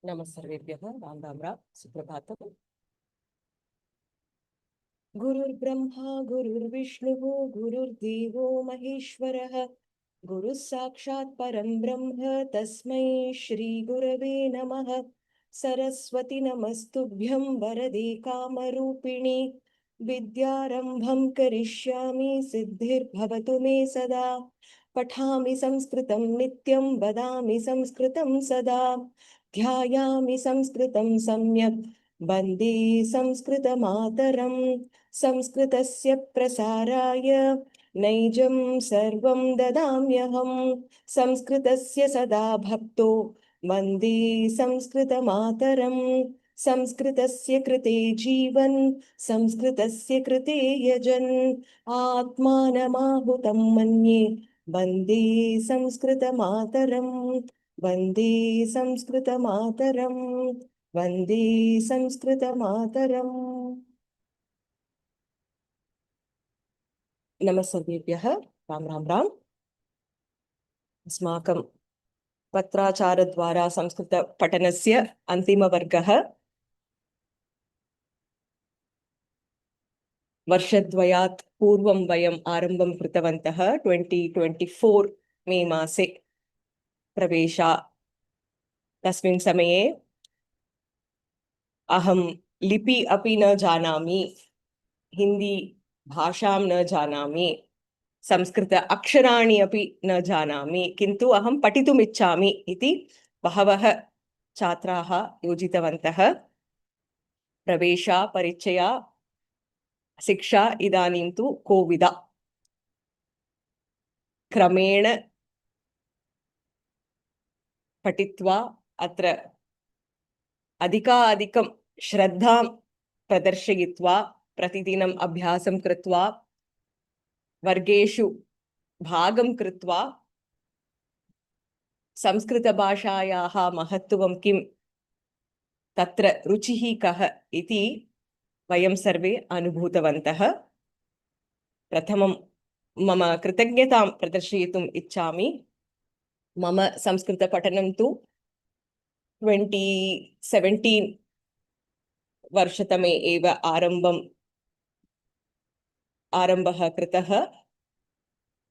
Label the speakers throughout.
Speaker 1: नमः सर्वेभ्यः राम राम राम सुप्रभातम्। गुरुर्ब्रह्मा गुरुर्विष्णुः गुरुर्देवो महेश्वरः गुरुः साक्षात् परं ब्रह्म तस्मै श्री गुरवे नमः। सरस्वती नमस्तुभ्यं वरदे कामरूपिणि विद्यारम्भं करिष्यामि सिद्धिर्भवतु मे सदा। पठामि संस्कृतं नित्यं वदामि संस्कृतं सदा। ध्यायामि संस्कृतं सम्यक् वन्दे संस्कृतमातरम्। संस्कृतस्य प्रसाराय नैजं सर्वं ददाम्यहम्। संस्कृतस्य सदा भक्तो वन्दे संस्कृतमातरम्। संस्कृतस्य कृते जीवन् संस्कृतस्य कृते यजन् आत्मानमाहुतं मन्ये वन्दे संस्कृतमातरम्। वन्दे संस्कृतमातरम्। वन्दे संस्कृतमातरम्। नमः सर्वेभ्यः राम राम राम। अस्माकं पत्राचारद्वारा संस्कृतपठनस्य अन्तिमवर्गः। वर्षद्वयात् पूर्वं वयम् आरम्भं कृतवन्तः 2024 मे मासे प्रवेशा। तस्मिन् समये अहं लिपि अपि न जानामि, हिंदी भाषां न जानामि, संस्कृत अक्षराणि अपि न जानामि, किन्तु अहं पठितुम् इच्छामि इति बहवः छात्राः योजितवन्तः। प्रवेशा परीक्षया शिक्षा इदानीं तु कोविदा क्रमेण पठित्वा अत्र अधिकाधिकं श्रद्धां प्रदर्शयित्वा प्रतिदिनम् अभ्यासं कृत्वा वर्गेषु भागं कृत्वा संस्कृतभाषायाः महत्त्वं किं, तत्र रुचिः कः इति वयं सर्वे अनुभूतवन्तः। प्रथमं मम कृतज्ञतां प्रदर्शयितुम् इच्छामि। मम संस्कृतपठनं तु 2017 वर्षतमे एव आरम्भः कृतः।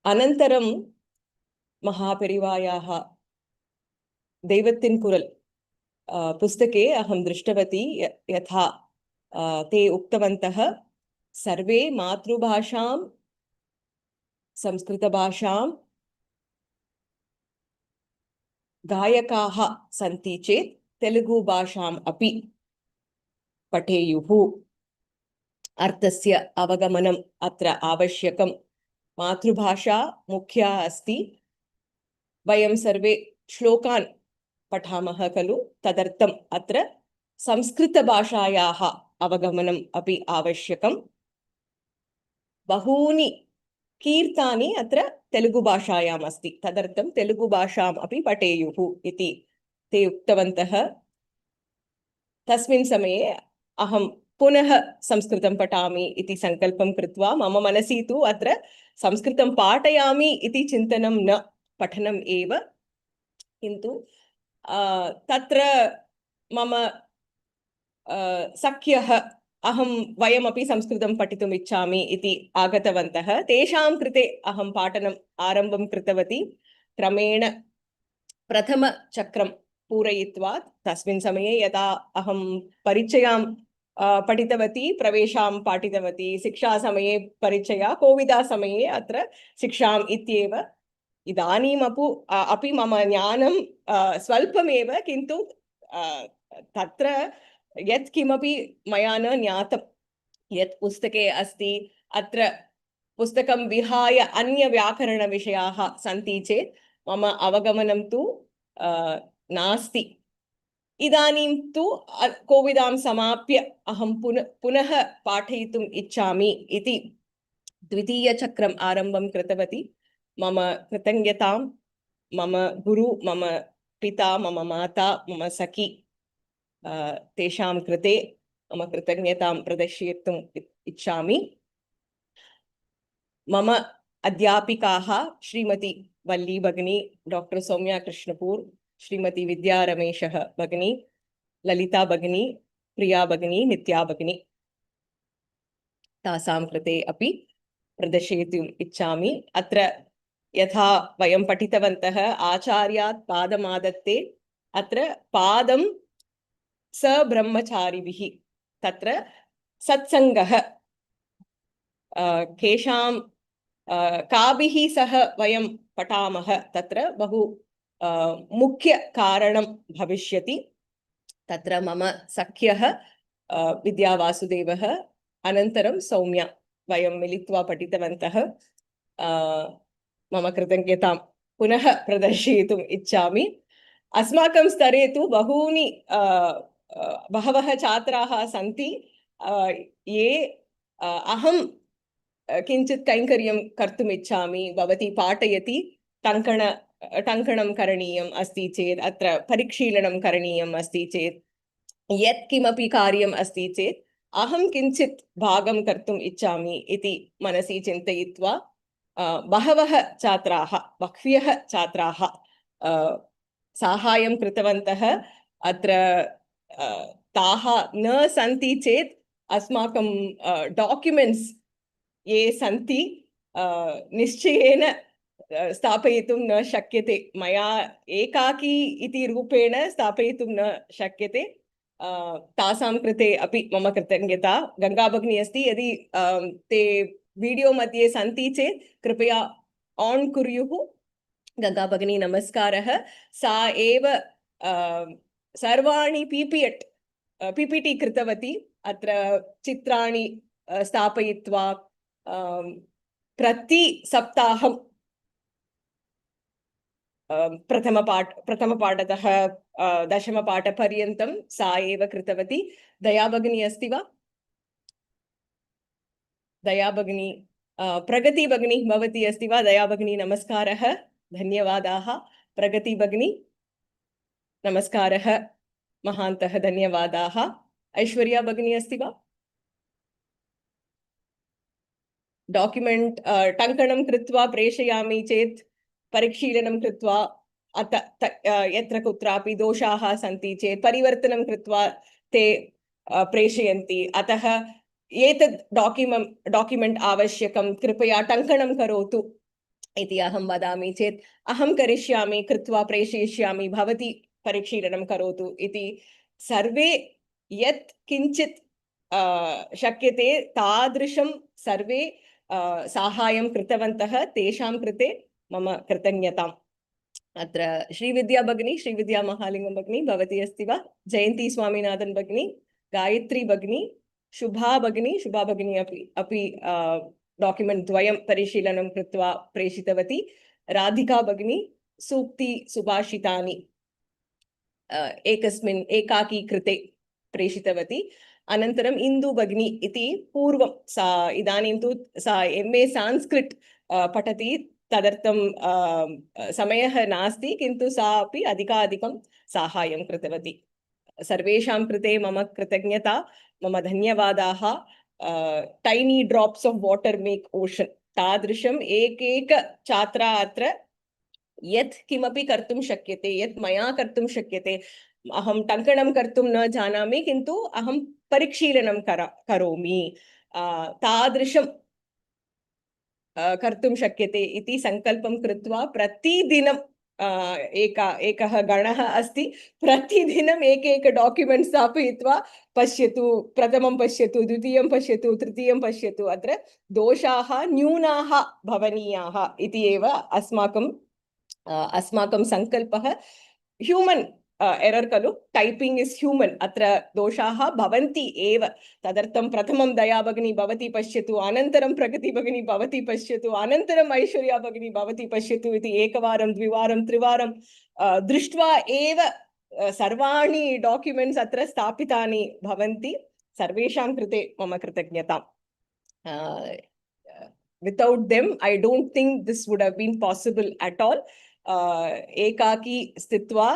Speaker 1: अनन्तरं महापेरिवायाः दैवत्तिन् कुरल् पुस्तके अहं दृष्टवती यथा ते उक्तवन्तः, सर्वे मातृभाषां संस्कृतभाषां गायकाः सन्ति चेत् तेलुगु भाषाम् अपि पठेयुः। अर्थस्य अवगमनम् अत्र आवश्यकं। मातृभाषा मुख्या अस्ति। वयं सर्वे श्लोकान् पठामः खलु, तदर्थम् अत्र संस्कृतभाषायाः अवगमनम् अपि आवश्यकं। बहूनि कीर्तानि अत्र तेलुगुभाषायाम् अस्ति, तदर्थं तेलुगुभाषाम् अपि पठेयुः इति ते उक्तवन्तः। तस्मिन् समये अहं पुनः संस्कृतं पठामि इति सङ्कल्पं कृत्वा, मम मनसि तु अत्र संस्कृतं पाठयामि इति चिन्तनं न, पठनम् एव। किन्तु तत्र मम सख्यः वयमपि संस्कृतं पठितुम् इच्छामि इति आगतवन्तः। तेषां कृते अहं पाठनम् आरम्भं कृतवती। क्रमेण प्रथमचक्रं पूरयित्वा, तस्मिन् समये यदा अहं परीक्षां पठितवती, प्रवेशां पाठितवती, शिक्षासमये परीक्षया, कोविदा समये अत्र शिक्षाम् इत्येव। अपि मम ज्ञानं स्वल्पमेव, किन्तु तत्र यत् किमपि मया न ज्ञातं, यत् पुस्तके अस्ति, अत्र पुस्तकं विहाय अन्यव्याकरणविषयाः सन्ति चेत् मम अवगमनं तु नास्ति। इदानीं तु कोविदां समाप्य अहं पुनः पाठयितुम् इच्छामि इति द्वितीयचक्रम् आरम्भं कृतवती। मम कृतज्ञतां मम गुरु, मम पिता, मम माता, मम सखी, तेषां कृते मम कृतज्ञतां प्रदर्शयितुम् इच्छामि। मम अध्यापिकाः श्रीमती वल्ली भगिनी, डॉक्टर सौम्या कृष्णपूर्, श्रीमती विद्या रमेशः भगिनी, ललिता भगिनी, प्रिया भगिनी, नित्या भगिनी तासां कृते अपि प्रदर्शयितुम् इच्छामि। अत्र यथा वयं पठितवन्तः आचार्यात् पादमादत्ते, अत्र पादं सब्रह्मचारिभिः, तत्र सत्सङ्गः केषां काभिः सह वयं पठामः तत्र बहु मुख्यकारणं भविष्यति। तत्र मम सख्यः विद्यावासुदेवः, अनन्तरं सौम्या, वयं मिलित्वा पठितवन्तः। मम कृतज्ञतां पुनः प्रदर्शयितुम् इच्छामि। अस्माकं स्तरे तु बहवः छात्राः सन्ति ये अहं किञ्चित् कैङ्कर्यं कर्तुम् इच्छामि, भवती पाठयति, टङ्कणं करणीयम् अस्ति चेत्, अत्र परिशीलनं करणीयम् अस्ति चेत्, यत् किमपि कार्यम् अस्ति चेत् अहं किञ्चित् भागं कर्तुम् इच्छामि इति मनसि चिन्तयित्वा बहवः छात्राः, बह्व्यः छात्राः साहाय्यं कृतवन्तः। अत्र ताः न सन्ति चेत् अस्माकं डॉक्युमेंट्स् ये सन्ति निश्चयेन स्थापयितुं न शक्यते, मया एकाकी इति रूपेण स्थापयितुं न शक्यते। तासां कृते अपि मम कृतज्ञता। गंगा भगिनी अस्ति, यदि ते वीडियो मध्ये सन्ति चेत् कृपया ऑन कुर्युः। गंगा भगिनी नमस्कारः। सा एव सर्वाणि पीपीटी कृतवती, अत्र चित्राणि स्थापयित्वा प्रति सप्ताहं प्रथमपाठतः दशमपाठपर्यन्तं सा एव कृतवती। दया भगिनी अस्ति वा? दया भगिनी, प्रगति भगिनी भवती अस्ति वा? दया भगिनी नमस्कारः, धन्यवादाः। प्रगति भगिनी नमस्कारः, महान्तः धन्यवादाः। ऐश्वर्या भगिनी अस्ति वा? डॉक्युमेंट टङ्कणं कृत्वा प्रेषयामि चेत् परिशीलनं कृत्वा यत्र कुत्रापि दोषाः सन्ति चेत् परिवर्तनं कृत्वा ते प्रेषयन्ति। अतः एतद् डॉक्युमेंट आवश्यकं, कृपया टङ्कणं करोतु इति अहं वदामि चेत् अहं करिष्यामि, कृत्वा प्रेषयिष्यामि, भवती परिशीलनं करोतु इति सर्वे यत् किञ्चित् शक्यते तादृशं सर्वे साहाय्यं कृतवन्तः। तेषां कृते मम कृतज्ञताम्। अत्र श्रीविद्या भगिनी, श्रीविद्या महालिंगम भगिनी भवती अस्ति वा? जयंती स्वामीनाथन भगिनी, गायत्री भगिनी, शुभा भगिनी अपि डॉक्युमेंट द्वयं परिशीलनं कृत्वा प्रेषितवती। राधिका भगिनी सूक्ति सुभाषितानि एकस्मिन् एकाकी कृते प्रेषितवती। अनन्तरम् इंदु भगिनी इति पूर्वं सा, इदानीं तु सा MA संस्कृत पठति, तदर्थं समयः नास्ति, किन्तु सा अपि अधिकाधिकं साहाय्यं कृतवती। सर्वेषां कृते मम कृतज्ञता, मम धन्यवादाः। Tiny drops of water make ocean, तादृशम् एकैक छात्रा अत्र यत् किमपि कर्तुं शक्यते, यत् मया कर्तुं शक्यते। अहं टङ्कणं कर्तुं न जानामि, किन्तु अहं परिशीलनं करोमि, तादृशं कर्तुं शक्यते इति संकल्पं कृत्वा प्रतिदिनं एकः गणः अस्ति, प्रतिदिनम् एकैक डॉक्युमेंट स्थापयित्वा पश्यतु, प्रथमं पश्यतु, द्वितीयं पश्यतु, तृतीयं पश्यतु, अत्र दोषाः न्यूनाः भवनीयाः इति एव अस्माकं संकल्पः। ह्यूमन् एरर् खलु, टाइपिंग इज ह्यूमन्, अत्र दोषाः भवन्ति एव। तदर्थं प्रथमं दया भगिनी भवती पश्यतु, अनन्तरं प्रगति भगिनी भवती पश्यतु, अनन्तरम् ऐश्वर्या भगिनी भवती पश्यतु इति एकवारं द्विवारं त्रिवारं दृष्ट्वा एव सर्वाणि डॉक्युमेंट्स् अत्र स्थापितानि भवन्ति। सर्वेषां कृते मम कृतज्ञता। Without them, I don't think this would have been possible at all. एकाकी स्थित्वा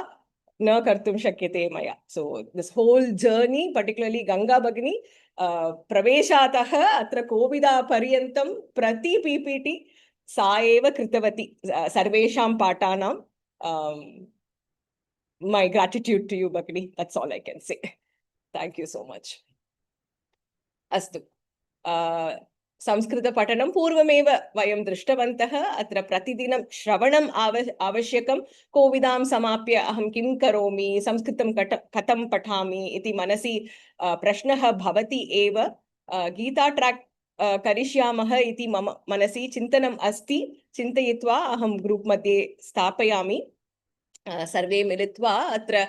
Speaker 1: न कर्तुं शक्यते मया. So this whole journey, particularly Ganga भगिनी प्रवेशातः अत्र कोविदा पर्यन्तं प्रति PPT सा एव कृतवती सर्वेषां पाठानां। my gratitude to you, Bhagini. That's all I can say. Thank you so much. Astu. संस्कृतपठनं पूर्वमेव वयं दृष्टवन्तः अत्र प्रतिदिनं श्रवणम् आवश्यकं कोविदां समाप्य अहं किं करोमि संस्कृतं कथं पठामि इति मनसि प्रश्नः भवति एव गीता ट्रैक् करिष्यामः इति मम मनसि चिन्तनम् अस्ति चिन्तयित्वा अहं ग्रुप् मध्ये स्थापयामि सर्वे मिलित्वा अत्र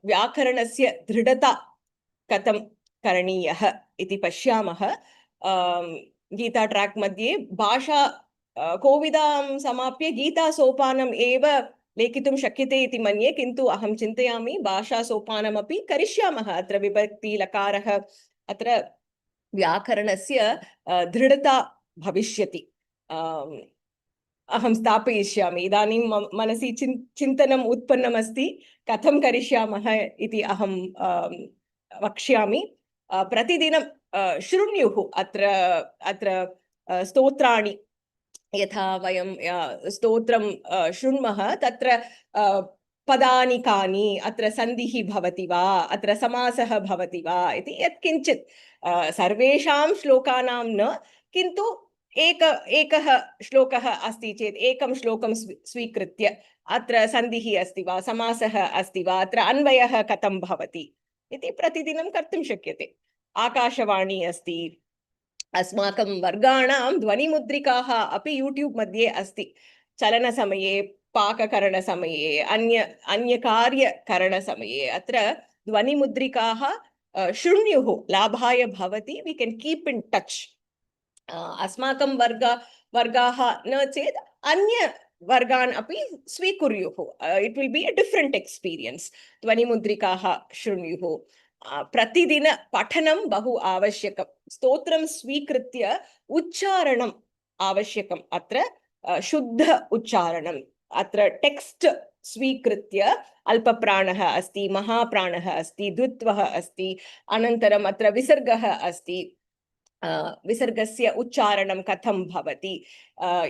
Speaker 1: व्याकरणस्य दृढता कथं करणीयः इति पश्यामः गीता ट्रैक् मध्ये भाषा कोविदां समाप्य गीता सोपानम् एव लेखितुं शक्यते इति मन्ये किन्तु अहं चिन्तयामि भाषा सोपानमपि करिष्यामः अत्र विभक्ति लकारः अत्र व्याकरणस्य दृढता भविष्यति अहं स्थापयिष्यामि इदानीं मनसि चिन्तनम् उत्पन्नमस्ति कथं करिष्यामः इति अहं वक्ष्यामि प्रतिदिनं शृण्युः अत्र स्तोत्राणि यथा वयं स्तोत्रं शृण्मः तत्र पदानि कानि अत्र सन्धिः भवति वा अत्र समासः भवति वा इति यत्किञ्चित् सर्वेषां श्लोकानां न किन्तु एकः श्लोकः अस्ति चेत् एकं श्लोकं स्वीकृत्य अत्र सन्धिः अस्ति वा समासः अस्ति वा अत्र अन्वयः कथं भवति इति प्रतिदिनं कर्तुं शक्यते आकाशवाणी अस्ति अस्माकं वर्गाणां ध्वनिमुद्रिकाः अपि यूट्यूब् मध्ये अस्ति चलनसमये पाककरणसमये अन्यकार्यकरणसमये अत्र ध्वनिमुद्रिकाः शृण्युः लाभाय भवति we can keep in touch अस्माकं वर्गाः न चेत् अन्य वर्गान् अपि स्वीकुर्युः it will be a different experience ध्वनिमुद्रिकाः शृण्युः प्रतिदिन पठनं बहु आवश्यकं स्तोत्रं स्वीकृत्य उच्चारणम् आवश्यकम् अत्र शुद्ध उच्चारणम् अत्र टेक्स्ट स्वीकृत्य अल्पप्राणः अस्ति महाप्राणः अस्ति द्वित्वः अस्ति अनन्तरम् अत्र विसर्गः अस्ति विसर्गस्य उच्चारणं कथं भवति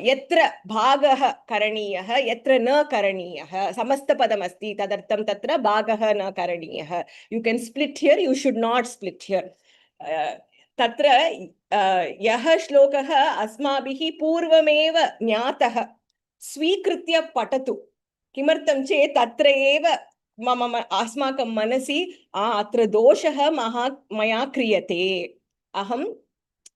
Speaker 1: यत्र भागः करणीयः यत्र न करणीयः समस्तपदमस्ति तदर्थं तत्र भागः न करणीयः you can split here you should not split here तत्र यः श्लोकः अस्माभिः पूर्वमेव ज्ञातः स्वीकृत्य पठतु किमर्थं चेत् तत्र एव अस्माकं मनसि अत्र दोषः मया क्रियते अहं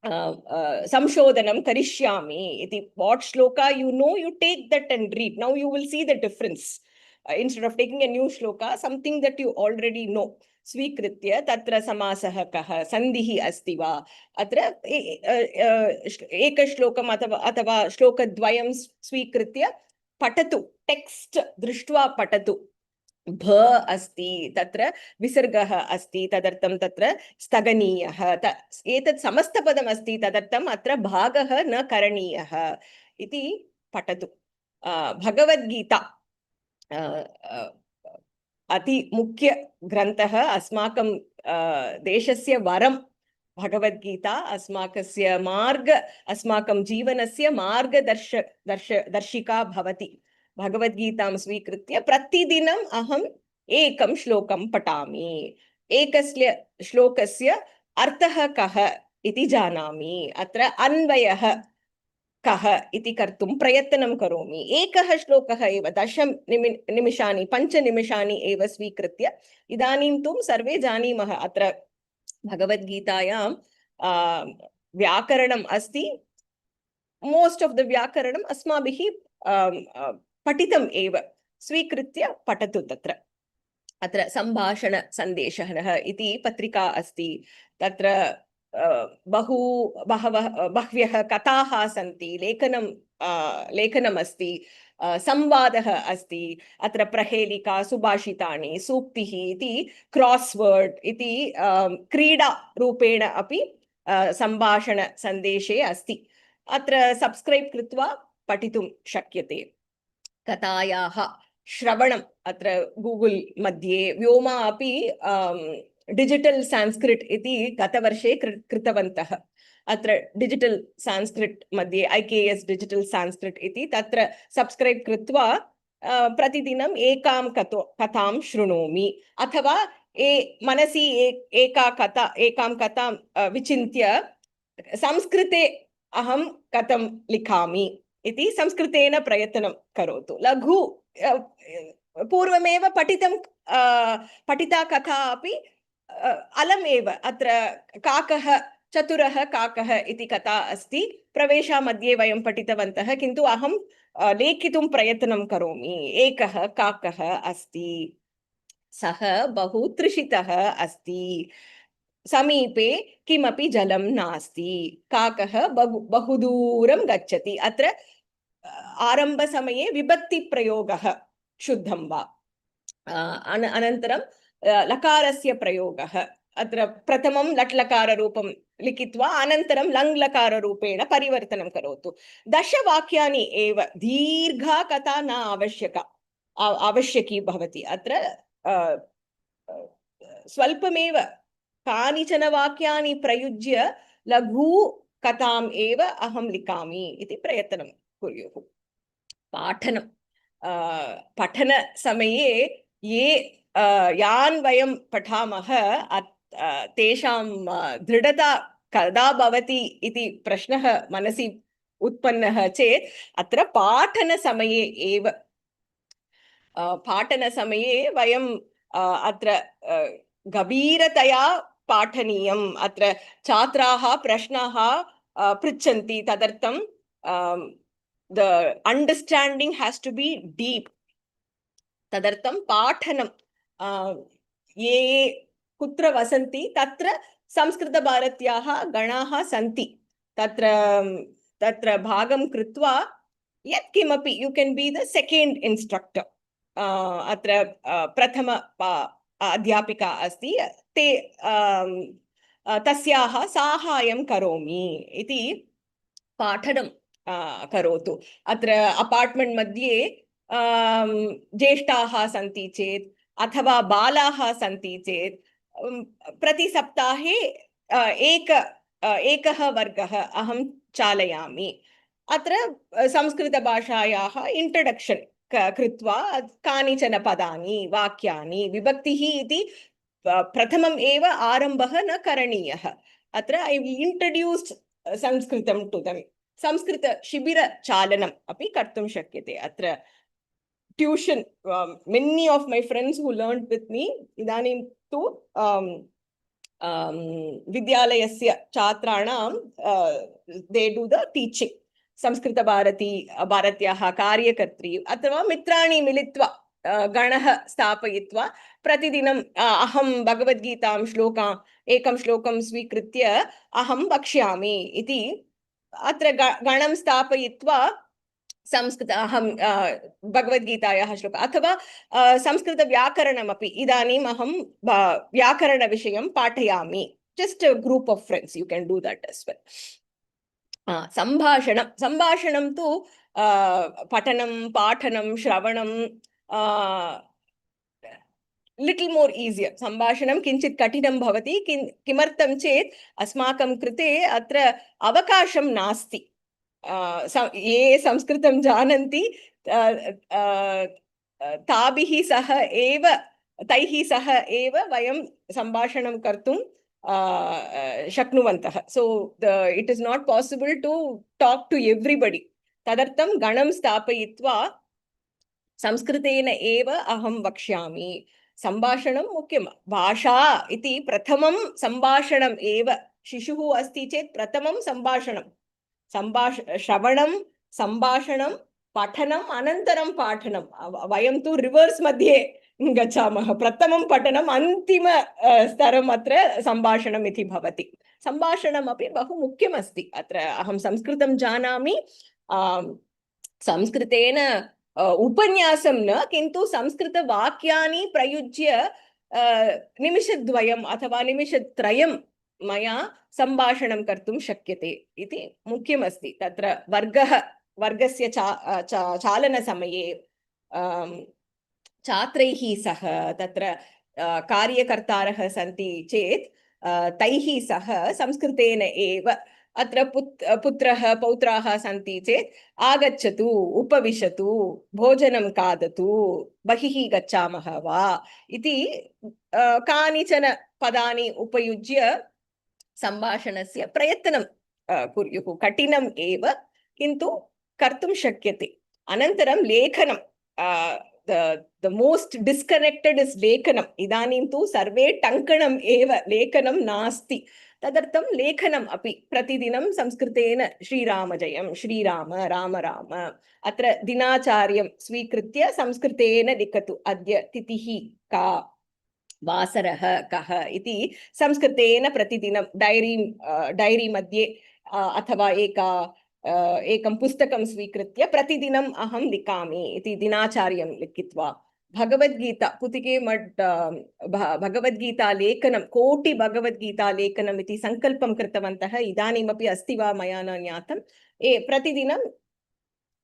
Speaker 1: संशोधनं करिष्यामि इति what shloka you take that and read now you will see the difference instead of taking a new shloka something that you already know स्वीकृत्य तत्र समासः कः सन्धिः अस्ति वा अत्र एकश्लोकम् अथवा श्लोकद्वयं स्वीकृत्य पठतु टेक्स्ट दृष्ट्वा पठतु भ अस्ति तत्र विसर्गः अस्ति तदर्थं तत्र स्थगनीयः एतत् समस्तपदम् अस्ति तदर्थम् अत्र भागः न करणीयः इति पठतु भगवद्गीता अति मुख्य ग्रन्थः अस्माकं देशस्य वरं भगवद्गीता अस्माकस्य मार्ग अस्माकं जीवनस्य मार्गदर्शिका भवति भगवद्गीतां स्वीकृत्य प्रतिदिनम् अहम् एकं श्लोकं पठामि एकस्य श्लोकस्य अर्थः कः इति जानामि अत्र अन्वयः कः इति कर्तुं प्रयत्नं करोमि एकः श्लोकः एव 10 निमिषानि 5 निमिषानि एव स्वीकृत्य इदानीं तु सर्वे जानीमः अत्र भगवद्गीतायां व्याकरणम् अस्ति मोस्ट ऑफ द व्याकरणम् अस्माभिः पठितम् एव स्वीकृत्य पठतु तत्र अत्र सम्भाषणसन्देशः इति पत्रिका अस्ति तत्र बह्व्यः कथाः सन्ति लेखनम् अस्ति संवादः अस्ति अत्र प्रहेलिका सुभाषितानि सूक्तिः इति क्रॉसवर्ड इति क्रीडा रूपेण अपि सम्भाषणसन्देशे अस्ति अत्र सब्स्क्राइब कृत्वा पठितुं शक्यते कथायाः श्रवणम् अत्र गूगल मध्ये व्योमा अपि डिजिटल संस्कृत इति गतवर्षे कृतवन्तः अत्र डिजिटल संस्कृत मध्ये IKS डिजिटल संस्कृत इति तत्र सब्स्क्राइब कृत्वा प्रतिदिनम् एकां कथां शृणोमि अथवा मनसि एकां कथां विचिन्त्य संस्कृते अहं कथं लिखामि इति संस्कृतेन प्रयत्नं करोतु। लघु पूर्वमेव पठिता कथा अपि अलमेव। अत्र काकः चतुरः काकः इति कथा अस्ति, प्रवेशमध्ये वयं पठितवन्तः, किन्तु अहं लेखितुं प्रयत्नं करोमि। एकः काकः अस्ति, सः बहु तृषितः अस्ति, समीपे किमपि जलं नास्ति, काकः बहु दूरं गच्छति। अत्र आरम्भसमये विभक्तिप्रयोगः शुद्धं वा, अनन्तरं लकारस्य प्रयोगः, अत्र प्रथमं लट्लकाररूपं लिखित्वा अनन्तरं लङ्लकाररूपेण परिवर्तनं करोतु। 10 वाक्यानि एव, दीर्घा कथा न आवश्यकी भवति। अत्र स्वल्पमेव कानिचन वाक्यानि प्रयुज्य लघु कथाम् एव अहं लिखामि इति प्रयत्नं कुर्युः। पाठनं पठनसमये यान् वयं पठामः तेषां दृढता कदा भवति इति प्रश्नः मनसि उत्पन्नः चेत् अत्र पाठनसमये एव। पाठनसमये वयं अत्र गभीरतया पाठनीयम्। अत्र छात्राः प्रश्नाः पृच्छन्ति, तदर्थं the understanding has to be deep. तदर्थं पाठनं ये कुत्र वसन्ति तत्र संस्कृतभारत्याः गणाः सन्ति, तत्र भागं कृत्वा यत् किमपि you can be the second instructor. अत्र प्रथम अध्यापिका अस्ति, ते तस्याः साहाय्यं करोमि इति पाठनं करोतु। अत्र अपार्ट्मेण्ट् मध्ये ज्येष्ठाः सन्ति चेत् अथवा बालाः सन्ति चेत् प्रति सप्ताहे एकः वर्गः अहं चालयामि। अत्र संस्कृतभाषायाः इंट्रोडक्शन् कृत्वा कानिचन पदानि वाक्यानि विभक्तिः इति प्रथमम् एव आरम्भः न करणीयः। अत्र I introduced संस्कृतं to them. संस्कृत शिबिर चालनम् अपि कर्तुं शक्यते। अत्र tuition, many of my friends who learned with me इदानीं तु विद्यालयस्य छात्राणां they do the teaching. संस्कृतभारत्याः कार्यकर्त्री अथवा मित्राणि मिलित्वा गणः स्थापयित्वा प्रतिदिनं अहं भगवद्गीतां एकं श्लोकं स्वीकृत्य अहं वक्ष्यामि इति अत्र गणं स्थापयित्वा अहं भगवद्गीतायाः श्लोक अथवा संस्कृतव्याकरणमपि इदानीम् अहं व्याकरणविषयं पाठयामि। Just a group of friends, you can do that as well. सम्भाषणं तु पठनं पाठनं श्रवणं लिटिल मोर ईजियर। संभाषणं किंचित कठिनं भवति, किमर्थं चेत् अस्माकं कृते अत्र अवकाशं नास्ति। ये संस्कृतं जानन्ति तैः सह एव वयं संभाषणं कर्तुं शक्नुवन्तः। So it is not possible to talk to everybody. तदर्थं गणं स्थापयित्वा संस्कृतेन एव अहं वक्ष्यामि। संभाषणं मुख्यं। भाषा इति प्रथमं संभाषणम् एव। शिशुः अस्ति चेत् प्रथमं संभाषणं, श्रवणं, संभाषणं, पठनम्, अनन्तरं पाठनं। वयं तु रिवर्स् मध्ये गच्छामः। प्रथमं पठनम्, अन्तिम स्तरम् अत्र संभाषणम् इति भवति। संभाषणमपि बहु मुख्यमस्ति। अत्र अहं संस्कृतं जानामि, संस्कृतेन उपन्यासं न, किन्तु संस्कृतवाक्यानि प्रयुज्य निमिषद्वयम् अथवा निमिषत्रयं मया संभाषणं कर्तुं शक्यते इति मुख्यमस्ति। तत्र वर्गस्य चालनसमये छात्रैः सह तत्र कार्यकर्तारः सन्ति चेत् तैः सह संस्कृतेन एव अत्र पुत्रः पौत्राः सन्ति चेत् आगच्छतु, उपविशतु, भोजनं खादतु, बहिः गच्छामः वा इति कानिचन पदानि उपयुज्य सम्भाषणस्य प्रयत्नं कुर्युः। कठिनम् एव, किन्तु कर्तुं शक्यते। अनन्तरं लेखनं, the most disconnected is लेखनम्। इदानीं तु सर्वे टङ्कणम् एव, लेखनं नास्ति। तदर्थं लेखनम् अपि प्रतिदिनं संस्कृतेन श्रीरामजयं, श्रीराम राम राम, अत्र दिनाचार्यं स्वीकृत्य संस्कृतेन लिखतु। अद्य तिथिः का, वासरः कः इति संस्कृतेन प्रतिदिनं डैरी मध्ये अथवा एकं पुस्तकं स्वीकृत्य प्रतिदिनम् अहं लिखामि इति दिनाचार्यं लिखित्वा। भगवद्गीता पुतिके मठ भगवद्गीता लेखनं, कोटि भगवद्गीता लेखनम् इति सङ्कल्पं कृतवन्तः। इदानीमपि अस्ति वा मया न ज्ञातं। प्रतिदिनं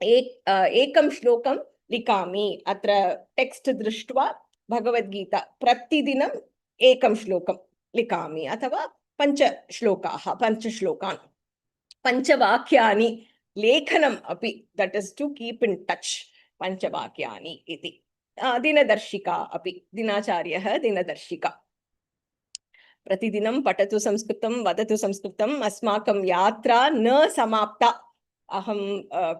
Speaker 1: एकं श्लोकं लिखामि। अत्र टेक्स्ट् दृष्ट्वा भगवद्गीता प्रतिदिनम् एकं श्लोकं लिखामि, अथवा पञ्चश्लोकान्, पञ्चवाक्यानि लेखनम् अपि, that is to keep in touch, पञ्चवाक्यानि इति। दिनदर्शिका अपि, दिनाचार्यः दिनदर्शिका। प्रतिदिनं पठतु संस्कृतं, वदतु संस्कृतम्। अस्माकं यात्रा न समाप्ता। अहं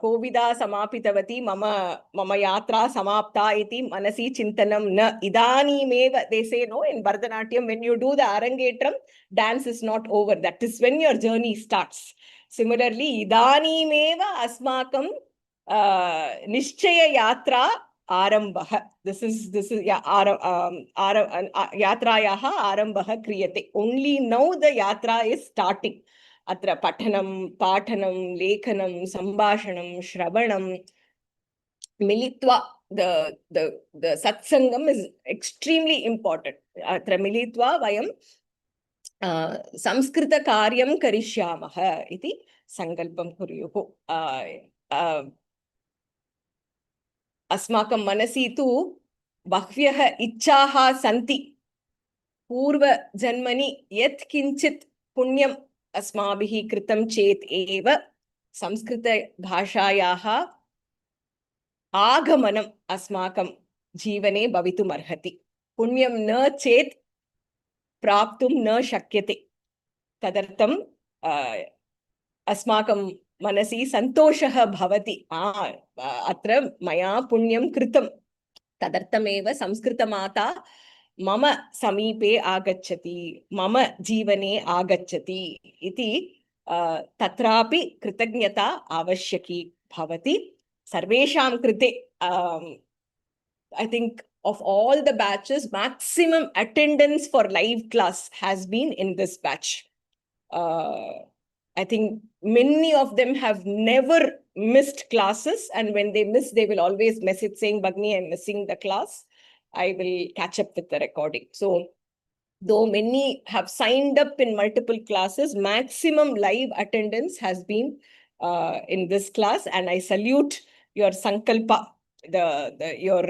Speaker 1: कोविदा समापितवती, मम यात्रा समाप्ता इति मनसि चिन्तनं न। इदानीमेव they say no in Bharatanatyam, when you do the arangetram, dance is not over. That is when your journey starts. Similarly, इदानीमेव अस्माकं निश्चय यात्रा आरम्भः। This is यात्रायाः आरम्भः क्रियते। Only now the yatra is starting. अत्र पठनं, पाठनं, लेखनं, सम्भाषणं, श्रवणं मिलित्वा, the satsangam is extremely important. अत्र मिलित्वा वयं संस्कृतकार्यं करिष्यामः इति सङ्कल्पं कुर्युः। अस्माकं मनसि तु बह्व्यः इच्छाः सन्ति। पूर्वजन्मनि यत् किञ्चित् पुण्यम् अस्माभिः कृतं चेत् एव संस्कृतभाषायाः आगमनम् अस्माकं जीवने भवितुमर्हति। पुण्यं न चेत् प्राप्तुं न शक्यते। तदर्थं अस्माकं मनसि सन्तोषः भवति, अत्र मया पुण्यं कृतं, तदर्थमेव संस्कृतमाता मम समीपे आगच्छति, मम जीवने आगच्छति इति तत्रापि कृतज्ञता आवश्यकी भवति सर्वेषां कृते। I think of all the batches, maximum attendance for live class has been in this batch. I think many of them have never missed classes, and when they miss, they will always message saying, Bagni, I'm missing the class. I will catch up with the recording. So, though many have signed up in multiple classes, maximum live attendance has been in this class, and I salute your sankalpa, your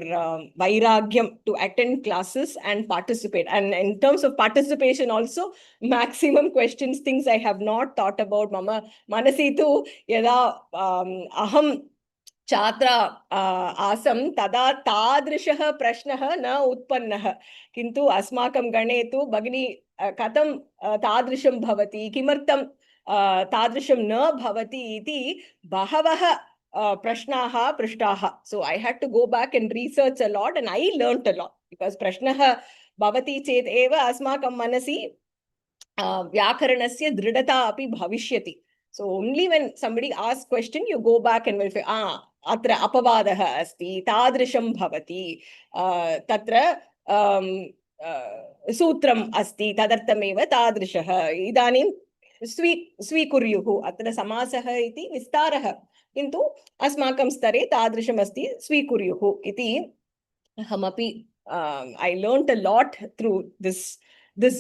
Speaker 1: vairagyam to attend classes and participate. And in terms of participation also, maximum questions, things I have not thought about. Mama manasi tu yada aham छात्रा आसं तदा तादृशः प्रश्नः न उत्पन्नः, किन्तु अस्माकं गणे तु भगिनी कथं तादृशं भवति, किमर्थं तादृशं न भवति इति बहवः प्रश्नाः पृष्टाः. So I had to go back and research a lot, and I learnt a lot, because प्रश्नः भवति चेत् एव अस्माकं मनसि व्याकरणस्य दृढता अपि भविष्यति. So only when somebody asks question, you go back and will say, अत्र अपवादः अस्ति, तादृशं भवति, तत्र सूत्रम् अस्ति, तदर्थमेव तादृशः, इदानीं स्वीकुर्युः, अत्र समासः इति विस्तारः, किन्तु अस्माकं स्तरे तादृशम् अस्ति, स्वीकुर्युः इति अहमपि I learned a lot through this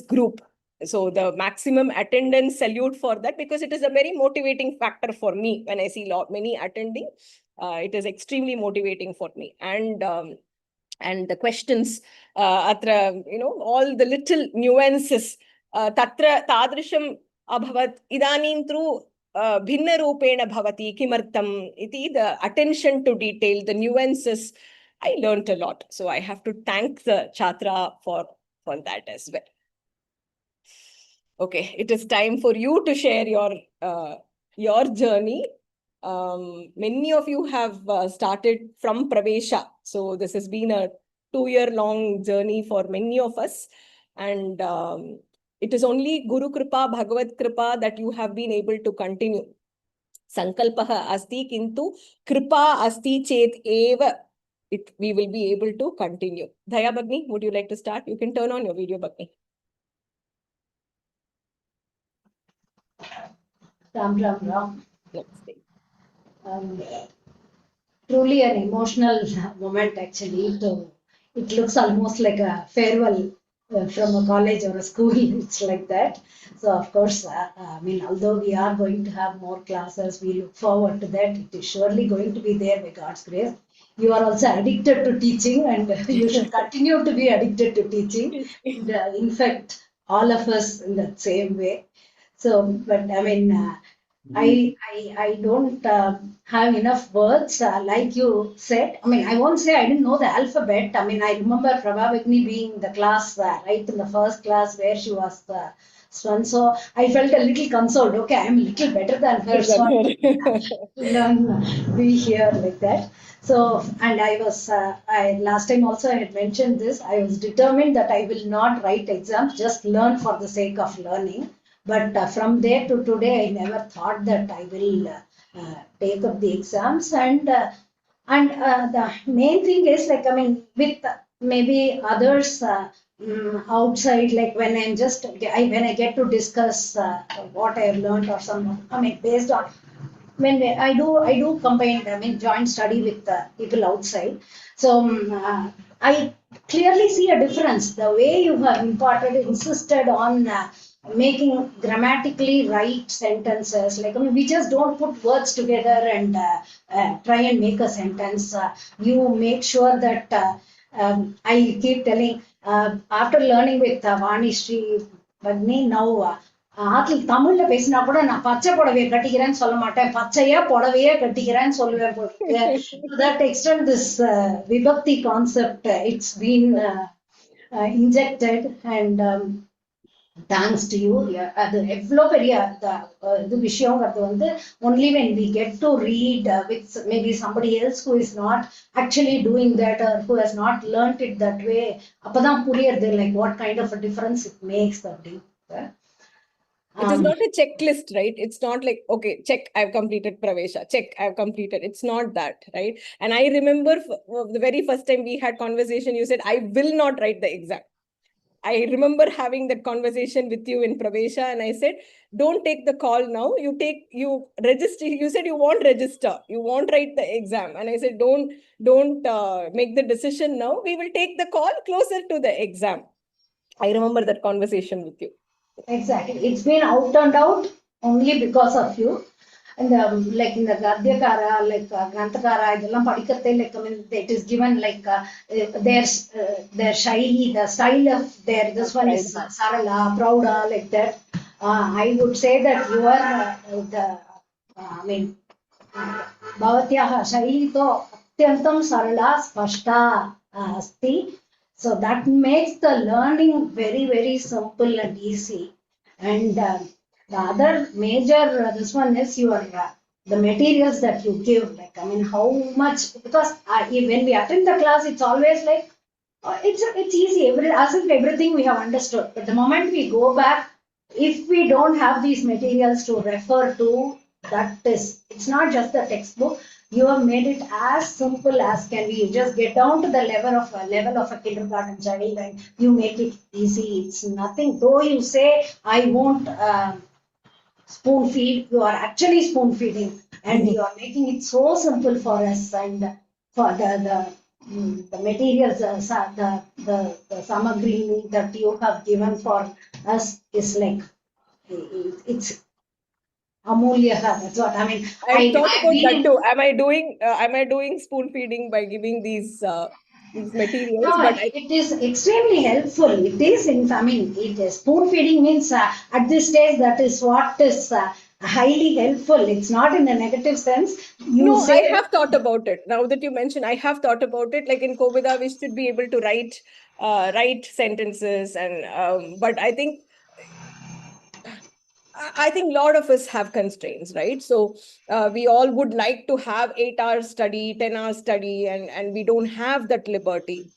Speaker 1: group. So the maximum attendance, salute for that, because it is a very motivating factor for me. When I see many attending, it is extremely motivating for me. And the questions, atra, all the little nuances, tatra tadrisham abhavat. Idanim through भिन्न रूपेण भवति किमर्थम् इति the attention to detail, the nuances, I learned a lot. So I have to thank the Chhatra for that as well. Okay, it is time for you to share your journey. Many of you have started from Pravesha. So this has been a 2-year-long journey for many of us. And it is only Guru Kripa, Bhagavad Kripa that you have been able to continue. Sankalpaha asti kintu Kripa asti chet eva. We will be able to continue. Dhaya Bhagni, would you like to start? You can turn on your video, Bhagni.
Speaker 2: Ram.
Speaker 1: Let's see.
Speaker 2: Truly an emotional moment, actually. It looks almost like a farewell from a college or a school. It's like that. So, of course, I mean, although we are going to have more classes, we look forward to that. It is surely going to be there by God's grace. You are also addicted to teaching, and you should continue to be addicted to teaching. And, in fact, all of us in the same way. So, but I mean, I don't have enough words, like you said. I mean, I won't say I didn't know the alphabet. I mean, I remember Prabhavagni being the class, right in the first class where she was the one. So I felt a little consoled. Okay, I'm a little better than her. So learn, be here like that. So, and I was, last time also I had mentioned this. I was determined that I will not write exams, just learn for the sake of learning. But from there to today, I never thought that I will take up the exams. And the main thing is, like, I mean, with maybe others outside, like when I'm just, when I get to discuss what I have learned or some, I mean, based on, when I do combine, I mean, joint study with people outside. So I clearly see a difference. The way you have insisted on making grammatically right sentences. Like, I mean, we just don't put words together and try and make a sentence. You make sure that I keep telling, after learning with Vani Sri Bhagni, now ஆத்துல தமிழ்ல பேசினா கூட நான் பச்சை புடவையை கட்டிக்கிறேன்னு சொல்ல மாட்டேன், பச்சையா புடவையே கட்டிக்கிறேன்னு சொல்லுவேன். To that extent, this vibhakti concept, it's been injected, and thanks to you. அது எவ்வளோ பெரிய இது விஷயங்கிறது வந்து only when we get to read with maybe somebody else who is not actually doing that or who has not learnt it that way, அப்பதான் புரியுது like what kind of a difference it makes.
Speaker 1: It is not a checklist, right? It's not like, okay, check, I've completed Pravesha, check, I've completed. It's not that, right? And I remember the very first time we had conversation, you said, I will not write the exam. I remember having that conversation with you in Pravesha, and I said, don't take the call now. You register. You said you won't register. You won't write the exam. And I said, don't make the decision now. We will take the call closer to the exam. I remember that conversation with you.
Speaker 2: Exactly. It's been out and out only because of you. And like in the Gadyakara, like Granthakara, idella padikkatte, like, I mean, it is given like their shaili, the style of their, this one is Sarala, Prouda, like that. I would say that you are I mean, Bhavatyaha shaili to atyantam sarala spashta asti. So that makes the learning very, very simple and easy. And the other major, this one is your, the materials that you give. Like, I mean, how much, because when we attend the class, it's always like, it's easy, as if everything we have understood. But the moment we go back, if we don't have these materials to refer to, it's not just the textbook. You have made it as simple as can be. You just get down to the level of a kindergarten child and you make it easy. It's nothing. Though you say, I won't spoon feed, you are actually spoon feeding, and you are making it so simple for us. And for the materials, the samagri that you have given for us is like, it's Amulya, that's what I mean.
Speaker 1: I thought about that too. Am I doing spoon feeding by giving these materials?
Speaker 2: No,
Speaker 1: but
Speaker 2: it is extremely helpful. It is, I mean, it is spoon feeding means at this stage that is what is highly helpful. It's not in a negative sense. You
Speaker 1: No, I
Speaker 2: say,
Speaker 1: have thought about it. Now that you mention, I have thought about it. Like in Kovida, we should be able to write sentences, and but I think a lot of us have constraints, right? So we all would like to have 8 hours study, 10 hours study, and we don't have that liberty.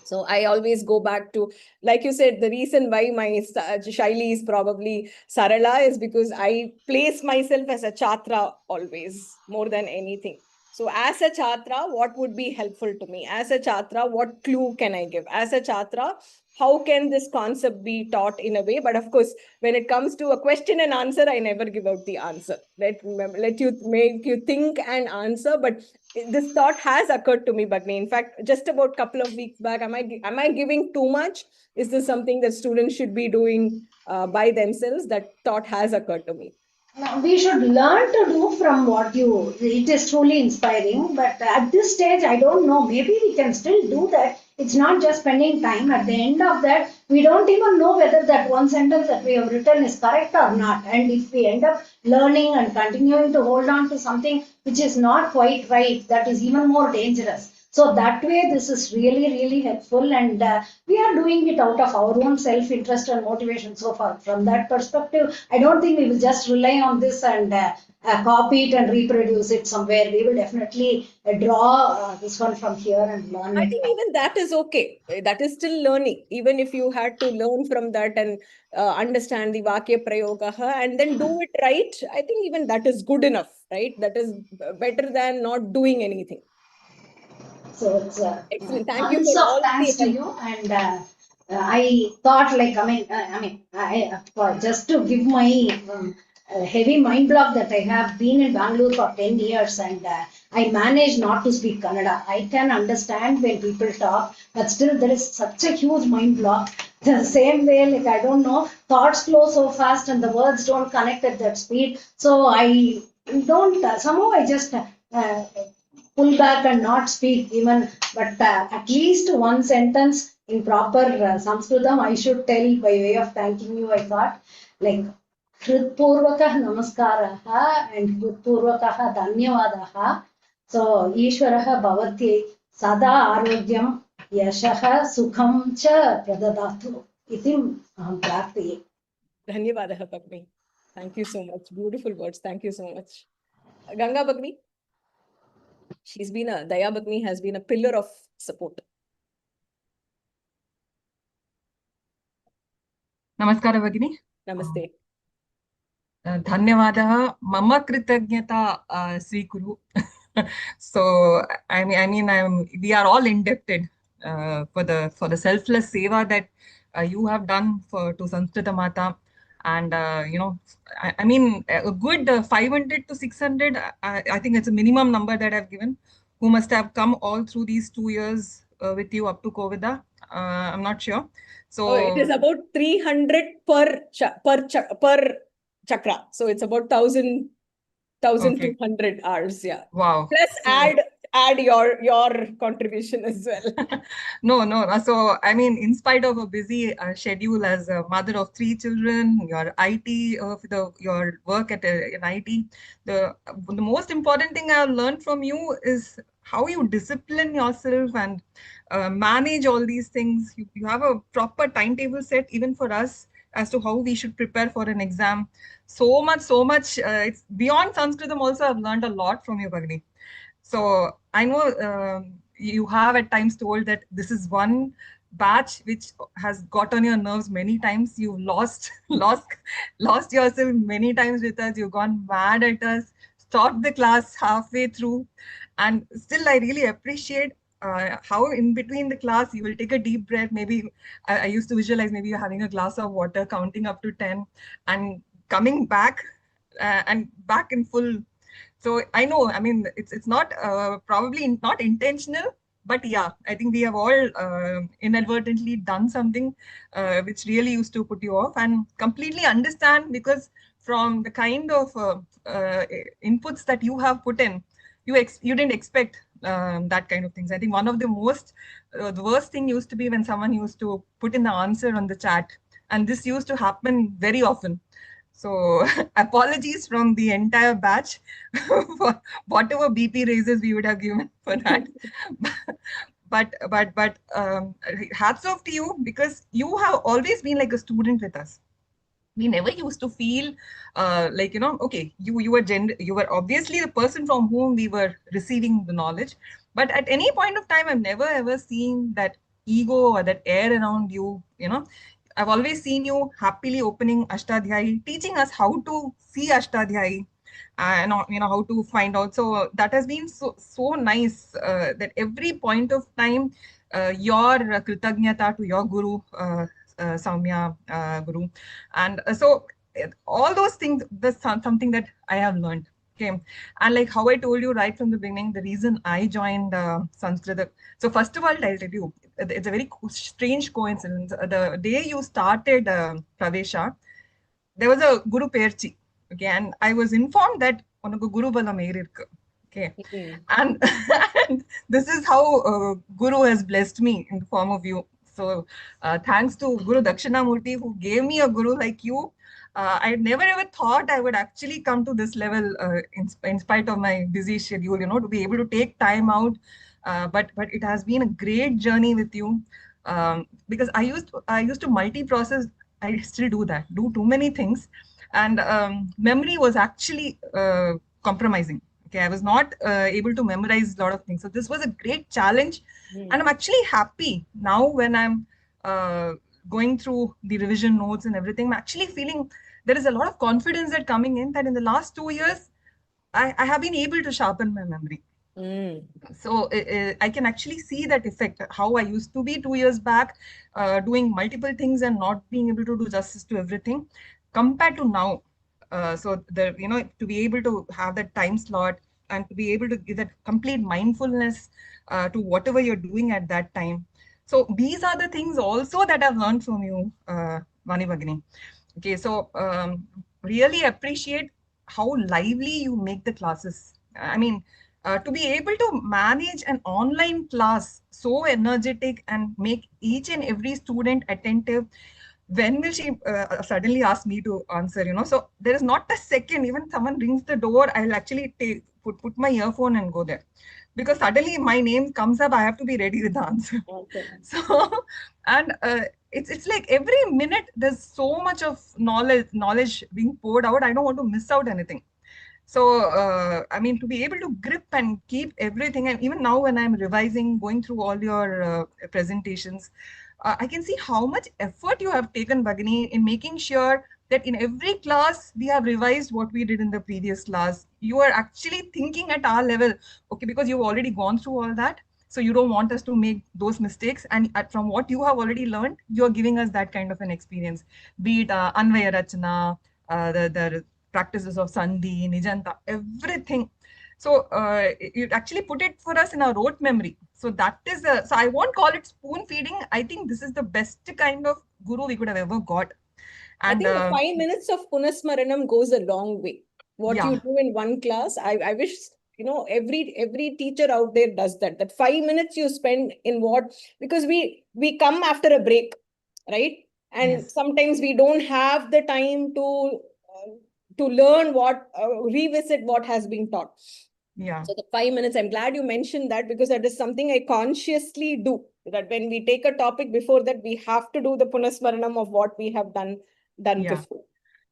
Speaker 1: So I always go back to, like you said, the reason why my Shaili is probably Sarala is because I place myself as a Chatra always, more than anything. So as a Chatra, what would be helpful to me? As a Chatra, what clue can I give? As a Chatra, how can this concept be taught in a way? But of course, when it comes to a question and answer, I never give out the answer. Let you make you think and answer. But this thought has occurred to me, Bagni. In fact, just about a couple of weeks back, am I giving too much? Is this something that students should be doing by themselves? That thought has occurred to me.
Speaker 2: we should learn to do from what you, it is truly inspiring. But at this stage, I don't know, maybe we can still do that. It's not just spending time. At the end of that, we don't even know whether that one sentence that we have written is correct or not. And if we end up learning and continuing to hold on to something which is not quite right, that is even more dangerous. So that way, this is really, really helpful, and we are doing it out of our own self-interest and motivation so far. From that perspective, I don't think we will just rely on this and copy it and reproduce it somewhere. We will definitely draw this one from here and learn
Speaker 1: I
Speaker 2: it.
Speaker 1: think even that is okay. That is still learning. Even if you had to learn from that and understand the Vakya Prayogaha and then do it right, I think even that is good enough, right? That is better than not doing anything.
Speaker 2: So it's
Speaker 1: Excellent. Thank you
Speaker 2: tons
Speaker 1: for
Speaker 2: of
Speaker 1: all the
Speaker 2: thanks to
Speaker 1: help.
Speaker 2: you. And I thought, like, just to give my heavy mind block that I have been in Bangalore for 10 years, and I manage not to speak Kannada. I can understand when people talk, but still there is such a huge mind block. The same way, like, I don't know, thoughts flow so fast and the words don't connect at that speed. So I don't, somehow I just pull back and not speak even, but at least one sentence in proper Sanskritam I should tell by way of thanking you. I thought, like, Hritpurvakah Namaskaraha and Hritpurvakah Dhanyavadaha. So, Ishwaraha Bhavati Sada Arogyam Yashaha Sukham Cha Pradadatu. Itim Aham Prarthaye.
Speaker 1: Dhanyavadaha, Bagni. Thank you so much. Beautiful words. Thank you so much. Ganga Bagni. Daya Bagni has been a pillar of support.
Speaker 3: नमस्कार भगिनी.
Speaker 1: Namaste.
Speaker 3: धन्यवादः. मम कृतज्ञता स्वीकुरु. So we are all indebted for the selfless seva that you have done to Sanskrita Mata, and a good 500 to 600. I think it's a minimum number that I've given, who must have come all through these 2 years with you up to Kovida. I'm not sure. So
Speaker 1: it is about 300 per chakra. So it's about 1,200 hours. Yeah.
Speaker 3: Wow.
Speaker 1: Plus
Speaker 3: So,
Speaker 1: add your contribution as well.
Speaker 3: No. So, I mean, in spite of a busy schedule as a mother of 3 children, your IT, your work at in IT, the most important thing I've learned from you is how you discipline yourself and manage all these things. You have a proper timetable set, even for us, as to how we should prepare for an exam. So much. It's beyond Sanskritam. Also, I've learned a lot from you, Bagni. So I know you have at times told that this is one batch which has got on your nerves many times. You've lost yourself many times with us. You've gone mad at us, stopped the class halfway through, and still I really appreciate how in between the class you will take a deep breath. Maybe I used to visualize maybe you're having a glass of water, counting up to 10, and coming back and back in full. So I know, I mean, it's not probably not intentional, but yeah, I think we have all inadvertently done something which really used to put you off, and completely understand, because from the kind of inputs that you have put in, you didn't expect that kind of things. I think one of the the worst thing used to be when someone used to put in the answer on the chat, and this used to happen very often. So apologies from the entire batch for whatever BP raises we would have given for that. But hats off to you, because you have always been like a student with us. We never used to feel like, okay, you were obviously the person from whom we were receiving the knowledge, but at any point of time I've never ever seen that ego or that air around you. I've always seen you happily opening Ashtadhyayi, teaching us how to see Ashtadhyayi, and how to find out. So that has been so nice, that every point of time your kritagnyata to your guru, Saumya guru, and all those things, that's something that I have learned. Okay, and like how I told you right from the beginning, the reason I joined Sanskrit. So first of all, I'll tell you, it's a very strange coincidence. The day you started Pravesha, there was a Guru Perchi. Okay, and I was informed that unaku Guru Balam irukku. Okay, and, and this is how Guru has blessed me in the form of you. So thanks to Guru Dakshinamurti, who gave me a guru like you. I never ever thought I would actually come to this level, in spite of my busy schedule, to be able to take time out. But it has been a great journey with you, because I used to multi-process. I still do that, do too many things, and memory was actually compromising. Okay, I was not able to memorize a lot of things. So this was a great challenge, and I'm actually happy now when I'm going through the revision notes and everything. I'm actually feeling there is a lot of confidence that coming in, that in the last 2 years, I have been able to sharpen my memory. So I can actually see that effect, how I used to be 2 years back, doing multiple things and not being able to do justice to everything, compared to now. So to be able to have that time slot and to be able to give that complete mindfulness to whatever you're doing at that time. So these are the things also that I've learned from you, Vani Bhagini. Okay, so really appreciate how lively you make the classes. I mean, to be able to manage an online class so energetic and make each and every student attentive. When will she suddenly ask me to answer? So there is not a second, even someone rings the door, I'll actually put my earphone and go there, because suddenly my name comes up, I have to be ready with the answer.
Speaker 1: Okay.
Speaker 3: So, and it's like every minute there's so much of knowledge being poured out. I don't want to miss out anything. So, I mean, to be able to grip and keep everything, and even now when I'm revising, going through all your presentations, I can see how much effort you have taken, Bhagini, in making sure that in every class we have revised what we did in the previous class. You are actually thinking at our level, okay, because you've already gone through all that. So you don't want us to make those mistakes. And from what you have already learned, you're giving us that kind of an experience, be it Anvaya Rachana, the practices of Sandhi, Nijanta, everything. So you actually put it for us in our rote memory. So that is so I won't call it spoon feeding. I think this is the best kind of guru we could have ever got. And
Speaker 1: I think the 5 minutes of Punasmaranam goes a long way. What
Speaker 3: yeah.
Speaker 1: you do in one class, I wish every teacher out there does that. That 5 minutes you spend in what, because we come after a break, right? And
Speaker 3: Yes.
Speaker 1: sometimes we don't have the time to learn revisit what has been taught.
Speaker 3: Yeah.
Speaker 1: So the 5 minutes, I'm glad you mentioned that, because that is something I consciously do. That when we take a topic, before that, we have to do the Punasmaranam of what we have done
Speaker 3: Yeah.
Speaker 1: before.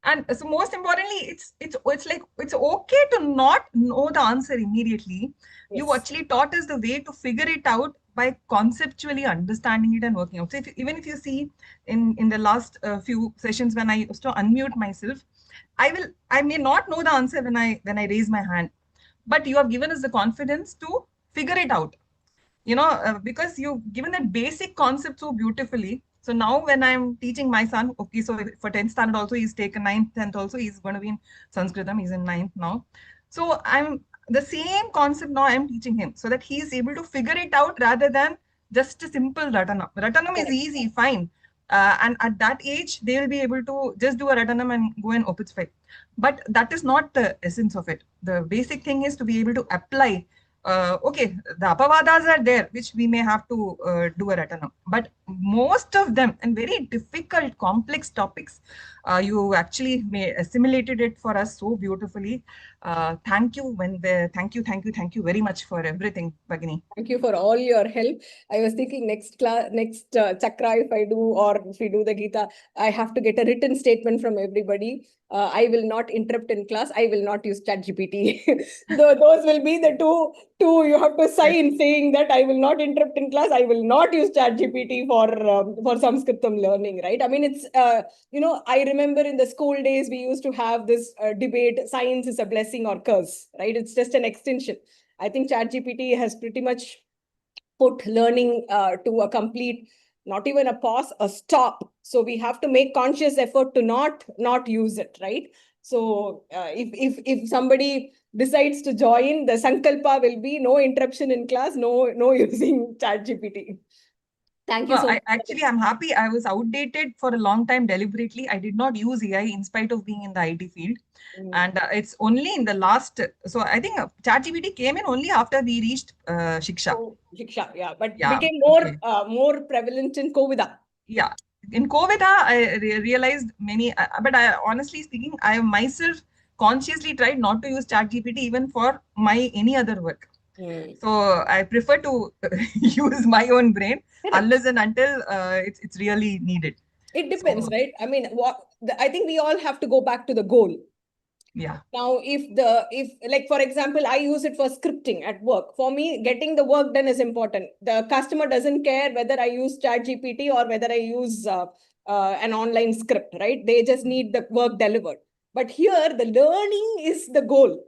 Speaker 3: And so most importantly, it's like it's okay to not know the answer immediately.
Speaker 1: Yes.
Speaker 3: You actually taught us the way to figure it out by conceptually understanding it and working out. So even if you see in the last few sessions when I used to unmute myself, I may not know the answer when I raise my hand, but you have given us the confidence to figure it out. Because you've given that basic concept so beautifully. So now when I'm teaching my son, okay, so for 10th standard also, he's taken 9th, 10th also, he's going to be in Sanskritam, he's in 9th now. So I'm the same concept now I'm teaching him, so that he is able to figure it out rather than just a simple Ratanam. Ratanam is easy, fine. And at that age, they will be able to just do a Ratanam and go and opusify. But that is not the essence of it. The basic thing is to be able to apply. Okay, the apavadas are there, which we may have to do a Ratanam. But most of them, and very difficult, complex topics. You actually assimilated it for us so beautifully. Thank you. Thank you very much for everything, Bhagini.
Speaker 1: Thank you for all your help. I was thinking next class, next chakra, if I do, or if we do the Gita, I have to get a written statement from everybody. I will not interrupt in class. I will not use ChatGPT. Those will be the two you have to sign saying that I will not interrupt in class. I will not use ChatGPT for Sanskritam learning, right? I mean, it's, I remember in the school days, we used to have this debate, science is a blessing or curse, right? It's just an extension. I think ChatGPT has pretty much put learning to a complete, not even a pause, a stop. So we have to make conscious effort to not use it, right? So if somebody decides to join, the sankalpa will be no interruption in class, no using ChatGPT. Thank you so much.
Speaker 3: I'm happy. I was outdated for a long time deliberately. I did not use AI in spite of being in the IT field. And it's only in the last, so I think ChatGPT came in only after we reached Shiksha.
Speaker 1: Oh, Shiksha, yeah, but
Speaker 3: Yeah,
Speaker 1: became
Speaker 3: okay.
Speaker 1: more prevalent in COVID.
Speaker 3: Yeah, in COVID, I realized many, but honestly speaking, I myself consciously tried not to use ChatGPT even for my any other work. So I prefer to use my own brain unless and until it's really needed.
Speaker 1: It depends,
Speaker 3: So,
Speaker 1: right? I mean, I think we all have to go back to the goal.
Speaker 3: yeah.
Speaker 1: Now, if like, for example, I use it for scripting at work. For me, getting the work done is important. The customer doesn't care whether I use ChatGPT or whether I use an online script, right? They just need the work delivered. But here, the learning is the goal.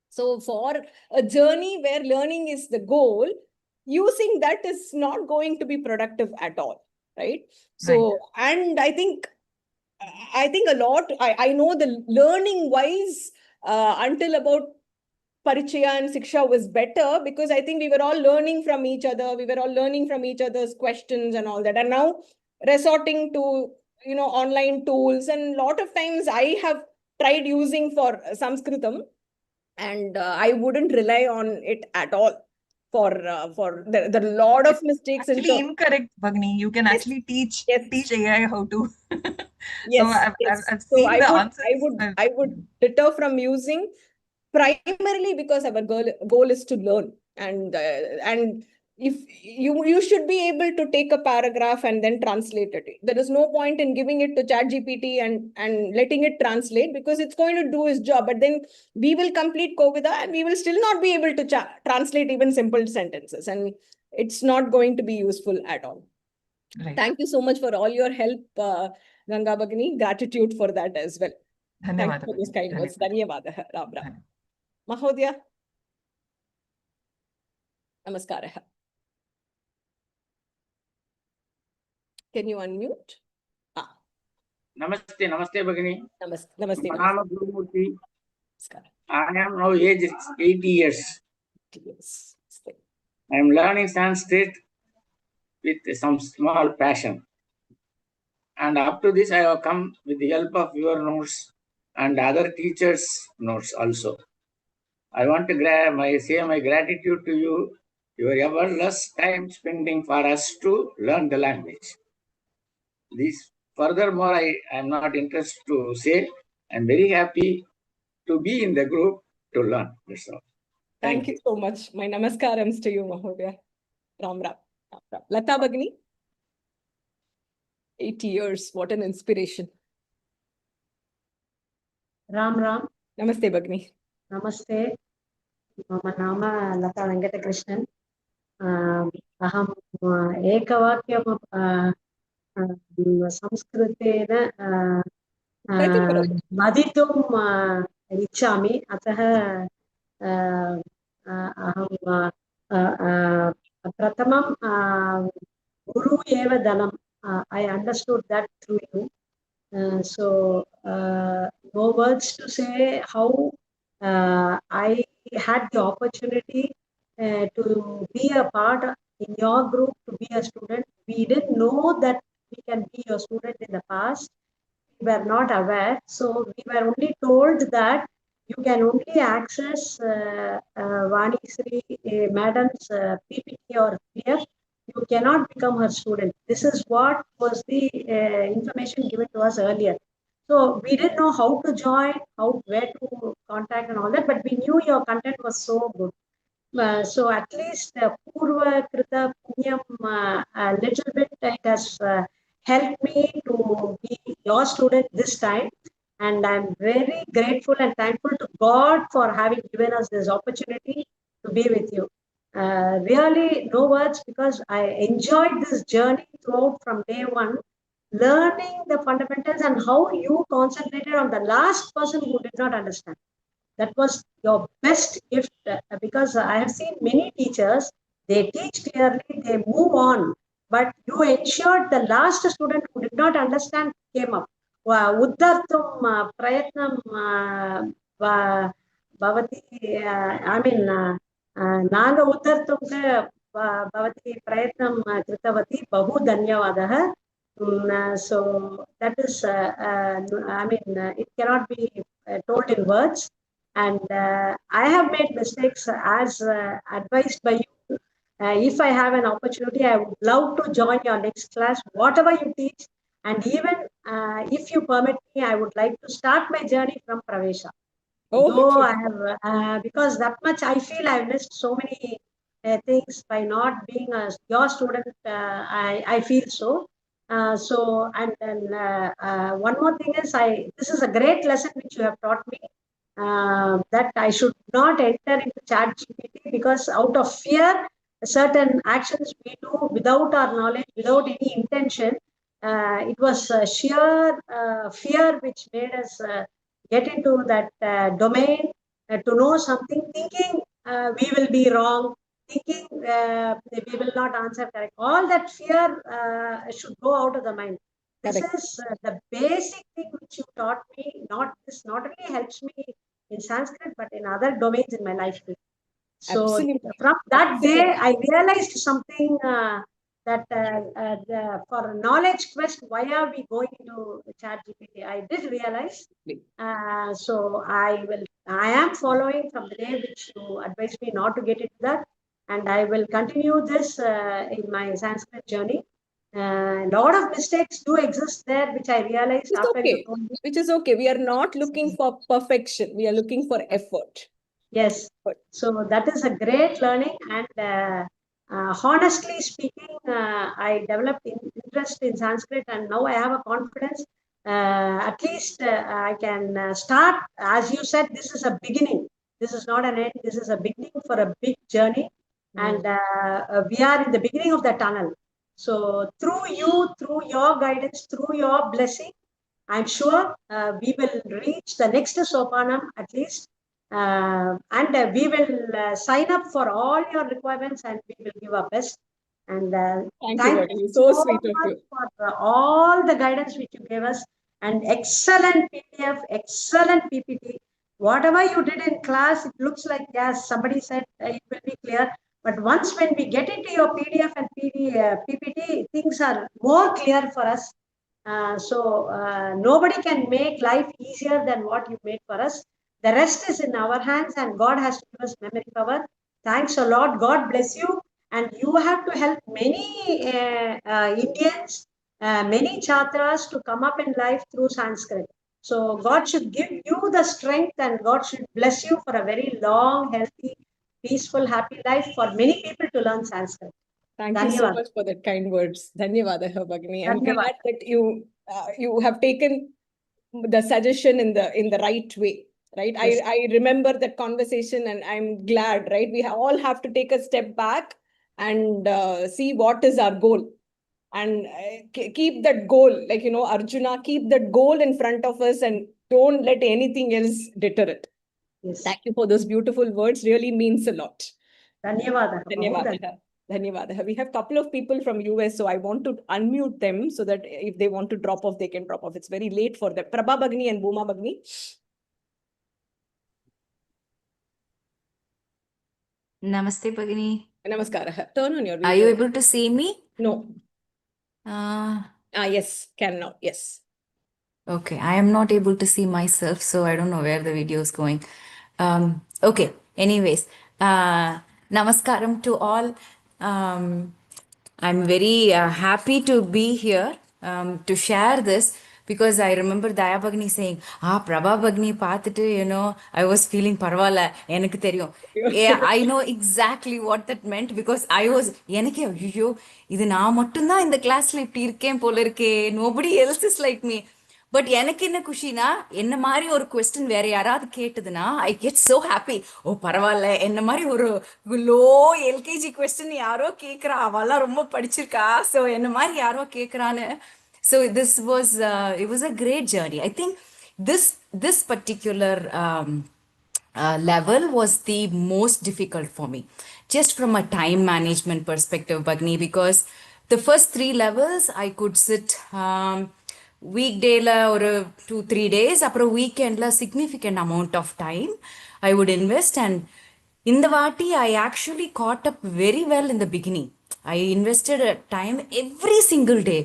Speaker 1: So for a journey where learning is the goal, using that is not going to be productive at all, right? So, and I think a lot, I know the learning wise, until about Parichaya and Siksha was better because I think we were all learning from each other. We were all learning from each other's questions and all that. And now resorting to, online tools. And a lot of times I have tried using for Sanskritam, and I wouldn't rely on it at all for the lot of mistakes in
Speaker 3: Actually incorrect, Bhagni. You can
Speaker 1: yes,
Speaker 3: actually teach
Speaker 1: yes,
Speaker 3: AI how to. So
Speaker 1: yes, yes.
Speaker 3: I've
Speaker 1: So
Speaker 3: seen the answers.
Speaker 1: I would deter from using, primarily because our goal is to learn, and if you should be able to take a paragraph and then translate it. There is no point in giving it to ChatGPT and letting it translate, because it's going to do its job, but then we will complete Kovida and we will still not be able to translate even simple sentences, and it's not going to be useful at all.
Speaker 3: Right.
Speaker 1: Thank you so much for all your help, Ganga Bhagini. Gratitude for that as well. Thank you for those kind words. Dhanyavadah. Ram Ram. Mahodaya. Namaskaraha. Can you unmute?
Speaker 4: Namaste, Namaste, Bhagini.
Speaker 1: Namaste, Namaste.
Speaker 4: Manama Gurumurthy.
Speaker 1: Namaskar.
Speaker 4: I am now aged 80 years.
Speaker 1: Yes.
Speaker 4: I am learning Sanskrit with some small passion. And up to this, I have come with the help of your notes and other teachers' notes also. I want to say my gratitude to you, your ever-less time spending for us to learn the language. This furthermore, I am not interested to say. I am very happy to be in the group to learn. That's all.
Speaker 1: Thank you so much. My namaskarams to you, Mahodaya. Ram Ram. Lata Bhagini. 80 years. What an inspiration.
Speaker 2: Ram Ram.
Speaker 1: Namaste, Bhagini.
Speaker 2: Namaste. Mama Nama Lata Venkatakrishnan. Aham ekavakyam संस्कृतेन वदितुम् इच्छामि अतः अहं प्रथमं गुरु एव धनम् I understood that through you. So no words to say how I had the opportunity to be a part in your group, to be a student. We didn't know that we can be your student in the past. We were not aware. So we were only told that you can only access Vani Sri Madam's PPT or PDF you cannot become her student. This is what was the information given to us earlier. So we didn't know how to join, where to contact and all that, but we knew your content was so good. So at least Purva Krita Punyam, a little bit it has helped me to be your student this time. And I'm very grateful and thankful to God for having given us this opportunity to be with you. Really, no words, because I enjoyed this journey throughout from day one, learning the fundamentals and how you concentrated on the last person who did not understand. That was your best gift, because I have seen many teachers, they teach clearly, they move on, but you ensured the last student who did not understand came up. Uddartum prayatnam bhavati, I mean, Naga Uddartum bhavati prayatnam kritavati, bahu dhanyavadah. So that is, I mean, it cannot be told in words. And I have made mistakes as advised by you. If I have an opportunity, I would love to join your next class, whatever you teach. And even if you permit me, I would like to start my journey from Pravesha. Though I have, because that much I feel I've missed so many things by not being your student. I feel so. And then one more thing is, this is a great lesson which you have taught me, that I should not enter into ChatGPT, because out of fear, certain actions we do without our knowledge, without any intention. It was sheer fear which made us get into that domain, to know something, thinking we will be wrong, thinking we will not answer correct. All that fear should go out of the mind. This is the basic thing which you taught me. This not only helps me in Sanskrit, but in other domains in my life too. So from that day, I realized something, that for knowledge quest, why are we going into ChatGPT? I did realize. So I am following from the day which you advised me not to get into that, and I will continue this in my Sanskrit journey. A lot of mistakes do exist there, which I realized after you told me.
Speaker 1: Which is okay. We are not looking for perfection. We are looking for effort.
Speaker 2: Yes. So that is a great learning. And honestly speaking, I developed interest in Sanskrit, and now I have a confidence. At least I can start. As you said, this is a beginning. This is not an end. This is a beginning for a big journey. And we are in the beginning of the tunnel. So through you, through your guidance, through your blessing, I'm sure we will reach the next sopanam at least. And we will sign up for all your requirements, and we will give our best. And thank you so sweet of you for all the guidance which you gave us, and excellent PDF, excellent PPT. Whatever you did in class, it looks like, yes, somebody said it will be clear. But once when we get into your PDF and PPT, things are more clear for us. So nobody can make life easier than what you made for us. The rest is in our hands, and God has to give us memory power. Thanks a lot. God bless you. And you have to help many Indians, many Chhatras to come up in life through Sanskrit. So God should give you the strength, and God should bless you for a very long, healthy, peaceful, happy life for many people to learn Sanskrit.
Speaker 1: Thank you so much for that kind words. Dhanyavada, Bhagini. I'm glad that you have taken the suggestion in the right way. Right. Yes. I remember that conversation, and I'm glad, right? We all have to take a step back and see what is our goal, and keep that goal, like, Arjuna, keep that goal in front of us, and don't let anything else deter it. Yes. Thank you for those beautiful words. Really means a lot.
Speaker 2: Dhanyavada.
Speaker 1: Dhanyavada. Dhanyavada. We have a couple of people from US, so I want to unmute them so that if they want to drop off, they can drop off. It's very late for them. Prabha Bhagini and Bhuma Bhagini.
Speaker 5: Namaste, Bhagini.
Speaker 1: Namaskara. Turn on your video.
Speaker 5: Are you able to see me?
Speaker 1: No. Yes, can now. Yes.
Speaker 5: Okay, I am not able to see myself, so I don't know where the video is going. Okay, anyways, namaskaram to all. I'm very happy to be here to share this because I remember Daya Bagni saying, Prabha Bagni paathitu, I was feeling parvala, எனக்கு தெரியும். Yeah, I know exactly what that meant because I was, எனக்கு ஐயோ இது நான் மட்டும்தான் இந்த கிளாஸ்ல இப்படி இருக்கேன் போல இருக்கே, nobody else is like me. But எனக்கு என்ன குஷினா என்ன மாதிரி ஒரு கொஸ்டின் வேற யாராவது கேட்டதுன்னா ஐ கெட் சோ ஹாப்பி. ஓ பரவாயில்ல, என்ன மாதிரி ஒரு லோ எல்கேஜி கொஸ்டின் யாரோ கேட்குறா, அவெல்லாம் ரொம்ப படிச்சிருக்கா, ஸோ என்ன மாதிரி யாரோ கேட்குறான்னு. So this was it was a great journey. I think this particular level was the most difficult for me, just from a time management perspective, Bagni, because the first 3 levels I could sit weekday la or 2-3 days, அப்புறம் weekend la significant amount of time I would invest. And in the Vati, I actually caught up very well in the beginning. I invested time every single day.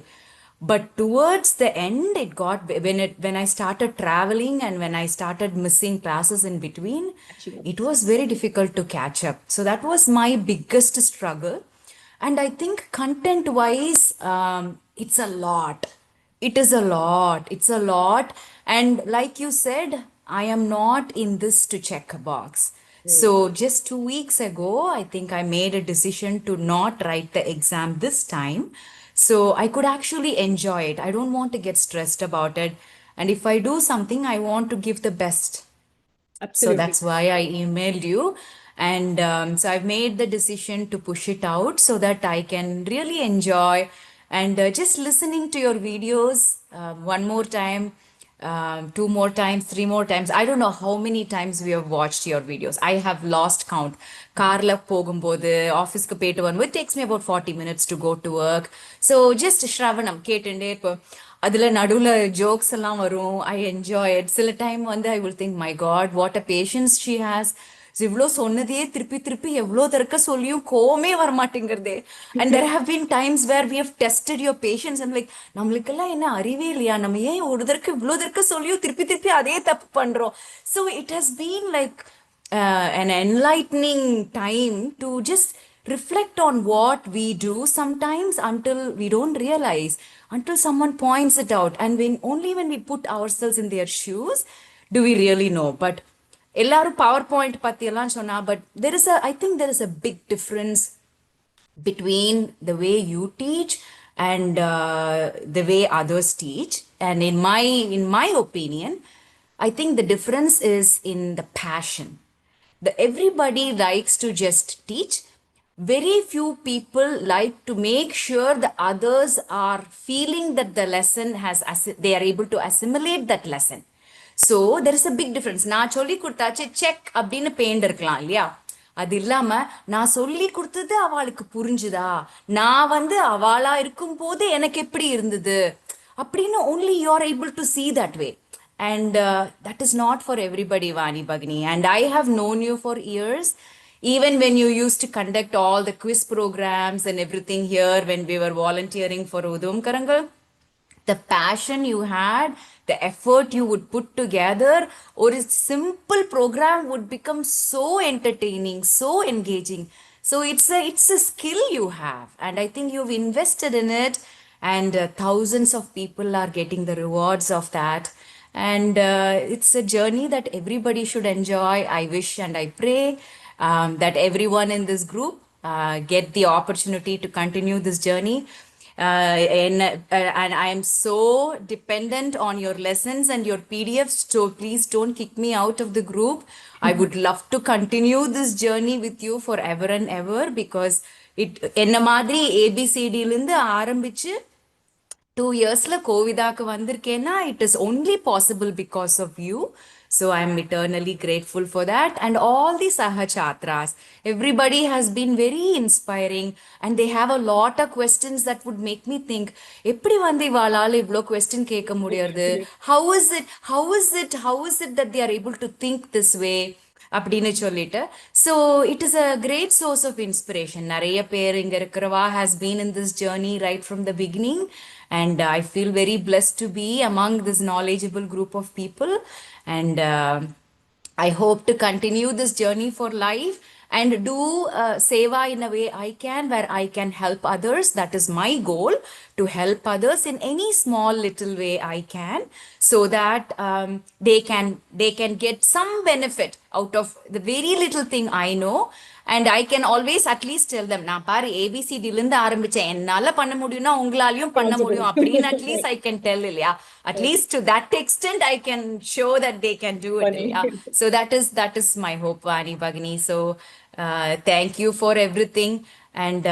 Speaker 5: But towards the end, it got when I started traveling and when I started missing classes in between, it was very difficult to catch up. So that was my biggest struggle. And I think content wise, it's a lot. It is a lot. It's a lot. And like you said, I am not in this to check a box. So just 2 weeks ago, I think I made a decision to not write the exam this time. So I could actually enjoy it. I don't want to get stressed about it. And if I do something, I want to give the best. So that's why I emailed you. And so I've made the decision to push it out so that I can really enjoy. And just listening to your videos one more time, 2 more times, 3 more times. I don't know how many times we have watched your videos. I have lost count. Carla போகும்போது ஆஃபீஸ்க்கு போயிட்டு வரும்போது it takes me about 40 minutes to go to work. So just Shravanam கேட்டுண்டே இப்போ அதில் நடுவில் jokes எல்லாம் வரும். I enjoy it. சில டைம் வந்து I will think, my God, what a patience she has. இவ்வளோ சொன்னதையே திருப்பி திருப்பி எவ்வளோ தடக்க சொல்லியும் கோவமே வரமாட்டேங்கிறதே. And there have been times where we have tested your patience and like நம்மளுக்கெல்லாம் என்ன அறிவே இல்லையா, நம்ம ஏன் ஒரு தடக்க இவ்வளோ தடக்க சொல்லியும் திருப்பி திருப்பி அதே தப்பு பண்ணுறோம். So it has been like an enlightening time to just reflect on what we do sometimes until we don't realize, until someone points it out, and only when we put ourselves in their shoes do we really know. But எல்லாரும் power point பத்தி எல்லாம் சொன்னா, but I think there is a big difference between the way you teach and the way others teach. And in my opinion, I think the difference is in the passion. Everybody likes to just teach. Very few people like to make sure the others are feeling that the lesson they are able to assimilate that lesson. So there is a big difference. நான் சொல்லி கொடுத்தாச்சு check அப்படின்னு paint இருக்கலாம் இல்லையா, அது இல்லாம நான் சொல்லி கொடுத்தது அவளுக்கு புரிஞ்சுதா, நான் வந்து அவளா இருக்கும் போது எனக்கு எப்படி இருந்தது அப்படின்னு only you are able to see that way. And that is not for everybody, Vani Bagni. And I have known you for years, even when you used to conduct all the quiz programs and everything here when we were volunteering for Udum Karangal. The passion you had, the effort you would put together, or a simple program would become so entertaining, so engaging. So it's a skill you have, and I think you've invested in it, and thousands of people are getting the rewards of that. And it's a journey that everybody should enjoy. I wish and I pray that everyone in this group get the opportunity to continue this journey. And I am so dependent on your lessons and your PDFs, so please don't kick me out of the group. I would love to continue this journey with you forever and ever, because என்ன மாதிரி ABCD லிருந்து ஆரம்பிச்சு 2 yearsல கோவிதாக்கு வந்திருக்கேன்னா it is only possible because of you. So I am eternally grateful for that. And all the Sahachatras, everybody has been very inspiring, and they have a lot of questions that would make me think, எப்படி வந்து இவாளால இவ்ளோ question கேட்க முடியாது, how is it that they are able to think this way அப்படின்னு சொல்லிட்டு. So it is a great source of inspiration. நிறைய பேர் இங்க இருக்கிறவா has been in this journey right from the beginning, and I feel very blessed to be among this knowledgeable group of people. And I hope to continue this journey for life and do seva in a way I can, where I can help others. That is my goal, to help others in any small little way I can, so that they can get some benefit out of the very little thing I know. And I can always at least tell them, நான் பாரு ஏபிசிடில இருந்து ஆரம்பிச்சேன், என்னால பண்ண முடியும்னா உங்களாலையும் பண்ண முடியும் அப்படின்னு at least I can tell இல்லையா. At least to that extent I can show that they can do it இல்லையா. So that is my hope, Vani Bhagini. So thank you for everything, and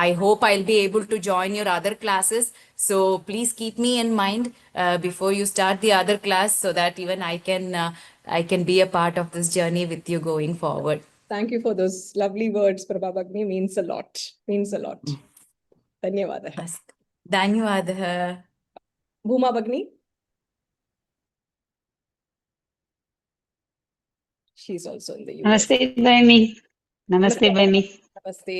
Speaker 5: I hope I'll be able to join your other classes. So please keep me in mind before you start the other class, so that even I can be a part of this journey with you going forward.
Speaker 1: Thank you for those lovely words, Prabha Bhagini. Means a lot. Means a lot. Dhanyavadah.
Speaker 5: Dhanyavadah.
Speaker 1: Bhuma Bhagini. She's also in the US.
Speaker 6: Namaste பைனி. Namaste பைனி.
Speaker 1: Namaste.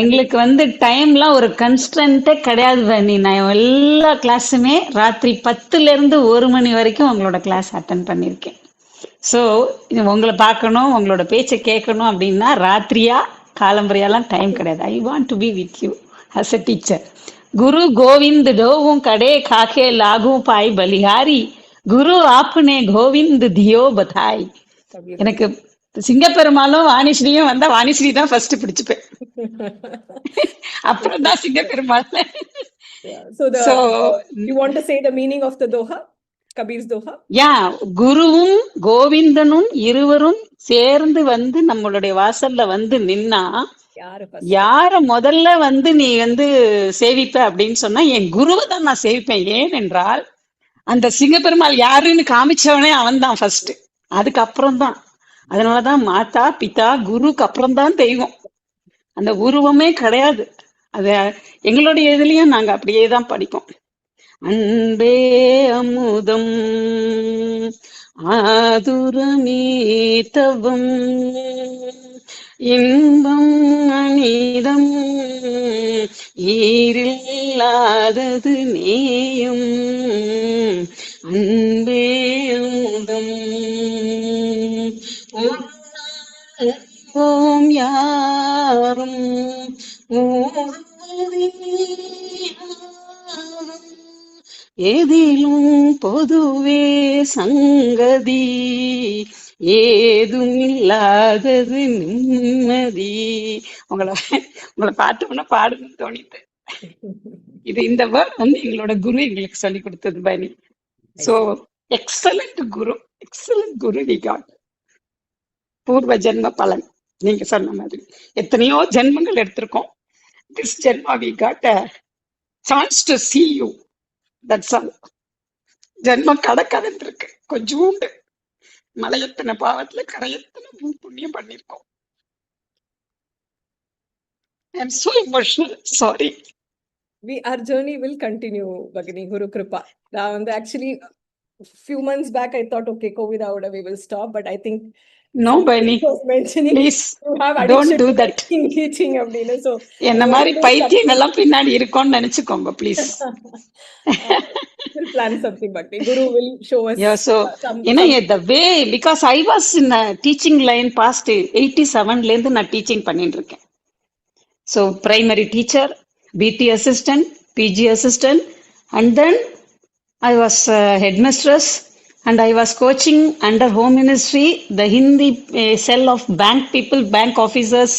Speaker 6: எங்களுக்கு வந்து டைம்லாம் ஒரு கன்ஸ்டன்ட்டே கிடையாது பைனி. நான் எல்லா கிளாஸுமே ராத்திரி 10ல இருந்து 1 மணி வரைக்கும் உங்களோட கிளாஸ் அட்டன் பண்ணியிருக்கேன். ஸோ உங்களை பார்க்கணும், உங்களோட பேச்சை கேட்கணும் அப்படின்னா ராத்திரியா காலம்பரையாலாம் டைம் கிடையாது. I want to be with you as a teacher. குரு கோவிந்த் டோவும் கடே காக்கே லாகும் பாய் பலிஹாரி, குரு ஆப்னே கோவிந்த் தியோ பதாய். எனக்கு சிங்கப்பெருமாளும் வாணிஸ்ரீயும் வந்தா வாணிஸ்ரீ தான் ஃபர்ஸ்ட் பிடிச்சுப்பேன், அப்புறம் தான் Singaperumal.
Speaker 1: So you want to say the meaning of the doha, Kabir's doha?
Speaker 6: குருவும் கோவிந்தனும் இருவரும் சேர்ந்து வந்து நம்மளுடைய வாசல்ல வந்து நின்னா யார முதல்ல வந்து நீ வந்து சேவிப்ப அப்படின்னு சொன்னா என் குருவை தான் நான் சேவிப்பேன். ஏனென்றால் அந்த சிங்கப்பெருமாள் யாருன்னு காமிச்சவனே அவன் தான் ஃபர்ஸ்ட், அதுக்கப்புறம் தான். அதனாலதான் மாதா பிதா குருக்கு அப்புறம் தான் தெய்வம். அந்த உருவமே கிடையாது. அத எங்களுடைய இதுலயும் நாங்க அப்படியே தான் படிப்போம். அன்பே அமுதம் ஆதுரமே தவம் இன்பம் அனிதம் ஈரில்லாதது நேயம் அன்பே அமுதம் ஓம் யாரும் எதிலும் பொதுவே சங்கதி ஏதும் இல்லாதது நிம்மதி. உங்களை பாட்டோம்னா பாடுன்னு தோணிட்டு இது இந்த வேர்ட் வந்து எங்களோட குரு எங்களுக்கு சொல்லி கொடுத்தது பைனி. So excellent guru we got. பூர்வ ஜென்ம பலன் நீங்க சொன்ன மாதிரி எத்தனையோ ஜென்மங்கள் எடுத்திருக்கோம். This janma we got a chance to see you. That's all. ஜென்மம் கடக்கதன் இருக்கு கொஞ்சோண்டு. மலையத்தனை பாவத்துல கரையத்தனை புண்ணியம் பண்ணிருக்கோம். I am so emotional. Sorry.
Speaker 1: Our journey will continue, Bhagini, Guru Kripa. Actually, few months back, I thought, okay, COVID out, we will stop. But I think
Speaker 6: No, Bani. Please don't do that.
Speaker 1: Teaching, so
Speaker 6: என்ன மாதிரி பைத்தியம் எல்லாம் பின்னாடி இருக்கும்னு நினைச்சுக்கோங்க please.
Speaker 1: We'll plan something, Bhakti. Guru will show us.
Speaker 6: Yeah, so the way, because I was in a teaching line past 87ல இருந்து நான் teaching பண்ணிட்டு இருக்கேன். So primary teacher, BT assistant, PG assistant, and then I was headmistress, and I was coaching under Home Ministry, the Hindi cell of bank people, bank officers.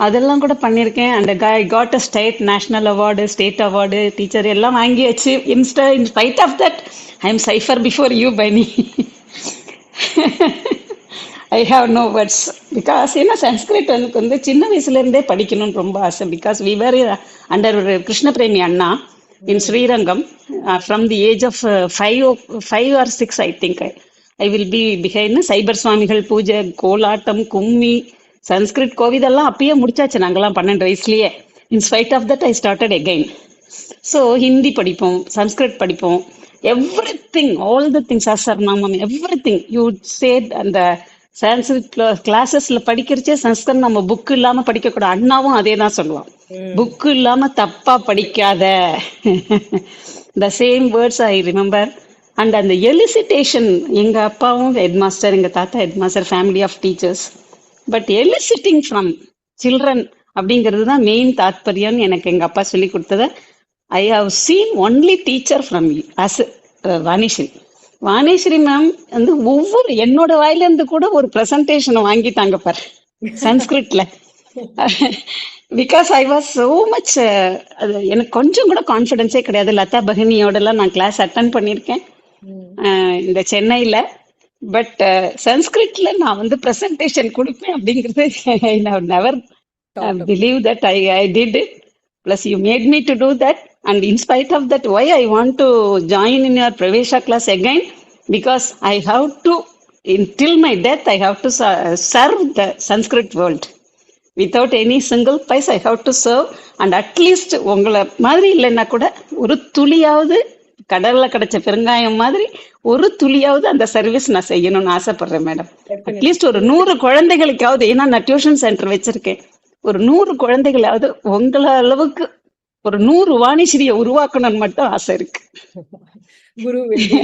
Speaker 6: அதெல்லாம் கூட பண்ணியிருக்கேன். And I got a state national award, state award, teacher எல்லாம் வாங்கியாச்சு. In spite of that I am cipher before you பைனி. I have no words. Because ஏன்னா சன்ஸ்கிரிட் எனக்கு வந்து சின்ன வயசுலேருந்தே படிக்கணும்னு ரொம்ப ஆசை. Because we were under Krishna Premi Anna in Srirangam from the age of 5 or 6 I think I will be behind. சைபர் சுவாமிகள் பூஜை, கோலாட்டம், கும்மி, சன்ஸ்கிரிட் கோவிதெல்லாம் அப்பயே முடிச்சாச்சு நாங்கெல்லாம் 12 வயசுலயே. In spite of that I started again. So Hindi படிப்போம், சன்ஸ்கிரிட் படிப்போம், everything, all the things, Sahasranamam, everything you said. அந்த சான்ஸ்கிரிட் கிளாஸஸ்ல படிக்கிறச்சே சன்ஸ்கிரிட் நம்ம புக்கு இல்லாம படிக்கக்கூடாது. அண்ணாவும் அதே தான் சொல்லுவான், புக்கு இல்லாம தப்பா படிக்காத. The same words I remember. And அந்த எலிசிட்டேஷன், எங்க அப்பாவும் ஹெட் மாஸ்டர், எங்க தாத்தா head master, family of teachers. But eliciting from children அப்படிங்கிறது தான் மெயின் தாத்பரியம்னு எனக்கு எங்க அப்பா சொல்லி கொடுத்தத I have seen only teacher from us Vanishree. Vanishree ma'am வந்து ஒவ்வொரு என்னோட வாயிலிருந்து கூட ஒரு ப்ரெசன்டேஷன் வாங்கிட்டாங்க பாரு சன்ஸ்கிரிட்ல. Because I was so much, அது எனக்கு கொஞ்சம் கூட கான்ஃபிடென்ஸே கிடையாது. லதா பகினியோடலாம் நான் கிளாஸ் அட்டன் பண்ணியிருக்கேன் இந்த சென்னையில. பட் சன்ஸ்கிரிட்ல நான் வந்து ப்ரெசன்டேஷன் கொடுப்பேன் அப்படிங்கிறது I have never believe that I did it. Plus you made me to do that, and in spite of that, why I want to join in your Pravesha class again, because I have to, till my death, I have to serve the Sanskrit world. Without any single price, I have to serve, and at least உங்களை மாதிரி இல்லைன்னா கூட ஒரு துளியாவது, கடல்ல கிடைச்ச பெருங்காயம் மாதிரி ஒரு துளியாவது அந்த சர்வீஸ் நான் செய்யணும்னு ஆசைப்படுறேன் மேடம். அட்லீஸ்ட் ஒரு 100 குழந்தைகளுக்காவது, ஏன்னா நான் டியூஷன் சென்டர் வச்சிருக்கேன், ஒரு 100 குழந்தைகளாவது உங்கள அளவுக்கு ஒரு 100 வாணிஸ்ரீயை உருவாக்கணும்னு மட்டும் ஆசை இருக்கு.
Speaker 1: Guru will be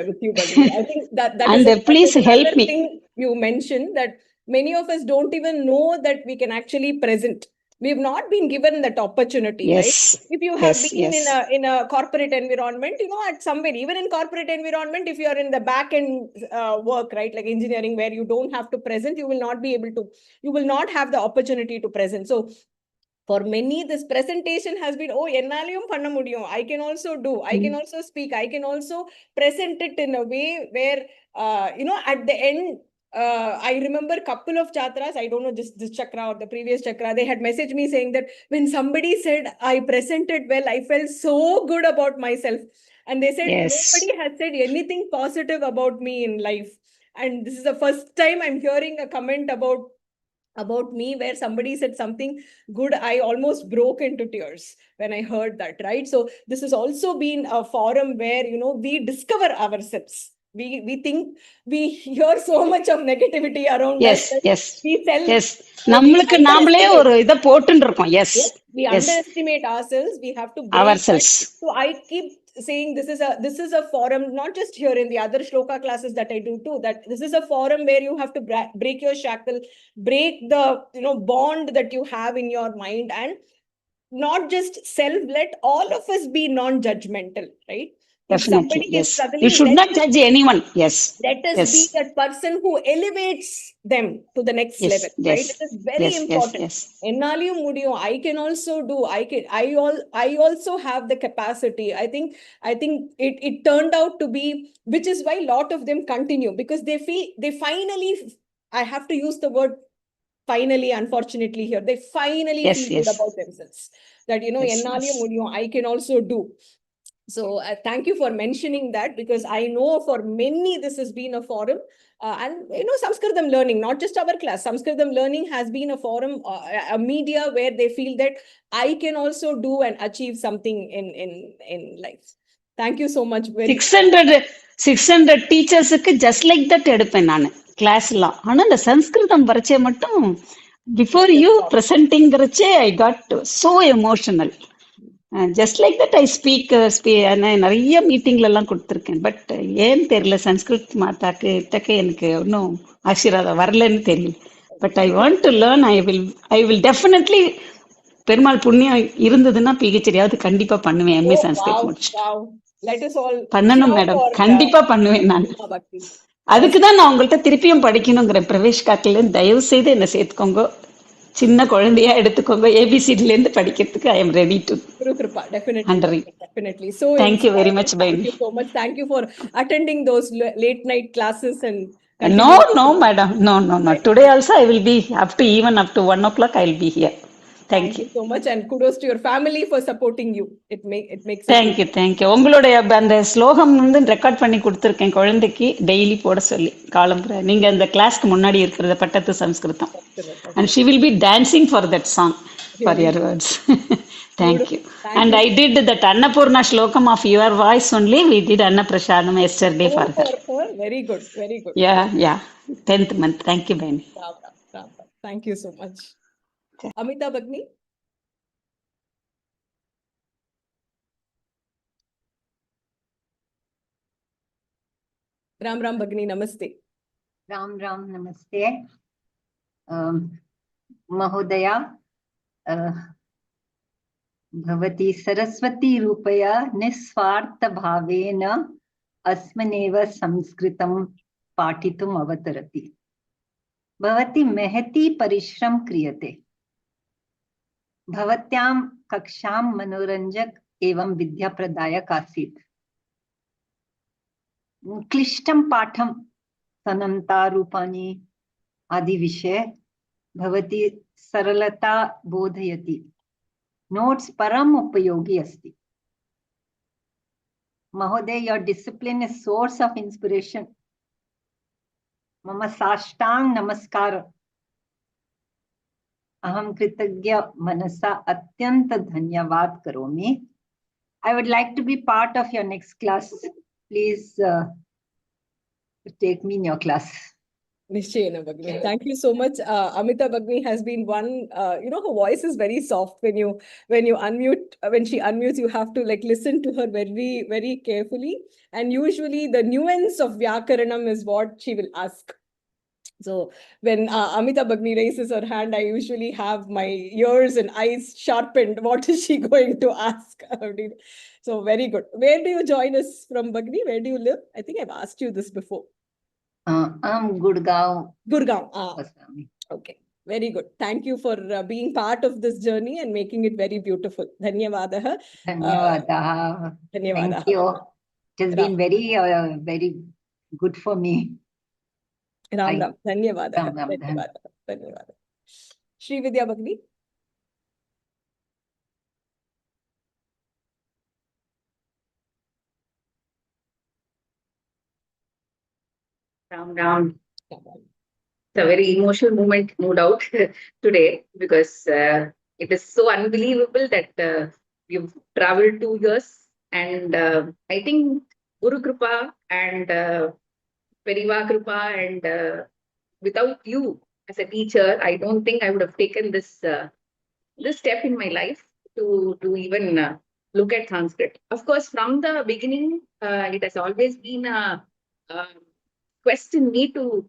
Speaker 1: with you, Bhagini. I think that
Speaker 6: And please help me.
Speaker 1: thing you mentioned, that many of us don't even know that we can actually present. We've not been given that opportunity,
Speaker 6: Yes.
Speaker 1: right? If you have
Speaker 6: Yes,
Speaker 1: been
Speaker 6: yes.
Speaker 1: in a corporate environment, you know, at somewhere, even in corporate environment, if you are in the back end work, right, like engineering, where you don't have to present, you will not be able to, you will not have the opportunity to present. So for many, this presentation has been, oh, ennaliyum panna mudiyum, I can also do, I can also speak, I can also present it in a way where, you know, at the end, I remember a couple of chatras, I don't know, this chakra or the previous chakra, they had messaged me saying that when somebody said I presented well, I felt so good about myself. And they said,
Speaker 6: Yes.
Speaker 1: nobody has said anything positive about me in life. And this is the first time I'm hearing a comment about me where somebody said something good. I almost broke into tears when I heard that, right? So this has also been a forum where, you know, we discover ourselves. We think we hear so much of negativity around
Speaker 6: Yes,
Speaker 1: us that
Speaker 6: yes,
Speaker 1: we tell
Speaker 6: yes.
Speaker 1: we
Speaker 6: நம்மளுக்கு நாமளே
Speaker 1: underestimate.
Speaker 6: ஒரு இதை போட்டுன்னு இருக்கோம். Yes,
Speaker 1: Yes, we
Speaker 6: yes,
Speaker 1: underestimate ourselves. We have to break that.
Speaker 6: ourselves.
Speaker 1: So I keep saying this is a forum, not just here in the other shloka classes that I do too, that this is a forum where you have to break your shackle, break the, you know, bond that you have in your mind, and not just self. Let all of us be non-judgmental, right? If
Speaker 6: Definitely,
Speaker 1: somebody is
Speaker 6: yes. You
Speaker 1: struggling,
Speaker 6: should not judge anyone. Yes,
Speaker 1: let us
Speaker 6: yes,
Speaker 1: be that person who elevates them to the next
Speaker 6: yes,
Speaker 1: level,
Speaker 6: yes,
Speaker 1: right? It is very
Speaker 6: yes, yes,
Speaker 1: important.
Speaker 6: yes.
Speaker 1: Ennaliyum mudiyum, I can also do, I also have the capacity. I think it turned out to be, which is why a lot of them continue, because they finally, I have to use the word finally, unfortunately here, they finally
Speaker 6: Yes,
Speaker 1: feel
Speaker 6: yes.
Speaker 1: good about themselves, that, you know,
Speaker 6: Yes,
Speaker 1: ennaliyum
Speaker 6: yes.
Speaker 1: mudiyum, I can also do. So thank you for mentioning that, because I know for many this has been a forum, and, you know, Sanskritam learning, not just our class, Sanskritam learning has been a forum, a media where they feel that I can also do and achieve something in life. Thank you so much.
Speaker 6: 600 டீச்சர்ஸுக்கு just like that எடுப்பேன் நான் கிளாஸ்லாம். ஆனா இந்த சன்ஸ்கிருதம் வரைச்சே மட்டும் before you ப்ரெசென்டிங்கிறச்சே I got so emotional. Just like that I speak நிறைய மீட்டிங்ல எல்லாம் கொடுத்துருக்கேன். பட் ஏன்னு தெரியல, சன்ஸ்கிருத் மாதாக்கு இத்தக்க எனக்கு ஒன்றும் ஆசீர்வாதம் வரலன்னு தெரியல. But I want to learn. I will definitely, Perumal புண்ணியம் இருந்ததுன்னா பிஹெச்டியாவது கண்டிப்பா பண்ணுவேன். எம்ஏ சன்ஸ்கிருத் முடிச்சுட்டு
Speaker 1: Let us all
Speaker 6: பண்ணணும் மேடம், கண்டிப்பா பண்ணுவேன் நான்.
Speaker 1: Bhakti.
Speaker 6: அதுக்குதான் நான் உங்கள்கிட்ட திருப்பியும் படிக்கணுங்கிற. பிரவேஷ் காட்டில தயவு செய்து என்ன சேர்த்துக்கோங்க, சின்ன குழந்தையா எடுத்துக்கோங்க, ஏபிசிடில இருந்து படிக்கிறதுக்கு I am ready to.
Speaker 1: Guru Kripa, definitely.
Speaker 6: Hundred.
Speaker 1: Definitely. So
Speaker 6: Thank you very
Speaker 1: inspiring.
Speaker 6: much,
Speaker 1: Thank
Speaker 6: Baini.
Speaker 1: you so much. Thank you for attending those late night classes and
Speaker 6: No, madam. No. Today also I will be even up to 1 o'clock I will be here. Thank you
Speaker 1: so much, and kudos to your family for supporting you. It makes
Speaker 6: Thank you. உங்களுடைய அந்த ஸ்லோகம் வந்து record பண்ணி கொடுத்துருக்கேன் குழந்தைக்கு, daily போட சொல்லி காலம்புற. நீங்க அந்த கிளாஸ்க்கு முன்னாடி இருக்கிறத பட்டத்து சம்ஸ்கிருதம். And she will be dancing for that song, for your words. Thank you. And I did that Annapurna shlokam of your voice only. We did Anna Prasadam yesterday for her.
Speaker 1: Very good.
Speaker 6: Yeah. 10th month. Thank you, Baini.
Speaker 1: Thank you so much. Amita Bhagni. Ram Ram Bhagini, Namaste.
Speaker 7: Ram Ram Namaste. Mahodaya, Bhavati Saraswati Rupaya Niswartha Bhavena Asmaneva Samskritam Patitum Avatarati. Bhavati Mehati Parishram Kriyate. Bhavatyam Kaksham Manoranjak Evam Vidya Pradaya Kasit. Klishtam Patham Sananta Rupani Adi Vishay Bhavati Saralata Bodhayati. Notes Param Upayogi Asti. Mahoday, your discipline is source of inspiration. Mama Sashtang Namaskara. Aham Kritagya Manasa Atyanta Dhanyavad Karomi. I would like to be part of your next class. Please take me in your class.
Speaker 1: Nishchayana Bhagini. Thank you so much. Amita Bhagini has been one, her voice is very soft when you unmute, when she unmutes, you have to like listen to her very, very carefully. And usually the nuance of Vyakaranam is what she will ask. So when Amita Bhagini raises her hand, I usually have my ears and eyes sharpened. What is she going to ask? So very good. Where do you join us from, Bhagini? Where do you live? I think I've asked you this before.
Speaker 7: I'm Gurgaon.
Speaker 1: Gurgaon.
Speaker 7: Assami.
Speaker 1: Okay. Very good. Thank you for being part of this journey and making it very beautiful. Dhanyavadaha.
Speaker 7: Dhanyavadaha.
Speaker 1: Dhanyavadaha.
Speaker 7: Thank you. It has been very good for me.
Speaker 1: Ram Ram. Dhanyavadaha.
Speaker 7: Ram Ram.
Speaker 1: Dhanyavadaha. Dhanyavadaha. Shri Vidya Bhagini.
Speaker 8: Ram Ram. It's a very emotional moment, no doubt, today, because it is so unbelievable that you've traveled 2 years. And I think Guru Kripa and Periva Kripa and without you as a teacher, I don't think I would have taken this this step in my life to even look at Sanskrit. Of course, from the beginning, it has always been a quest in me to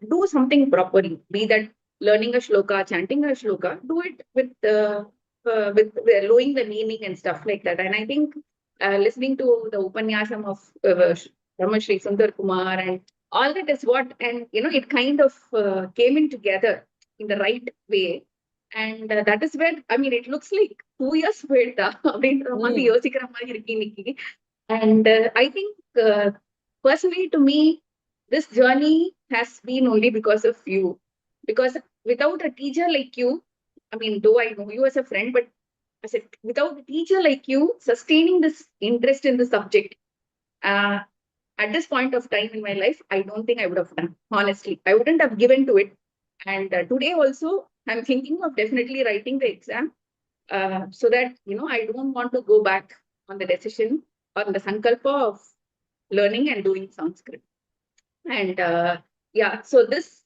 Speaker 8: do something properly, be that learning a shloka, chanting a shloka, do it with knowing the meaning and stuff like that. And I think listening to the Upanyasam of Brahmashri Sundar Kumar and all that is what, and it kind of came in together in the right way. And that is where, I mean, it looks like 2 years and I think personally to me, this journey has been only because of you. Because without a teacher like you, I mean, though I know you as a friend, but without a teacher like you, sustaining this interest in the subject, at this point of time in my life, I don't think I would have done, honestly. I wouldn't have given to it. And today also, I'm thinking of definitely writing the exam so that, I don't want to go back on the decision, on the sankalpa of learning and doing Sanskrit. And so this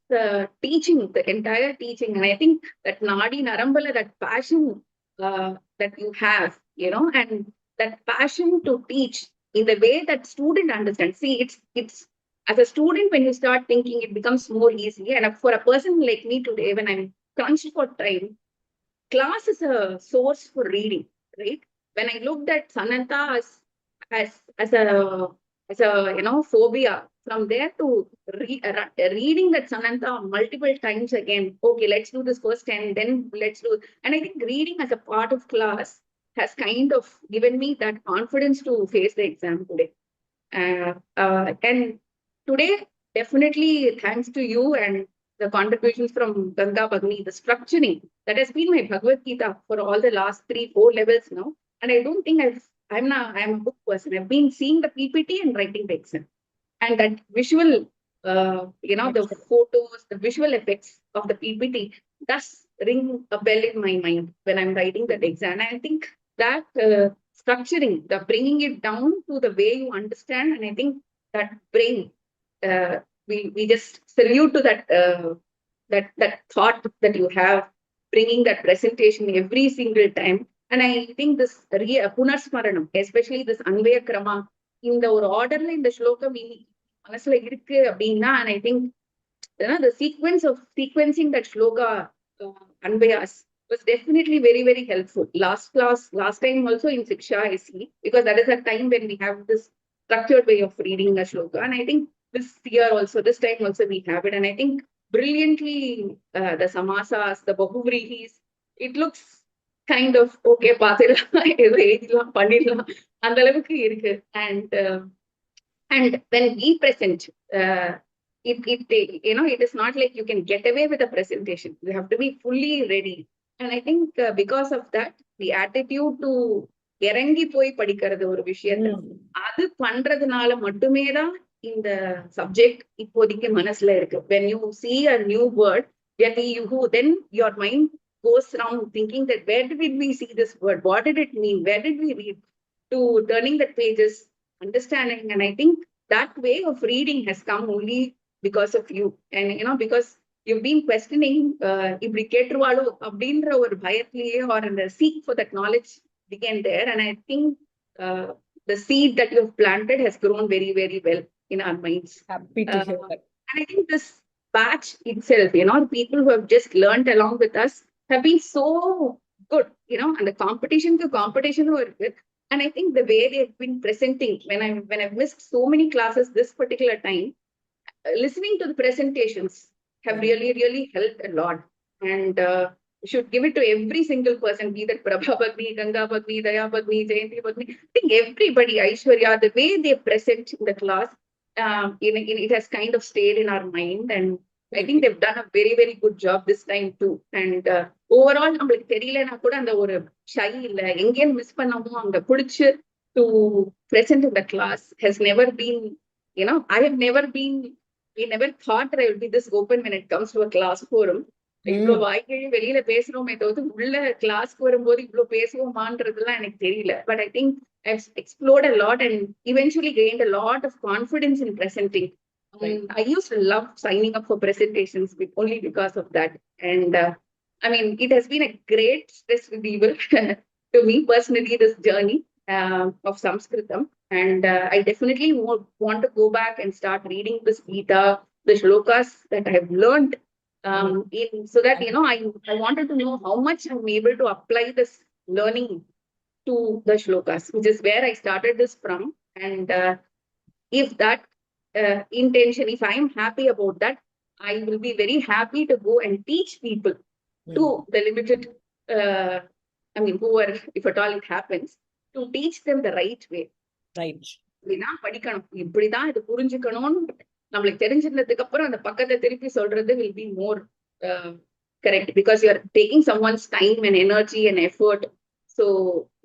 Speaker 8: teaching, the entire teaching, and I think that Nadi Narambala, that passion that you have, and that passion to teach in the way that student understands. See, it's as a student, when you start thinking, it becomes more easy. And for a person like me today, when I'm crunched for time, class is a source for reading, right? When I looked at Sananta as a phobia, from there to reading that Sananta multiple times again. Okay, let's do this first and then let's do. And I think reading as a part of class has kind of given me that confidence to face the exam today. And today, definitely thanks to you and the contributions from Ganga Bhagini, the structuring that has been my Bhagavad Gita for all the last 3-4 levels now. And I don't think I'm a book person. I've been seeing the PPT and writing the exam. And that visual, the photos, the visual effects of the PPT does ring a bell in my mind when I'm writing that exam. And I think that structuring, the bringing it down to the way you understand, and I think that brain, we just salute to that thought that you have, bringing that presentation every single time. And I think this Punarsmaranam, especially this Anvaya Krama, in the order in the shloka, we மனசுல இருக்கு அப்படின்னா, and I think the sequencing that shloka Anbayas was definitely very, very helpful. Last time also in Siksha, I see, because that is a time when we have this structured way of reading a shloka. And I think this year also, this time also we have it. And I think brilliantly, the samasas, the bahuvrihis, it looks kind of okay, பாத்துடலாம், ஏதோ எழுதிடலாம், பண்ணிடலாம், அந்த அளவுக்கு இருக்கு. And when we present, it is not like you can get away with a presentation. You have to be fully ready. And I think because of that, the attitude to இறங்கி போய் படிக்கிறது ஒரு விஷயத்தை, அது பண்றதுனால மட்டுமே தான் இந்த சப்ஜெக்ட் இப்போதைக்கு மனசுல இருக்கு. When you see a new word, then your mind goes around thinking that where did we see this word? What did it mean? Where did we read? To turning the pages, understanding. And I think that way of reading has come only because of you. And because you've been questioning, இப்படி கேட்டுருவாளோ அப்படின்ற ஒரு பயத்திலேயே, or the seek for that knowledge began there. And I think the seed that you've planted has grown very, very well in our minds.
Speaker 1: Happy to hear that.
Speaker 8: And I think this batch itself, the people who have just learned along with us have been so good, and the competition இருக்கு. And I think the way they've been presenting, when I've missed so many classes this particular time, listening to the presentations have really, really helped a lot. And you should give it to every single person, be that Prabha Bhagni, Ganga Bhagni, Daya Bhagni, Jayanti Bhagni. I think everybody, Aishwarya, the way they present in the class, it has kind of stayed in our mind. And I think they've done a very, very good job this time too. And overall, நம்மளுக்கு தெரியலனா கூட அந்த ஒரு shy இல்ல, எங்கேயும் miss பண்ணாமோ அங்க புடிச்சு to present in the class has never been, we never thought that I would be this open when it comes to a class forum. இவ்வளவு வாய்க்கழி வெளியில பேசுறோமே தவிர்த்து உள்ள கிளாஸ்க்கு வரும்போது இவ்வளவு பேசுவோமான்றதுலாம் எனக்கு தெரியல. But I think I've explored a lot and eventually gained a lot of confidence in presenting. I used to love signing up for presentations only because of that. And it has been a great stress reliever to me personally, this journey of Sanskritam. And I definitely want to go back and start reading this Gita, the shlokas that I have learned, so that, I wanted to know how much I'm able to apply this learning to the shlokas, which is where I started this from. And if that intention, if I'm happy about that, I will be very happy to go and teach people to the limited, who are, if at all it happens, to teach them the right way.
Speaker 1: Right.
Speaker 8: படிக்கணும், இப்படிதான் இது புரிஞ்சுக்கணும்னு நம்மளுக்கு தெரிஞ்சிருந்ததுக்கு அப்புறம் அந்த பக்கத்தை திருப்பி சொல்றது will be more correct, because you are taking someone's time and energy and effort. So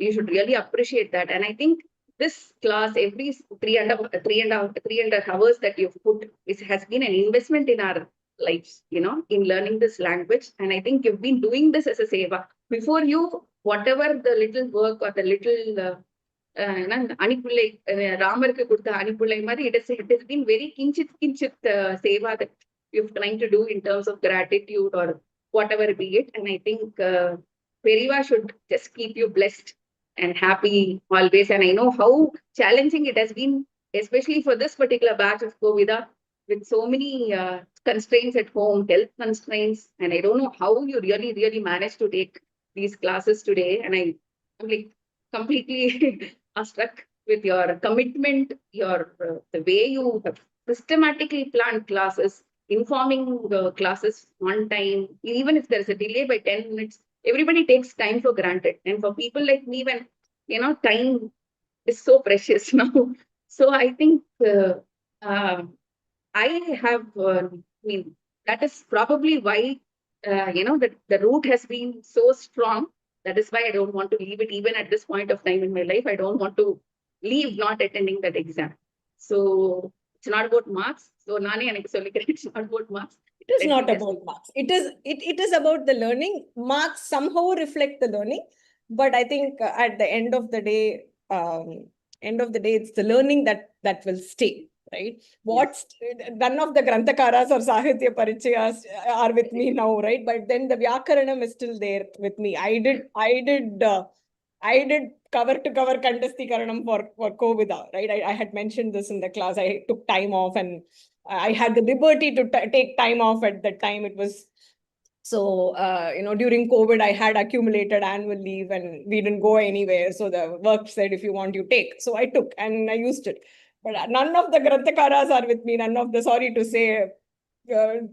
Speaker 8: you should really appreciate that. And I think this class, every 3.5 hours that you've put, it has been an investment in our lives, in learning this language. And I think you've been doing this as a seva. Before you, whatever the little work or the little அணிப்புள்ளை, ராமருக்கு கொடுத்த அணிப்புள்ளை மாதிரி, it has been very kinchit seva that you're trying to do in terms of gratitude or whatever be it. And I think Periva should just keep you blessed and happy always. And I know how challenging it has been, especially for this particular batch of Covida, with so many constraints at home, health constraints. And I don't know how you really, really managed to take these classes today. And I'm like completely struck with your commitment, the way you have systematically planned classes, informing the classes on time. Even if there's a delay by 10 minutes, everybody takes time for granted. And for people like me, when, time is so precious now. So I think I have, that is probably why, the route has been so strong. That is why I don't want to leave it even at this point of time in my life. I don't want to leave not attending that exam. So it's not about marks. So Nani எனக்கு சொல்லிக்கிறேன், it's not about marks.
Speaker 1: It is not about marks. It is about the learning. Marks somehow reflect the learning, but I think at the end of the day, it's the learning that will stay. Right? None of the Grantakaras or Sahitya Parichayas are with me now, right? But then the Vyakaranam is still there with me. I did I did cover to cover Kantastikaranam for COVID, right? I had mentioned this in the class. I took time off and I had the liberty to take time off at that time. It was so, during COVID, I had accumulated annual leave and we didn't go anywhere. So the work said, if you want, you take. So I took and I used it. But none of the Grantakaras are with me. None of the, sorry to say, the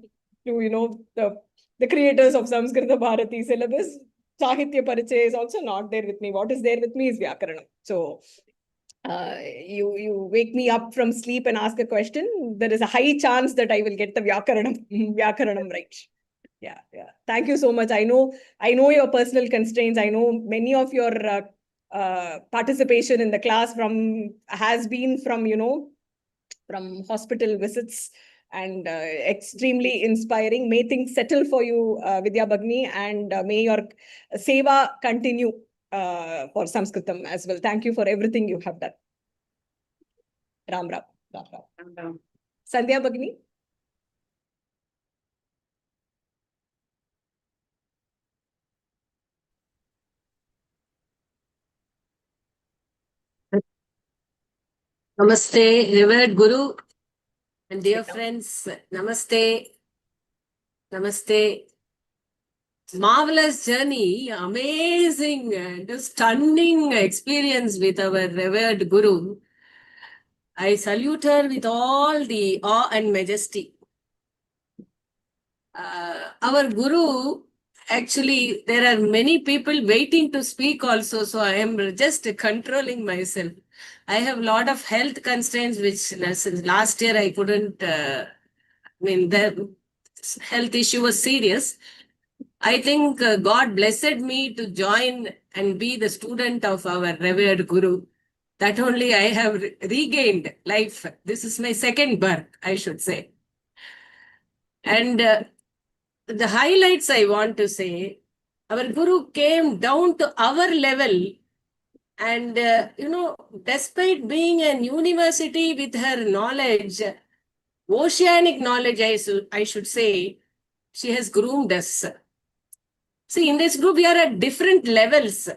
Speaker 1: creators of Samskrita Bharati syllabus. Sahitya Parichaya is also not there with me. What is there with me is Vyakaranam. So you wake me up from sleep and ask a question, there is a high chance that I will get the Vyakaranam right. Yeah. Thank you so much. I know your personal constraints. I know many of your participation in the class has been from hospital visits and extremely inspiring. May things settle for you, Vidya Bhagni, and may your seva continue for Sanskritam as well. Thank you for everything you have done. Ram Ram. Sandhya Bhagni.
Speaker 9: Namaste, revered Guru and dear friends. Namaste. Namaste. Marvelous journey, amazing and stunning experience with our revered Guru. I salute her with all the awe and majesty. Our Guru, actually, there are many people waiting to speak also, so I am just controlling myself. I have a lot of health constraints, which since last year I couldn't, the health issue was serious. I think God blessed me to join and be the student of our revered Guru. That only I have regained life. This is my second birth, I should say. And the highlights I want to say, our Guru came down to our level. And, despite being an university with her knowledge, oceanic knowledge, I should say, she has groomed us. See, in this group, we are at different levels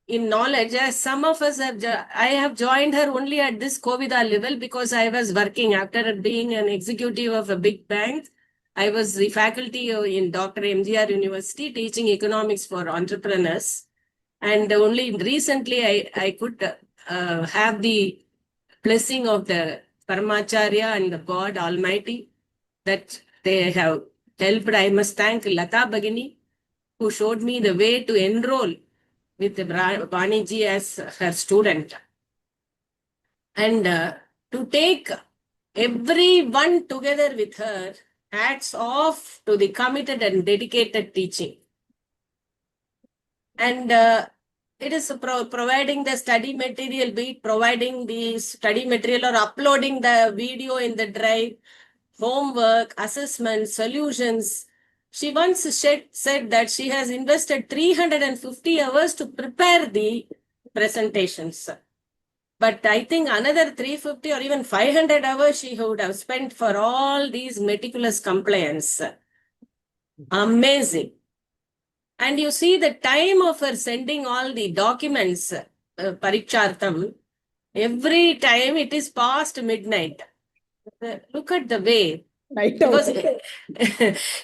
Speaker 9: in knowledge. As some of us I have joined her only at this Covida level because I was working after being an executive of a big bank. I was the faculty in Dr. MGR University teaching economics for entrepreneurs. And only recently I could have the blessing of the Paramacharya and the God Almighty that they have helped. I must thank Lata Bhagini, who showed me the way to enroll with Baniji as her student. And to take everyone together with her, hats off to the committed and dedicated teaching. And it is providing the study material, be it providing the study material or uploading the video in the drive, homework, assessments, solutions. She once said that she has invested 350 hours to prepare the presentations. But I think another 350 or even 500 hours she would have spent for all these meticulous compliance. Amazing. And you see the time of her sending all the documents, Parikchartham, every time it is past midnight. Look at the way. Because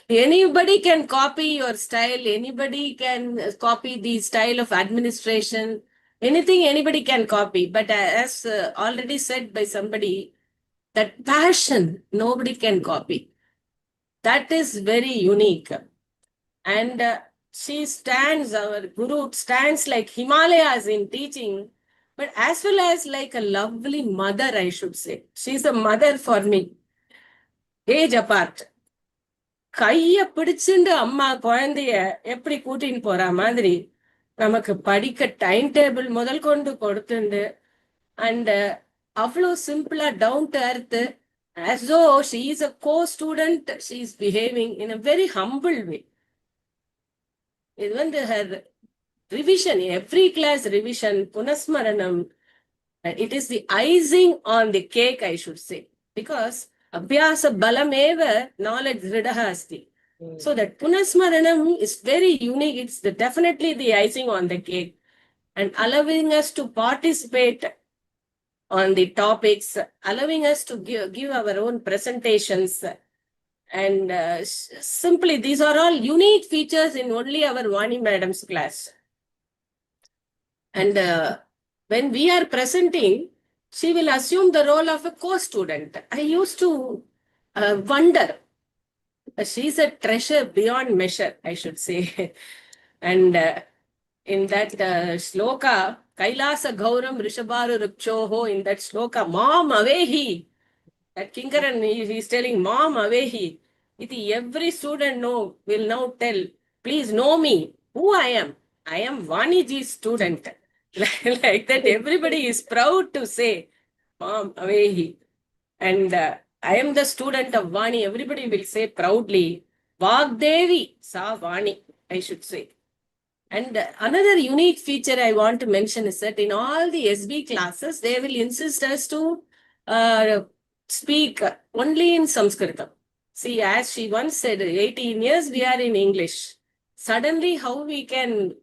Speaker 9: anybody can copy your style, anybody can copy the style of administration, anything anybody can copy. But as already said by somebody, that passion, nobody can copy. That is very unique. And our Guru stands like Himalayas in teaching, but as well as like a lovely mother, I should say. She's a mother for me. Age apart. கைய பிடிச்சுண்டு அம்மா குழந்தைய எப்படி கூட்டின்னு போற மாதிரி நமக்கு படிக்க time table முதல் கொண்டு கொடுத்துண்டு அண்ட் அவ்வளோ சிம்பிளா down to earth as though she is a co-student, she is behaving in a very humble way. இது வந்து her revision, every class revision, Punasmaranam, it is the icing on the cake, I should say, because Abhyasa balameva knowledge ridaha asti. So that Punasmaranam is very unique. It's definitely the icing on the cake. and allowing us to participate on the topics, allowing us to give our own presentations. And simply, these are all unique features in only our Vani Madam's class. And when we are presenting, she will assume the role of a co-student. I used to wonder. She's a treasure beyond measure, I should say. And in that shloka, Kailasa Gauram Rishabharu Rupchoho, in that shloka, Mom Avehi, that Kinkaran, he's telling, Mom Avehi. Every student will now tell, please know me, who I am. I am Vaniji's student. Like that, everybody is proud to say, Mom Avehi. And I am the student of Vani. Everybody will say proudly, Vagdevi Sa Vani, I should say. And another unique feature I want to mention is that in all the SB classes, they will insist us to speak only in Sanskritam. See, as she once said, 18 years we are in English. Suddenly, how we can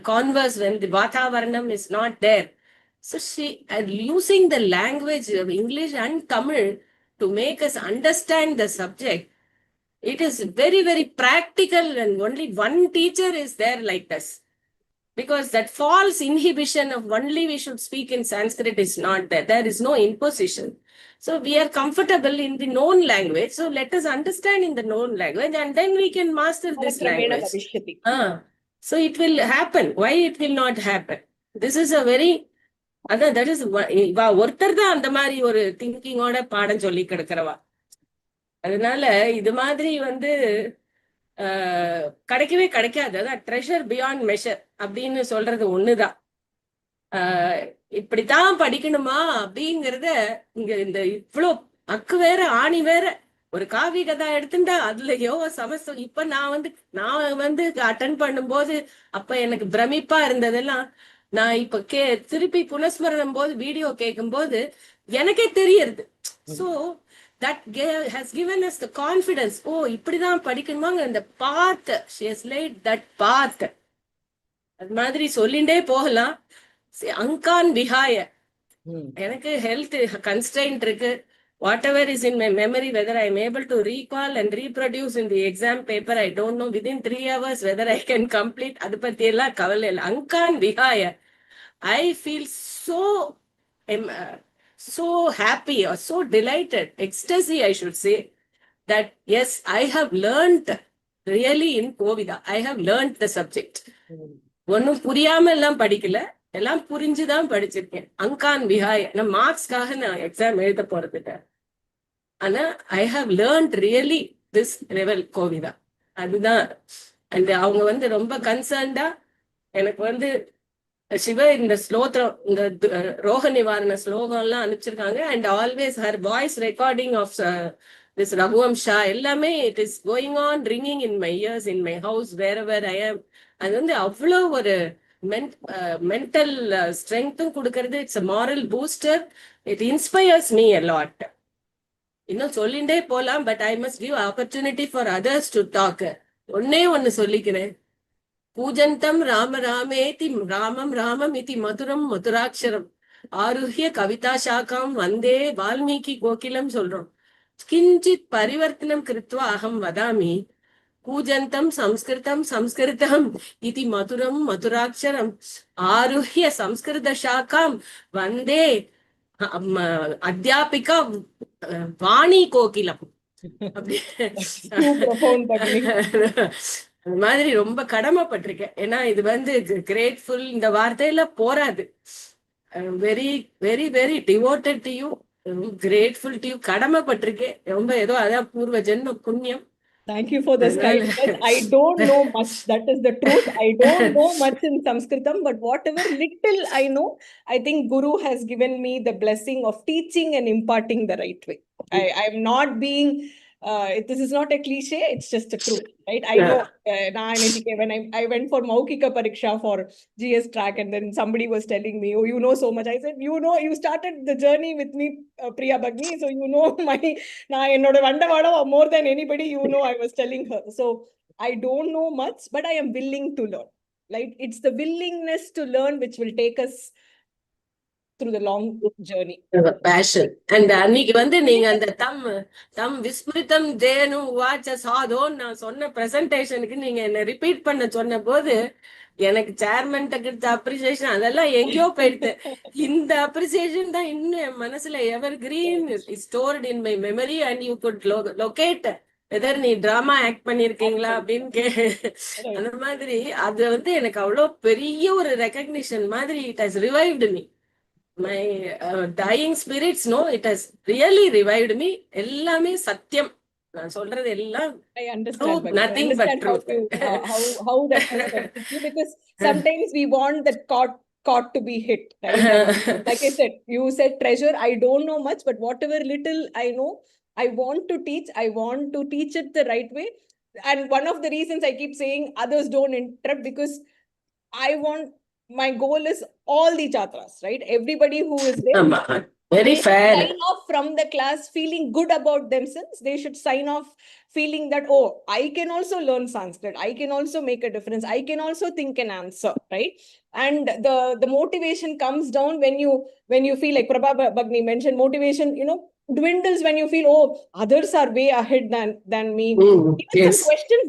Speaker 9: converse when the Vatavaranam is not there? So she using the language of English and Tamil to make us understand the subject. It is very, very practical, and only one teacher is there like this. Because that false inhibition of only we should speak in Sanskrit is not there. There is no imposition. So we are comfortable in the known language. So let us understand in the known language, and then we can master this language. So it will happen. Why it will not happen? This is a very, that is, ஒருத்தர் தான் அந்த மாதிரி ஒரு திங்கிங்கோட பாடம் சொல்லி கிடக்கிறவா. அதனால இது மாதிரி கிடைக்கவே கிடைக்காது. அதான் ட்ரெஷர் பியாண்ட் மெஷர் அப்படின்னு சொல்றது ஒண்ணுதான். இப்படித்தான் படிக்கணுமா அப்படிங்கறத இங்க இந்த இவ்வளோ அக்கு வேற ஆணி வேற ஒரு காவி கதா எடுத்துட்டா அதுலயோ சமஸ்தம். இப்ப நான் அட்டன் பண்ணும்போது அப்ப எனக்கு பிரமிப்பா இருந்ததெல்லாம் நான் இப்ப திருப்பி புனஸ்மரணம் போது வீடியோ கேட்கும் போது எனக்கே தெரியறது. So that has given us the confidence. Oh, இப்படிதான் படிக்கணுமாங்க அந்த path. She has laid that path. அது மாதிரி சொல்லிண்டே போகலாம். அங்கான் விஹாய எனக்கு ஹெல்த் கன்ஸ்ட்ரெயின்ட் இருக்கு. Whatever is in my memory, whether I am able to recall and reproduce in the exam paper, I don't know within 3 hours whether I can complete. அது பத்தி எல்லாம் கவலை இல்லை. அங்கான் விஹாய I feel so happy or so delighted, ecstasy I should say, that yes, I have learned really in Kovida. I have learned the subject. ஒன்னும் புரியாம எல்லாம் படிக்கல, எல்லாம் புரிஞ்சுதான் படிச்சிருக்கேன். அங்கான் விஹாய் நான் மார்க்ஸ்க்காக நான் எக்ஸாம் எழுத போறதுட்ட. ஆனா I have learned really this level Kovida. அதுதான். அண்ட் அவங்க ரொம்ப கன்சர்ன்டா எனக்கு சிவ இந்த ஸ்லோத்திரம் இந்த ரோக நிவாரண ஸ்லோகம் எல்லாம் அனுப்பிச்சிருக்காங்க. And always her voice recording of this Raghuvamsha எல்லாமே it is going on ringing in my ears, in my house, where I am. அது அவ்வளோ ஒரு மென்டல் ஸ்ட்ரென்த்தும் கொடுக்கறது. It's a moral booster. It inspires me a lot. இன்னும் சொல்லிண்டே போலாம், but I must give opportunity for others to talk. ஒன்னு சொல்லிக்கிறேன். பூஜந்தம் ராம ராமேதி ராமம் ராமம் இதி மதுரம் மதுராட்சரம் ஆருஹ்ய கவிதா சாக்காம் வந்தே வால்மீகி கோகிலம் சொல்றோம். கிஞ்சித் பரிவர்த்தனம் கிருத்வா அகம் வதாமி பூஜந்தம் சம்ஸ்கிருதம் சம்ஸ்கிருதம் இதி மதுரம் மதுராட்சரம் ஆருஹ்ய சம்ஸ்கிருத சாக்காம் வந்தே அத்தியாபிகா வாணி கோகிலம். அப்படி அந்த மாதிரி ரொம்ப கடமைப்பட்டிருக்கேன். ஏன்னா இது கிரேட்ஃபுல் இந்த வார்த்தையில போராது. Very very very devoted to you, grateful to you. கடமைப்பட்டிருக்கேன் ரொம்ப. ஏதோ அதான் பூர்வ ஜென்ம புண்ணியம்.
Speaker 1: Thank you for this kindness. I don't know much. That is the truth. I don't know much in Sanskritam, but whatever little I know, I think Guru has given me the blessing of teaching and imparting the right way. I am not being, this is not a cliche, it's just a truth, right? I know, when I went for Maukika Pariksha for GS track, and then somebody was telling me, oh, you know so much. I said, you started the journey with me, Priya Bhagni, so you know more than anybody, I was telling her. So I don't know much, but I am willing to learn. right? It's the willingness to learn which will take us through the long journey.
Speaker 9: Passion. And அன்னைக்கு வந்து நீங்க அந்த தம் விஸ்மிருதம் தேனு வாச்ச சாதோன்னு நான் சொன்ன பிரசன்டேஷனுக்கு நீங்க என்ன repeat பண்ண சொன்ன போது எனக்கு சேர்மன்ட்ட கிடைச்ச அப்ரிசியேஷன் அதெல்லாம் எங்கேயோ போயிடுது. இந்த அப்ரிசியேஷன் தான் இன்னும் என் மனசுல evergreen stored in my memory and you could locate whether நீ டிராமா ஆக்ட் பண்ணிருக்கீங்களா அப்படின்னு அந்த மாதிரி அது வந்து எனக்கு அவ்வளவு பெரிய ஒரு ரெகக்னிஷன் மாதிரி it has revived me. My dying spirits, no, it has really revived me. எல்லாமே சத்தியம். நான் சொல்றது எல்லாம்
Speaker 1: I understand,
Speaker 9: truth,
Speaker 1: but I
Speaker 9: nothing but
Speaker 1: understand
Speaker 9: truth.
Speaker 1: how that has affected you, because sometimes we want that caught to be hit, right? Like I said, you said treasure. I don't know much, but whatever little I know, I want to teach. I want to teach it the right way. And one of the reasons I keep saying others don't interrupt, because I want, my goal is all the chatras, right? Everybody who is there,
Speaker 9: ஆமா, very
Speaker 1: they should
Speaker 9: fair.
Speaker 1: sign off from the class feeling good about themselves. They should sign off feeling that, oh, I can also learn Sanskrit. I can also make a difference. I can also think an answer, right? And the motivation comes down when you feel like Prabha Bagni mentioned, motivation, dwindles when you feel, oh, others are way ahead than me. Even
Speaker 9: Yes.
Speaker 1: some questions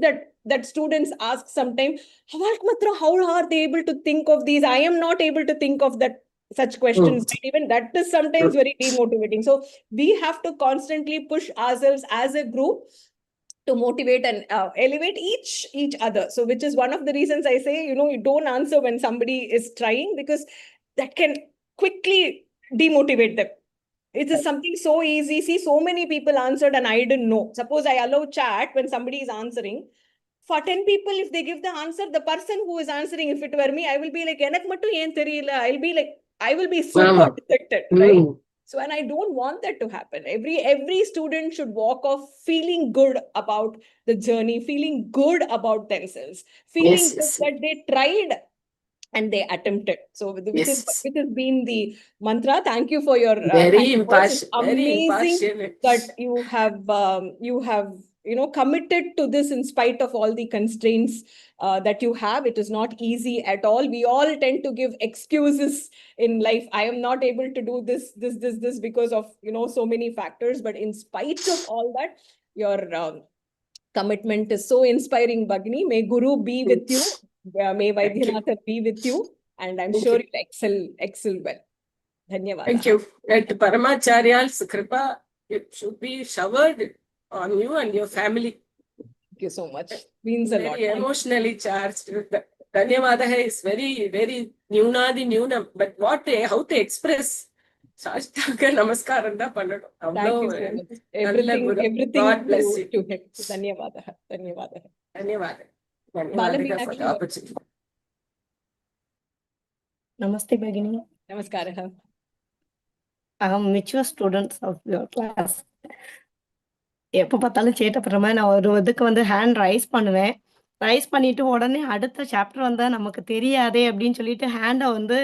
Speaker 1: that students ask sometimes, how are they able to think of these? I am not able to think of that such questions. Right? Even that is sometimes very demotivating. So we have to constantly push ourselves as a group to motivate and elevate each other. So which is one of the reasons I say, you don't answer when somebody is trying, because that can quickly demotivate them. It is something so easy. See, so many people answered and I didn't know. Suppose I allow chat when somebody is answering. For 10 people, if they give the answer, the person who is answering, if it were me, I will be like, "Enak mattum yen theriyala." I will be super dejected, right? So, and I don't want that to happen. Every student should walk off feeling good about the journey, feeling good about themselves, feeling
Speaker 9: Yes,
Speaker 1: good
Speaker 9: yes.
Speaker 1: that they tried and they attempted. So, which
Speaker 9: Yes.
Speaker 1: has been the mantra. Thank you for your
Speaker 9: Very
Speaker 1: kind words. It's
Speaker 9: very
Speaker 1: amazing
Speaker 9: impassionate.
Speaker 1: that you have committed to this in spite of all the constraints that you have. It is not easy at all. We all tend to give excuses in life. I am not able to do this because of so many factors. But in spite of all that, your commitment is so inspiring, Bagni. May Guru be with you. May Vaidyanathan be with you. And I'm sure you'll excel well. Dhanyavada.
Speaker 9: Thank you. At Paramacharya's kripa, it should be showered on you and your family.
Speaker 1: Thank you so much. Means a lot.
Speaker 9: Very emotionally charged. Dhanyavada is very, very nyunadi nyunam. But how to express? Sashtanga namaskaram da pannadum.
Speaker 1: Thank you so much. Everything
Speaker 9: God bless you.
Speaker 1: to him. Dhanyavada. Dhanyavada.
Speaker 9: Dhanyavada.
Speaker 1: Balameenakshi.
Speaker 9: For the opportunity.
Speaker 10: Namaste, Bhagini.
Speaker 1: Namaskara.
Speaker 10: I am mature students of your class. எப்போ பார்த்தாலும் சேட்டை பண்ற மாதிரி நான் ஒரு இதுக்கு வந்து hand rice பண்ணுவேன். ரைஸ் பண்ணிட்டு உடனே அடுத்த சாப்டர் வந்தா நமக்கு தெரியாதே அப்படின்னு சொல்லிட்டு ஹேண்டை வந்து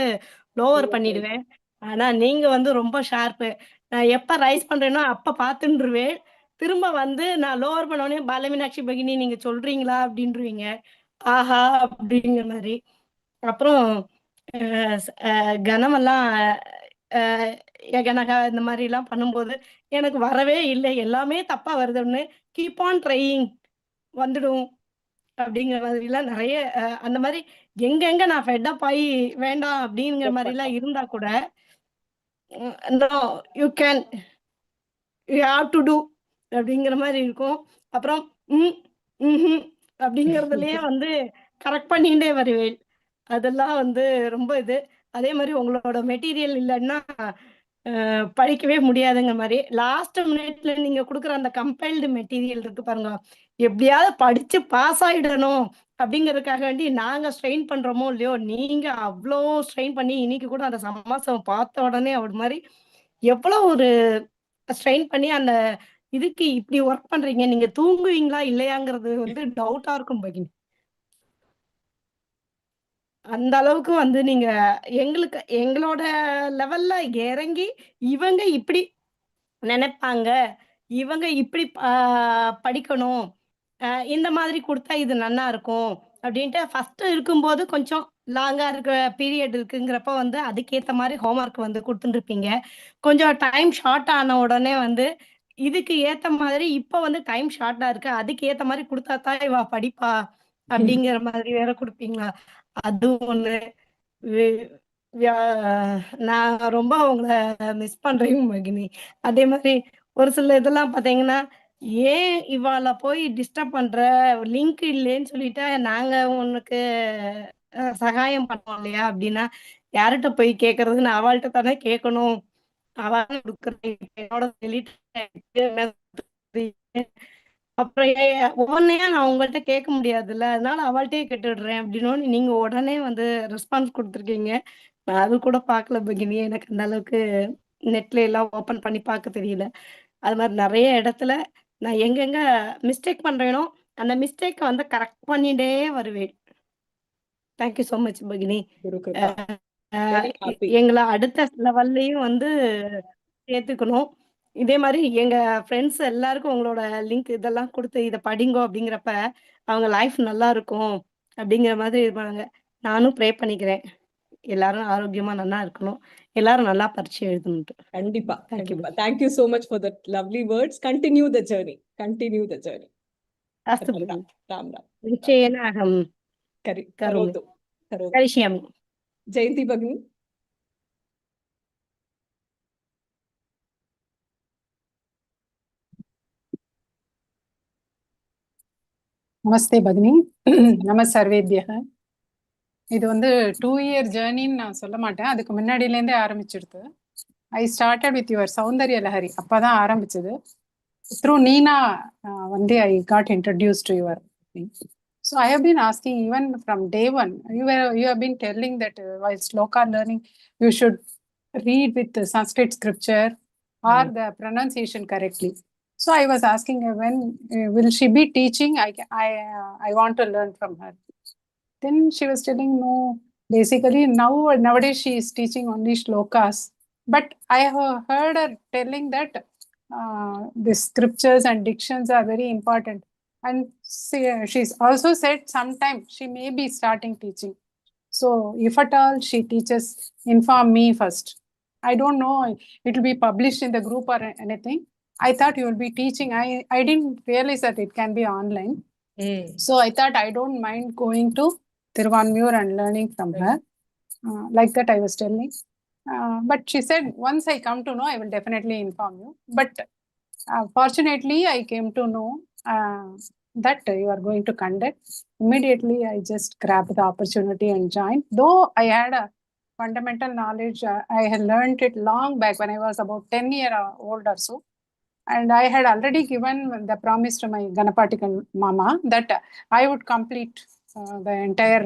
Speaker 10: லோவர் பண்ணிடுவேன். ஆனா நீங்க வந்து ரொம்ப ஷார்ப்பு. நான் எப்ப ரைஸ் பண்றேனோ அப்ப பார்த்துருவேன். திரும்ப வந்து நான் லோவர் பண்ண உடனே பாலமீனாட்சி பகினி நீங்க சொல்றீங்களா அப்படின்றீங்க. ஆஹா அப்படிங்கிற மாதிரி. அப்புறம் கனமெல்லாம் கனகா இந்த மாதிரி எல்லாம் பண்ணும்போது எனக்கு வரவே இல்லை, எல்லாமே தப்பா வருதுன்னு கீப் ஆன் ட்ரையிங் வந்துடும் அப்படிங்கிற மாதிரிலாம் நிறைய அந்த மாதிரி எங்கெங்க நான் ஃபெட்டப் ஆகி வேண்டாம் அப்படிங்கிற மாதிரிலாம் இருந்தா கூட you can you have to do அப்படிங்கிற மாதிரி இருக்கும். அப்புறம் அப்படிங்கிறதுலயே வந்து கரெக்ட் பண்ணிட்டே வருவேன். அதெல்லாம் வந்து ரொம்ப இது. அதே மாதிரி உங்களோட மெட்டீரியல் இல்லைன்னா படிக்கவே முடியாதுங்கிற மாதிரி லாஸ்ட் மினிட்ல நீங்க கொடுக்குற அந்த கம்பைல்டு மெட்டீரியல் இருக்கு பாருங்க, எப்படியாவது படிச்சு பாஸ் ஆயிடணும் அப்படிங்கிறதுக்காக வேண்டி நாங்க ஸ்ட்ரெயின் பண்றோமோ இல்லையோ, நீங்க அவ்வளோ ஸ்ட்ரெயின் பண்ணி இன்னைக்கு கூட அந்த சமாசம் பார்த்த உடனே அவர் மாதிரி எவ்வளோ ஒரு ஸ்ட்ரெயின் பண்ணி அந்த இதுக்கு இப்படி ஒர்க் பண்றீங்க. நீங்க தூங்குவீங்களா இல்லையாங்கிறது வந்து டவுட்டா இருக்கும் பகினி. அந்த அளவுக்கு வந்து நீங்க எங்களோட லெவல்ல இறங்கி இவங்க இப்படி நினைப்பாங்க, இவங்க இப்படி படிக்கணும், இந்த மாதிரி கொடுத்தா இது நல்லா இருக்கும், அப்படின்ட்டு ஃபர்ஸ்ட் இருக்கும்போது கொஞ்சம் லாங்கா இருக்கிற பீரியட் இருக்குங்கிறப்ப வந்து அதுக்கேத்த மாதிரி ஹோம்ஒர்க் வந்து கொடுத்துருப்பீங்க. கொஞ்சம் டைம் ஷார்ட் ஆன உடனே வந்து இதுக்கு ஏத்த மாதிரி இப்ப வந்து டைம் ஷார்ட்டா இருக்கு. அதுக்கு ஏத்த மாதிரி குடுத்தா தான் இவ படிப்பா அப்படிங்கிற மாதிரி வேற குடுப்பீங்களா? அதுவும் ஒண்ணு. வே வியா நான் ரொம்ப உங்கள மிஸ் பண்றேன் மகினி. அதே மாதிரி ஒரு சில இதெல்லாம் பார்த்தீங்கன்னா, "ஏன் இவாள போய் டிஸ்டர்ப் பண்ற? லிங்க் இல்லேன்னு சொல்லிட்டா நாங்க உனக்கு சகாயம் பண்ணோம் இல்லையா?" அப்படின்னா, யார்ட்ட போய் கேட்கறதுன்னு அவள்ட்ட தானே கேட்கணும். அவ தானே குடுக்குறா. என்னோட சொல்லிட்டு அப்புறம் ஒவ்வொன்னையா நான் உங்கள்ட்ட கேட்க முடியாதுல்ல. அதனால அவள்ட்டயே கேட்டுடுறேன் அப்படின்னோனே, நீங்க உடனே வந்து ரெஸ்பான்ஸ் குடுத்துருக்கீங்க. நான் அது கூட பார்க்கல பகினி. எனக்கு அந்த அளவுக்கு நெட்ல எல்லாம் ஓப்பன் பண்ணி பார்க்க தெரியல. அது மாரி நெறைய இடத்துல நான் எங்கெங்க மிஸ்டேக் பண்றேனோ, அந்த மிஸ்டேக்க வந்து கரெக்ட் பண்ணிட்டே வருவேன். தேங்க் யூ சோ மச் பகினி.
Speaker 1: குரு
Speaker 10: அ
Speaker 1: கிருபா.
Speaker 10: A
Speaker 1: very happy.
Speaker 10: எங்கள அடுத்த லெவல்லயும் வந்து சேர்த்துக்கணும். இதே மாரி எங்க ஃப்ரெண்ட்ஸ் எல்லாருக்கும் உங்களோட லிங்க் இதெல்லாம் குடுத்து இத படிங்கோ அப்படிங்கிறப்ப, அவங்க லைஃப் நல்லா இருக்கும் அப்படிங்கிற மாதிரி இருப்பாங்க. நானும் ப்ரே பண்ணிக்கிறேன். எல்லாரும் ஆரோக்கியமா நல்லா இருக்கணும். எல்லாரும் நல்லா பரீட்சை எழுதணும்ட்டு.
Speaker 1: கண்டிப்பா,
Speaker 10: தேங்க் யூ.
Speaker 1: கண்டிப்பா. Thank you so much for that lovely words. Continue the journey. Continue the journey.
Speaker 10: अस्तु
Speaker 1: राम
Speaker 10: भगिनि।
Speaker 1: राम राम.
Speaker 10: निश्चयेन अहं करोमि,
Speaker 1: करोतु करोतु.
Speaker 10: करिष्यामि।
Speaker 1: जयंती भगिनी.
Speaker 11: நமஸ்தே பகினி. நம சர்வேபியக. இது வந்து 2-year ஜேர்னின்னு நான் சொல்ல மாட்டேன். அதுக்கு முன்னாடியிலேருந்தே ஆரம்பிச்சிடுது. I started with your Saundarya Lahari. அப்பதான் ஆரம்பிச்சது. த்ரூ நீனா வந்து I got introduce to your. So I have been asking even from day one. You have been telling that while sloka learning, you should read with the Sanskrit scripture or the pronunciation correctly. So I was asking her, when will she be teaching? I want to learn from her. Then she was telling, no, basically nowadays she is teaching only shlokas. But I have heard her telling that the scriptures and dictions are very important. And she's also said sometime she may be starting teaching. So if at all she teaches, inform me first. I don't know it will be published in the group or anything. I thought you will be teaching. I didn't realize that it can be online. So I thought I don't mind going to Tiruvanmiyur and learning from her. Like that I was telling. But she said, once I come to know, I will definitely inform you. But fortunately, I came to know that you are going to conduct. Immediately, I just grabbed the opportunity and joined. Though I had a fundamental knowledge, I had learned it long back when I was about 10 years old or so. And I had already given the promise to my Ganapatical Mama that I would complete the entire,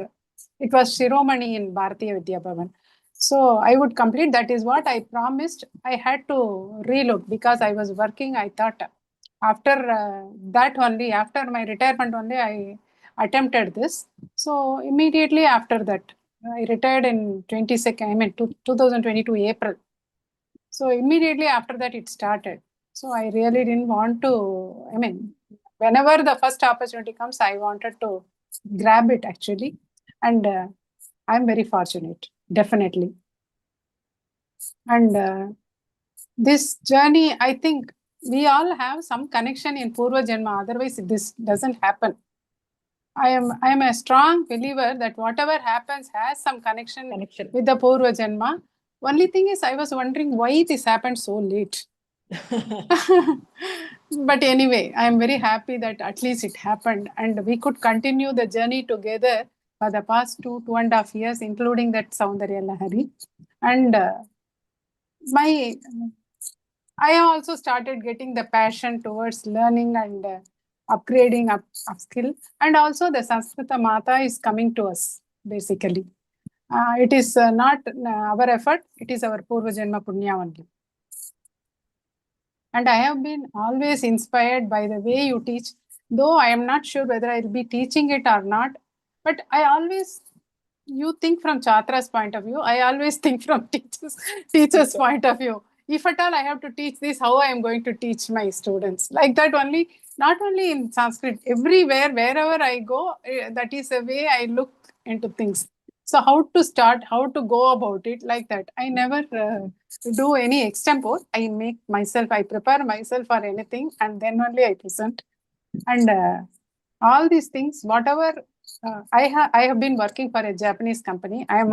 Speaker 11: it was Shiromani in Bharatiya Vidya Bhavan. So I would complete, that is what I promised. I had to relook because I was working. I thought after that only, after my retirement only, I attempted this. So immediately after that, I retired in 2022 April. So immediately after that, it started. So I really didn't want to, whenever the first opportunity comes, I wanted to grab it actually. And I'm very fortunate, definitely. And this journey, I think we all have some connection in Purva Janma, otherwise this doesn't happen. I am a strong believer that whatever happens has some connection with the Purva Janma. Only thing is, I was wondering why this happened so late. But anyway, I am very happy that at least it happened and we could continue the journey together for the past 2.5 years, including that Saundarya Lahari. And I also started getting the passion towards learning and upgrading upskill. And also the Sanskrita Mata is coming to us, basically. It is not our effort, it is our Purva Janma Punya only. And I have been always inspired by the way you teach, though I am not sure whether I will be teaching it or not. But I always, you think from Chatra's point of view, I always think from teacher's point of view. If at all I have to teach this, how I am going to teach my students? Like that only, not only in Sanskrit, everywhere, wherever I go, that is the way I look into things. So how to start, how to go about it, like that. I never do any extempore. I make myself, I prepare myself for anything, and then only I present. And all these things, whatever I have been working for a Japanese company. I am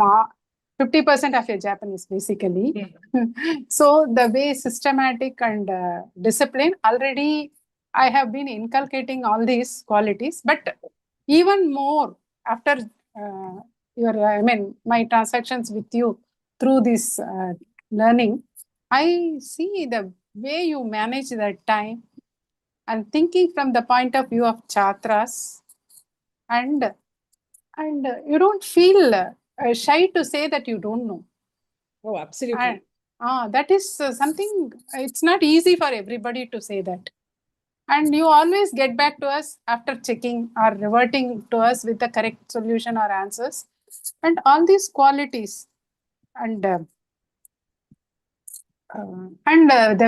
Speaker 11: 50% of a Japanese, basically. So the way systematic and discipline, already I have been inculcating all these qualities, but even more after my transactions with you through this learning, I see the way you manage that time and thinking from the point of view of chatras, and you don't feel shy to say that you don't know.
Speaker 1: Oh, absolutely.
Speaker 11: That is something, it's not easy for everybody to say that. And you always get back to us after checking or reverting to us with the correct solution or answers. And all these qualities and the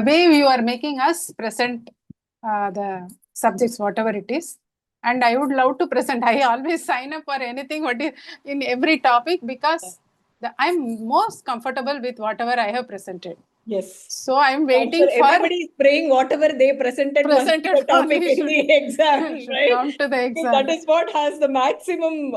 Speaker 11: way you are making us present the subjects, whatever it is. And I would love to present. I always sign up for anything what is in every topic, because I'm most comfortable with whatever I have presented.
Speaker 1: Yes.
Speaker 11: So I'm waiting for
Speaker 1: everybody is praying whatever they presented must be the topic in the exam, right?
Speaker 11: come to the exam.
Speaker 1: That is what has the maximum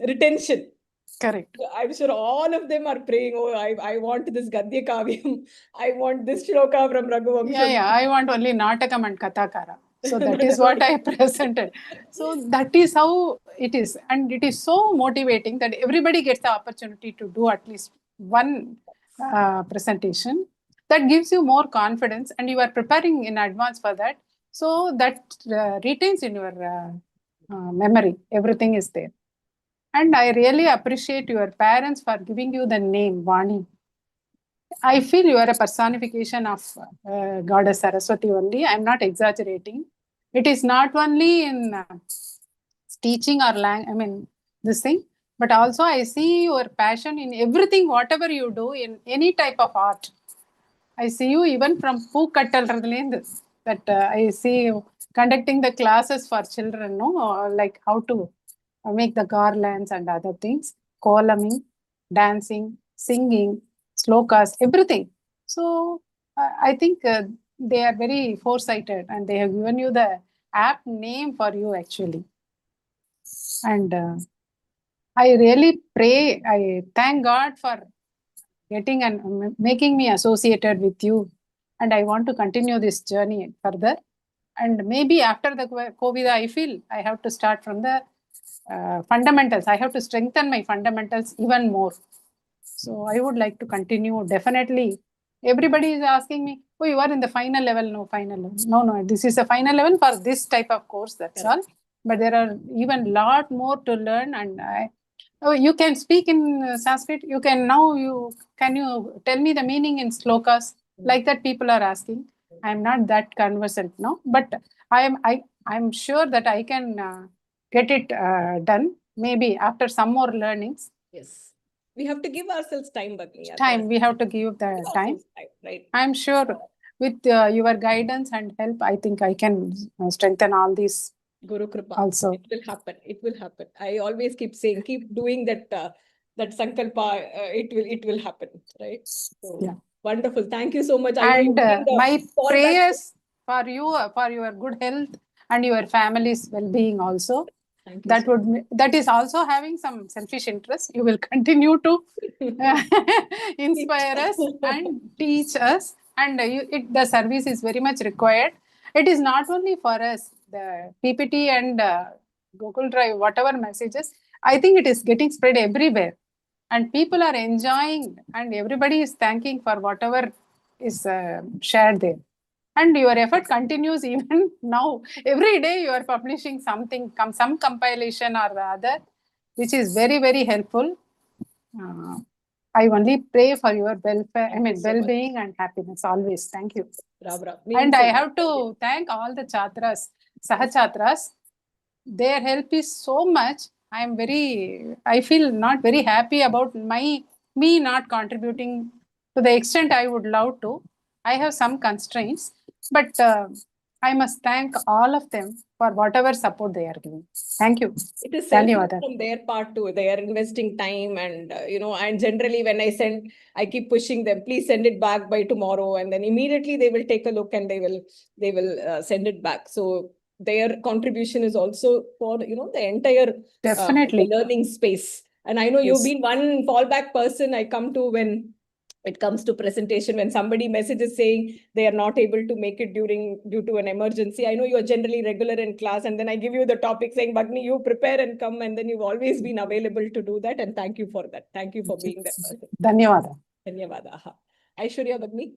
Speaker 1: retention.
Speaker 11: Correct.
Speaker 1: I'm sure all of them are praying, oh, I want this Gadya Kavyam. I want this shloka from Raghuvamsham.
Speaker 11: Yeah, I want only Natakam and Kathakara. So that is what I presented. So that is how it is. And it is so motivating that everybody gets the opportunity to do at least one presentation. That gives you more confidence, and you are preparing in advance for that. So that retains in your memory. Everything is there. And I really appreciate your parents for giving you the name Vani. I feel you are a personification of Goddess Saraswati only. I'm not exaggerating. It is not only in teaching or this thing, but also I see your passion in everything, whatever you do in any type of art. I see you even from that I see you conducting the classes for children, like how to make the garlands and other things, columning, dancing, singing, slokas, everything. So I think they are very foresighted, and they have given you the apt name for you actually. And I really pray, I thank God for getting and making me associated with you. And I want to continue this journey further. And maybe after the COVID, I feel I have to start from the fundamentals. I have to strengthen my fundamentals even more. So I would like to continue. Definitely. Everybody is asking me, oh, you are in the final level. No, final level. No, this is the final level for this type of course. That's all. But there are even lot more to learn. And you can speak in Sanskrit. You can can you tell me the meaning in slokas? Like that people are asking. I'm not that conversant, no, but I'm sure that I can get it done. Maybe after some more learnings.
Speaker 1: Yes. We have to give ourselves time, Bhagni.
Speaker 11: We have to give the time.
Speaker 1: Right.
Speaker 11: I'm sure with your guidance and help, I think I can strengthen all these.
Speaker 1: Guru Kripa.
Speaker 11: Also.
Speaker 1: It will happen. It will happen. I always keep saying, keep doing that sankalpa. It will happen. Right. So, yeah. Wonderful. Thank you so much.
Speaker 11: And my prayers for you, for your good health and your family's well-being also. That is also having some selfish interest. You will continue to inspire us and teach us, and the service is very much required. It is not only for us, the PPT and Google Drive, whatever messages, I think it is getting spread everywhere, and people are enjoying, and everybody is thanking for whatever is shared there. And your effort continues even now. Every day you are publishing something, some compilation or the other, which is very, very helpful. I only pray for your welfare, well-being and happiness always. Thank you. And I have to thank all the chatras, sahachatras. Their help is so much. I feel not very happy about me not contributing to the extent I would love to. I have some constraints, but I must thank all of them for whatever support they are giving. Thank you.
Speaker 1: It is selfless
Speaker 11: Dhanyawad.
Speaker 1: from their part too. They are investing time and, and generally when I send, I keep pushing them, please send it back by tomorrow. And then immediately they will take a look and they will send it back. So their contribution is also for, the entire
Speaker 11: Definitely.
Speaker 1: learning space. And I know you've been one fallback person I come to when it comes to presentation, when somebody messages saying they are not able to make it due to an emergency. I know you are generally regular in class, and then I give you the topic saying, Bagni, you prepare and come, and then you've always been available to do that. And thank you for that. Thank you for being that person.
Speaker 11: Dhanyawad.
Speaker 1: Dhanyawada. Aishwarya, Bagni.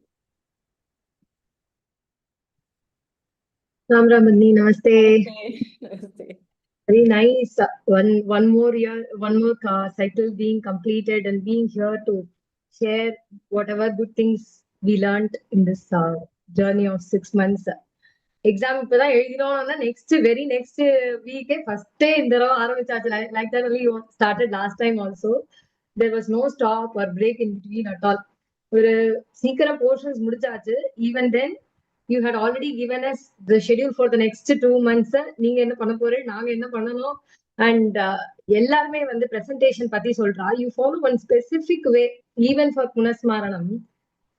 Speaker 12: Ram Bagni, namaste.
Speaker 1: Namaste.
Speaker 12: Very nice. One more year, one more cycle being completed and being here to share whatever good things we learned in this journey of 6 months. Exam இப்பதான் எழுதினோம்னா very next week first day இந்த தடவை ஆரம்பிச்சாச்சு. Like that only started last time also. There was no stop or break in between at all. ஒரு சீக்கிரம் portions முடிச்சாச்சு. Even then you had already given us the schedule for the next 2 months. நீங்க என்ன பண்ண போறீங்க, நாங்க என்ன பண்ணணும், and எல்லாருமே வந்து presentation பத்தி சொல்றா. You follow one specific way. Even for புனஸ்மாரணம்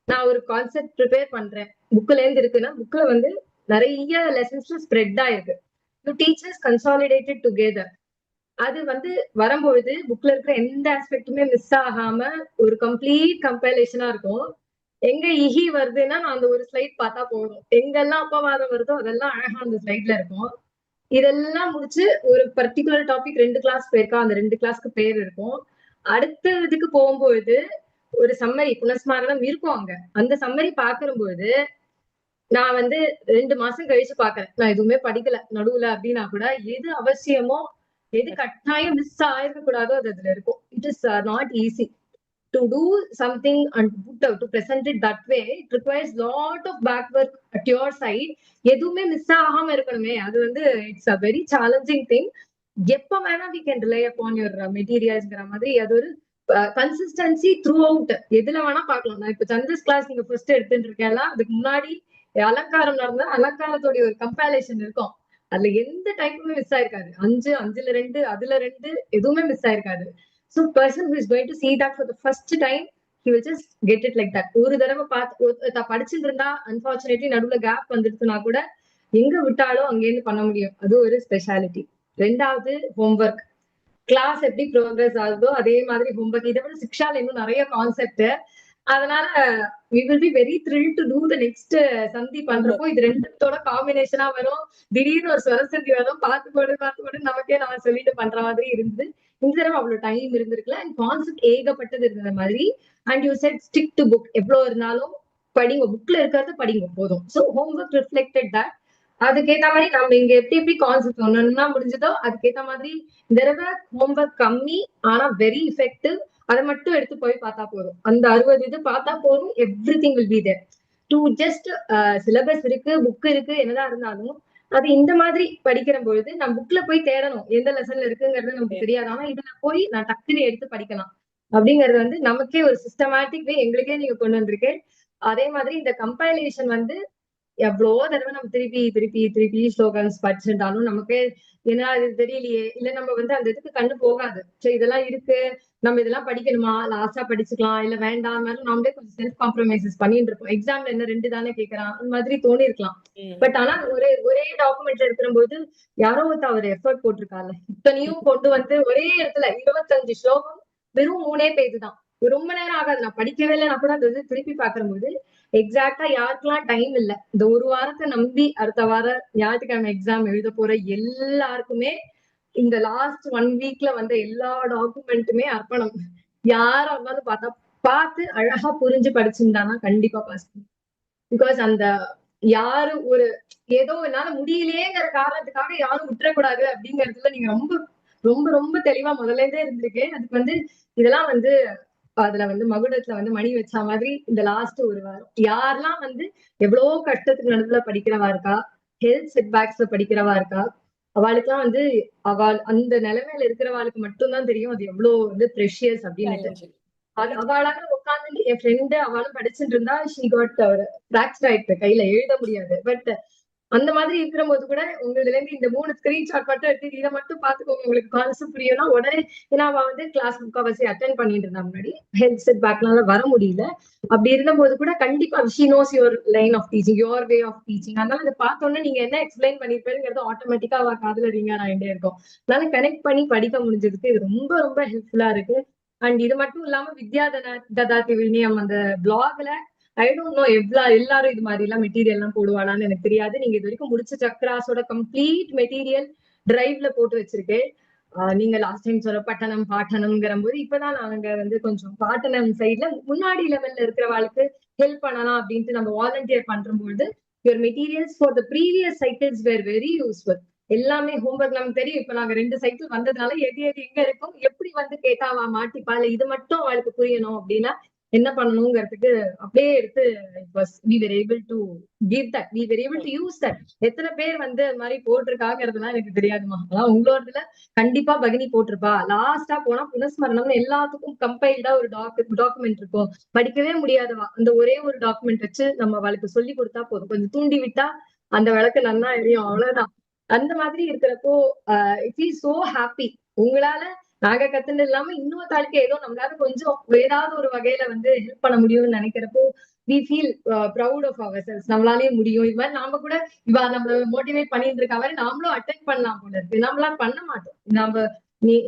Speaker 12: நான் ஒரு கான்செப்ட் ப்ரிப்பேர் பண்றேன். புக்ல இருந்து இருக்குன்னா புக்ல வந்து நிறைய லெசன்ஸ் ஸ்ப்ரெட் ஆயிருக்கு. To teachers consolidated together. அது வந்து வரும்பொழுது புக்ல இருக்கிற எந்த ஆஸ்பெக்டுமே மிஸ் ஆகாம ஒரு கம்ப்ளீட் கம்பைலேஷனா இருக்கும். எங்க இஹி வருதுன்னா நான் அந்த ஒரு ஸ்லைட் பார்த்தா போதும். எங்கெல்லாம் அப்பவாதம் வருதோ அதெல்லாம் அழகா அந்த ஸ்லைட்ல இருக்கும். இதெல்லாம் முடிச்சு ஒரு பர்டிகுலர் டாபிக் 2 கிளாஸ் போயிருக்கா, அந்த 2 கிளாஸ்க்கு பேர் இருக்கும். அடுத்த இதுக்கு போகும்போது ஒரு சம்மரி புனஸ்மாரணம் இருக்கும். அங்க அந்த சம்மரி பாக்கும்போது நான் வந்து 2 மாசம் கழிச்சு பாக்குறேன், நான் எதுவுமே படிக்கல நடுவுல அப்படின்னா கூட எது அவசியமோ எது கட்டாயம் மிஸ் ஆயிருக்க கூடாதோ அது அதுல இருக்கும். It is not easy to do something and to present it that way. It requires lot of back work at your side. எதுவுமே மிஸ் ஆகாம இருக்கணுமே, அது வந்து it's a very challenging thing. எப்ப வேணா we can rely upon your மெட்டீரியல்ஸ்ங்கிற மாதிரி அது ஒரு கன்சிஸ்டன்சி த்ரூ அவுட். எதுல வேணா பாக்கலாம். நான் இப்ப சந்திரஸ் கிளாஸ் நீங்க ஃபர்ஸ்ட் எடுத்துட்டு இருக்கேன், அதுக்கு முன்னாடி அலங்காரம் நடந்தா அலங்காரத்தோடைய ஒரு கம்பேரிசன் இருக்கும். அதுல எந்த டைப்புமே மிஸ் ஆயிருக்காது. 5ல 2 அதுல 2 எதுவுமே miss ஆயிருக்காது. So person who is going to see that for the first time, he will just get it like that. ஒரு தடவை பார்த்து படிச்சுட்டு இருந்தா அன்பார்ச்சுனேட்லி நடுவுல கேப் வந்துடுச்சுன்னா கூட எங்க விட்டாலும் அங்கேருந்து பண்ண முடியும். அது ஒரு ஸ்பெஷாலிட்டி. 2வது ஹோம்ஒர்க். கிளாஸ் எப்படி ப்ரோக்ரஸ் ஆகுதோ அதே மாதிரி ஹோம்ஒர்க். இதை விட சிக்ஷால இன்னும் நிறைய கான்செப்ட். அதனால we will be very thrilled to do the next சந்தி பண்றப்போ இது ரெண்டோட காம்பினேஷனா வரும். திடீர்னு ஒரு ஸ்வரசந்தி வரும், பார்த்து போடு நமக்கே நம்ம சொல்லிட்டு பண்ற மாதிரி இருந்தது. இந்த தடவை அவ்வளவு டைம் இருந்திருக்குல்ல. அண்ட் கான்செப்ட் ஏகப்பட்டது இருந்த மாதிரி. And you said stick to book. எவ்வளவு இருந்தாலும் படிங்க, புக்ல இருக்கிறத படிங்க போதும். So homework reflected that. அதுக்கேத்த மாதிரி நம்ம இங்க எப்படி கான்செப்ட் ஒண்ணுன்னா முடிஞ்சதோ அதுக்கேத்த மாதிரி இந்த தடவை ஹோம்ஒர்க் கம்மி ஆனா வெரி எஃபெக்டிவ். அதை மட்டும் எடுத்து போய் பார்த்தா போதும். அந்த 60 இது பார்த்தா போதும். Everything will be there. To just syllabus இருக்கு, புக் இருக்கு, என்னதான் இருந்தாலும் அது இந்த மாதிரி படிக்கிற பொழுது நம்ம புக்ல போய் தேடணும் எந்த லெசன்ல இருக்குங்கிறது நமக்கு தெரியாது. ஆனா இதுல போய் நான் டக்குன்னு எடுத்து படிக்கலாம் அப்படிங்கிறது வந்து நமக்கே ஒரு சிஸ்டமேட்டிக் வே எங்களுக்கே நீங்க கொண்டு வந்திருக்கேன். அதே மாதிரி இந்த கம்பைலேஷன் வந்து எவ்வளவோ தடவை நம்ம திருப்பி ஸ்லோகன்ஸ் படிச்சுட்டாலும் நமக்கு ஏன்னா அது தெரியலையே, இல்ல நம்ம வந்து அந்த இதுக்கு கண்ணு போகாது. சரி இதெல்லாம் இருக்கு, நம்ம இதெல்லாம் படிக்கணுமா, லாஸ்டா படிச்சுக்கலாம், இல்ல வேண்டாம், நம்மளே கொஞ்சம் செல்ஃப் காம்ப்ரமைசஸ் பண்ணிட்டு இருப்போம். எக்ஸாம்ல என்ன 2 தானே கேட்கறான், அந்த மாதிரி தோணி இருக்கலாம். பட் ஆனா ஒரே டாக்குமெண்ட்ல இருக்கிற போது யாரோ ஒரு எஃபர்ட் போட்டிருக்காங்க. இத்தனையும் கொண்டு வந்து ஒரே இடத்துல 25 ஸ்லோகம் வெறும் 3 பேஜ் தான். ரொம்ப நேரம் ஆகாது. நான் படிக்கவே இல்லைன்னா கூட அந்த இது திருப்பி பாக்கும்போது எக்ஸாக்டா யாருக்கெல்லாம் டைம் இல்ல, இந்த ஒரு வாரத்தை நம்பி அடுத்த வாரம் ஞாயிற்றுக்கிழமை எக்ஸாம் எழுத போற எல்லாருக்குமே இந்த லாஸ்ட் 1 வீக்ல வந்த எல்லா டாக்குமெண்ட்டுமே அர்ப்பணம். யாரா இருந்தாலும் பார்த்து அழகா புரிஞ்சு படிச்சிருந்தானா கண்டிப்பா பாஸ் பண்ணும். பிகாஸ் அந்த யாரு ஒரு ஏதோ என்னால முடியலையேங்கிற காரணத்துக்காக யாரும் விட்டுறக்கூடாது அப்படிங்கறதுல நீங்க ரொம்ப ரொம்ப ரொம்ப தெளிவா முதல்ல இருந்தே இருந்திருக்கேன். அதுக்கு வந்து இதெல்லாம் வந்து அதுல வந்து மகுடத்துல வந்து மணி வச்ச மாதிரி இந்த லாஸ்ட் ஒரு வாரம் யாரெல்லாம் வந்து எவ்வளவோ கஷ்டத்துக்கு நடுவுல படிக்கிறவா இருக்கா, ஹெல்த் செட்பேக்ஸ்ல படிக்கிறவா இருக்கா, அவளுக்குலாம் வந்து அந்த நிலைமையில இருக்கிறவாளுக்கு மட்டும்தான் தெரியும் அது எவ்வளவு வந்து ப்ரெஷியஸ் அப்படின்னு. அவளால உட்காந்து என் ஃப்ரெண்டு அவளும் படிச்சுட்டு இருந்தா, ஷீ காட் ஃபிராக்சர் ஆயிட்டு, கையில எழுத முடியாது. பட் அந்த மாதிரி இருக்கிற போது கூட உங்களுதுல இருந்து இந்த 3 ஸ்கிரீன்ஷாட் மட்டும் எடுத்து இதை மட்டும் பாத்துக்கோங்க, உங்களுக்கு கான்செப்ட் புரியும்னா உடனே. ஏன்னா அவ வந்து கிளாஸ் முக்காவாசி அட்டென்ட் பண்ணிட்டு இருந்தா முன்னாடி, ஹெல்த் செட் பேக்னால வர முடியல. அப்படி இருந்த போது கூட கண்டிப்பா she knows your line of teaching, your way of teaching. அதனால அதை பார்த்தோன்னே நீங்க என்ன எக்ஸ்பிளைன் பண்ணிருப்பேங்கிறது ஆட்டோமேட்டிக்கா அவ காதுல ரிங் ஆகிட்டே இருக்கும். அதனால கனெக்ட் பண்ணி படிக்க முடிஞ்சதுக்கு இது ரொம்ப ரொம்ப ஹெல்ப்ஃபுல்லா இருக்கு. அண்ட் இது மட்டும் இல்லாம ததாதி வினியம் அந்த பிளாக்ல ஐ டோன்ட் நோ எல்லாரும் இது மாதிரி எல்லாம் மெட்டீரியல் எல்லாம் போடுவாளான்னு எனக்கு தெரியாது. நீங்க இது வரைக்கும் முடிச்ச சக்ராஸோட கம்ப்ளீட் மெட்டீரியல் டிரைவ்ல போட்டு வச்சிருக்கேன். நீங்க லாஸ்ட் டைம் சொல்ல பட்டணம் பாட்டணம்ங்கிற போது இப்பதான் நாங்க வந்து கொஞ்சம் பாட்டணம் சைட்ல முன்னாடி லெவல்ல இருக்கிறவாளுக்கு ஹெல்ப் பண்ணலாம் அப்படின்ட்டு நம்ம வாலண்டியர் பண்றபோது your materials for the previous cycles were very useful. எல்லாமே ஹோம்ஒர்க் நமக்கு தெரியும். இப்ப நாங்க 2 சைக்கிள் வந்ததுனால எது எது எங்க இருக்கும், எப்படி வந்து கேட்டா அவ மாட்டிப்பா, இல்ல இது மட்டும் அவளுக்கு புரியணும் அப்படின்னா என்ன பண்ணணுங்கிறதுக்கு அப்படியே எடுத்து we were able to give that, we were able to use that. எத்தனை பேர் வந்து அது மாதிரி போட்டிருக்காங்கிறதுலாம் எனக்கு தெரியாதுமா. அதான் உங்களோடதுல கண்டிப்பா பகினி போட்டிருப்பா. லாஸ்டா போனா புனஸ்மரணம்னு எல்லாத்துக்கும் கம்பைல்டா ஒரு டாக்குமெண்ட் இருக்கும். படிக்கவே முடியாதவா அந்த ஒரே ஒரு டாக்குமெண்ட் வச்சு நம்ம அவளுக்கு சொல்லி கொடுத்தா போதும், கொஞ்சம் தூண்டி விட்டா அந்த விளக்கு நல்லா எரியும், அவ்வளவுதான். அந்த மாதிரி இருக்கிறப்போ இட் இஸ் சோ ஹாப்பி. உங்களால நாங்க கத்துனது இல்லாம இன்னொருத்தாளுக்கு ஏதோ நம்மளால கொஞ்சம் ஏதாவது ஒரு வகையில வந்து ஹெல்ப் பண்ண முடியும்னு நினைக்கிறப்போ we feel proud of ourselves. நம்மளாலேயே முடியும். இது மாதிரி நாம கூட இவ நம்மள மோட்டிவேட் பண்ணிட்டு இருக்க மாதிரி நாமளும் அட்டென்ட் பண்ணலாம் போல இருக்கு. நம்மளாம் பண்ண மாட்டோம்.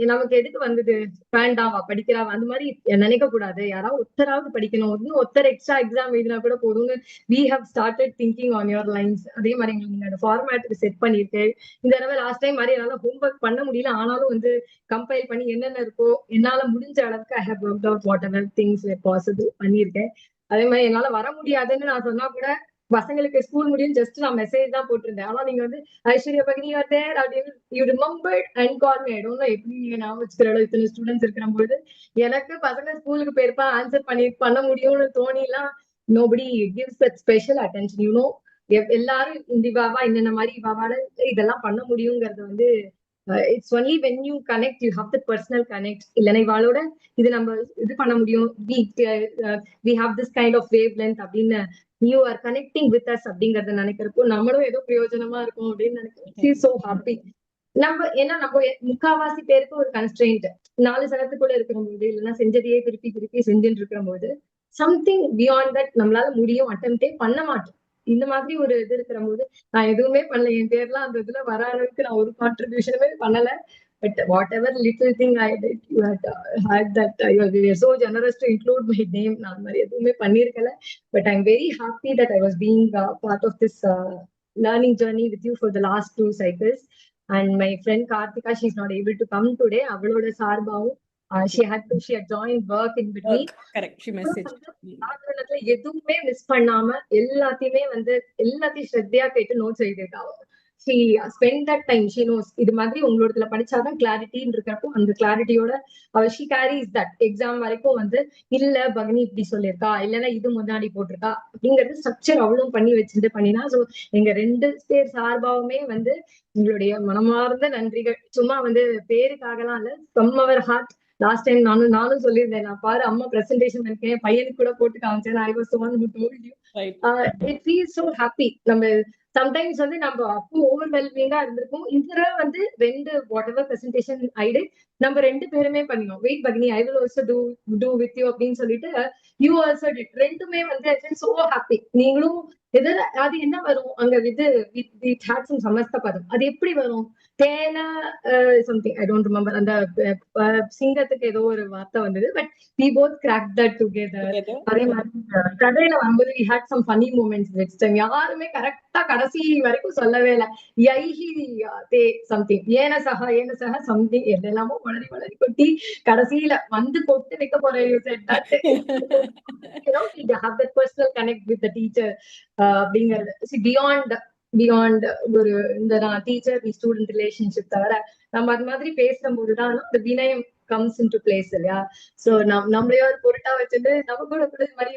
Speaker 12: நமக்கு எதுக்கு வந்தது, வேண்டாவா படிக்கிறாவா அந்த மாதிரி நினைக்க கூடாது. யாராவது ஒருத்தராவது படிக்கணும், இன்னும் ஒருத்தர் எக்ஸ்ட்ரா எக்ஸாம் எழுதினா கூட போதும்னு we have started thinking on your lines. அதே மாதிரி நீங்க அந்த ஃபார்மேட்டுக்கு செட் பண்ணிருக்கு. இந்த தடவை லாஸ்ட் டைம் மாதிரி என்னால ஹோம்ஒர்க் பண்ண முடியல, ஆனாலும் வந்து கம்பைல் பண்ணி என்னென்ன இருக்கோ என்னால முடிஞ்ச அளவுக்கு I have worked out whatever things possible பண்ணியிருக்கேன். அதே மாதிரி என்னால வர முடியாதுன்னு நான் சொன்னா கூட பசங்களுக்கு ஸ்கூல் முடியும் ஜஸ்ட் நான் மெசேஜ் தான் போட்டிருந்தேன். ஆனா நீங்க வந்து ஐஸ்வர்யா பகினி தேர் அப்படின்னு you remembered and call me. I don't know எப்படி நீங்க ஞாபகம் வச்சுக்கிற இத்தனை ஸ்டூடெண்ட்ஸ் இருக்கிற போது எனக்கு பசங்க ஸ்கூலுக்கு போயிருப்பா ஆன்சர் பண்ண முடியும்னு தோணிலாம். Nobody gives that special attention, you know. எல்லாரும் இந்த இவாவா என்னென்ன மாதிரி இவாவால இதெல்லாம் பண்ண முடியுங்கிறது வந்து it's only when you connect, you have the personal connect. இல்லைன்னா இவாளோட இது நம்ம இது பண்ண முடியும், we have this kind of wavelength அப்படின்னு you are connecting with us அப்படிங்கறத நினைக்கிறப்போ நம்மளும் ஏதோ பிரயோஜனமா இருக்கும் அப்படின்னு நினைக்கிறேன். So happy. ஏன்னா நம்ம முக்காவாசி பேருக்கு ஒரு கன்ஸ்ட்ரெயின்ட் 4 சதத்துக்குள்ள இருக்கிற போது இல்லைன்னா செஞ்சதையே திருப்பி திருப்பி செஞ்சுட்டு இருக்கிற போது சம்திங் பியாண்ட் தட் நம்மளால முடியும் அட்டெம்ப்டே பண்ண மாட்டோம். இந்த மாதிரி ஒரு இது இருக்கிற போது நான் எதுவுமே பண்ணல, என் பேர்லாம் அந்த இதுல வர அளவுக்கு நான் ஒரு கான்ட்ரிபியூஷனுமே பண்ணல. But whatever little thing I did, you had that, you were so generous to include my name. நான் மாதிரி எதுவுமே பண்ணிருக்கல. But I'm very happy that I was being part of this learning journey with you for the last 2 cycles. And my friend Karthika, she's not able to come today. அவளோட சார்பாவும் she had joined work in between.
Speaker 1: Correct, she messaged.
Speaker 12: எதுவுமே miss பண்ணாம எல்லாத்தையும் ஸ்ரத்தையா கேட்டு notes எழுதிருக்காங்க. she spent that time. she knows இது மாதிரி உங்களோடதுல படிச்சாதான் கிளாரிட்டின்னு இருக்கிறப்போ அந்த கிளாரிட்டியோட she carries that எக்ஸாம் வரைக்கும் வந்து இல்ல பகினி இப்படி சொல்லியிருக்கா, இல்லைன்னா இது முன்னாடி போட்டிருக்கா அப்படிங்கறது ஸ்ட்ரக்சர் அவ்வளவு பண்ணி வச்சுட்டு பண்ணினா. சோ எங்க 2 பேர் சார்பாவுமே வந்து உங்களுடைய மனமார்ந்த நன்றிகள். சும்மா வந்து பேருக்காகலாம் இல்ல, from our heart. Last time நானும் சொல்லியிருந்தேன், நான் பாரு அம்மா பிரசன்டேஷன் இருக்கேன் பையனுக்கு கூட போட்டு காமிச்சேன். I was the one who told you. It feels so happy. நம்ம சம்டைம்ஸ் வந்து நம்ம அப்போ ஓவர்வெல்மிங்கா இருந்திருக்கும். இந்த தடவை வந்து 2 வாட் எவர் பிரசன்டேஷன் ஐடி நம்ம 2 பேருமே பண்ணினோம். வெயிட் பகினி I will also do with you அப்படின்னு சொல்லிட்டு யூ ஆல்சோ டிட். ரெண்டுமே வந்து ஐ ஃபீல் சோ ஹாப்பி. நீங்களும் அது என்ன வரும் அங்க வித் ஹேட் சம் சமஸ்த பதம், அது எப்படி வரும் தேன சம்திங் ஐ டோன்ட் ரிமெம்பர். அந்த சிங்கத்துக்கு ஏதோ ஒரு வார்த்தை வந்தது. But we both cracked that together. அதே மாதிரி கதையில வரும்போது we had some funny moments next time. யாருமே கரெக்டா கடைசி வரைக்கும் சொல்லவே இல்லை. யைஹி தே சம்திங் ஏன சக சம்திங் எல்லாமோ வளரி கொட்டி கடைசியில வந்து கொட்டு வைக்க போறேன். you said that you know we have that personal connect with the teacher அப்படிங்கிறது beyond ஒரு இந்த டீச்சர் ஸ்டூடெண்ட் ரிலேஷன்ஷிப் தவிர நம்ம அது மாதிரி பேசுற போதுதான் இந்த வினயம் comes into place இல்லையா. சோ நம்மளையோ ஒரு பொருட்டா வச்சுட்டு நம்ம கூட கூட இது மாதிரி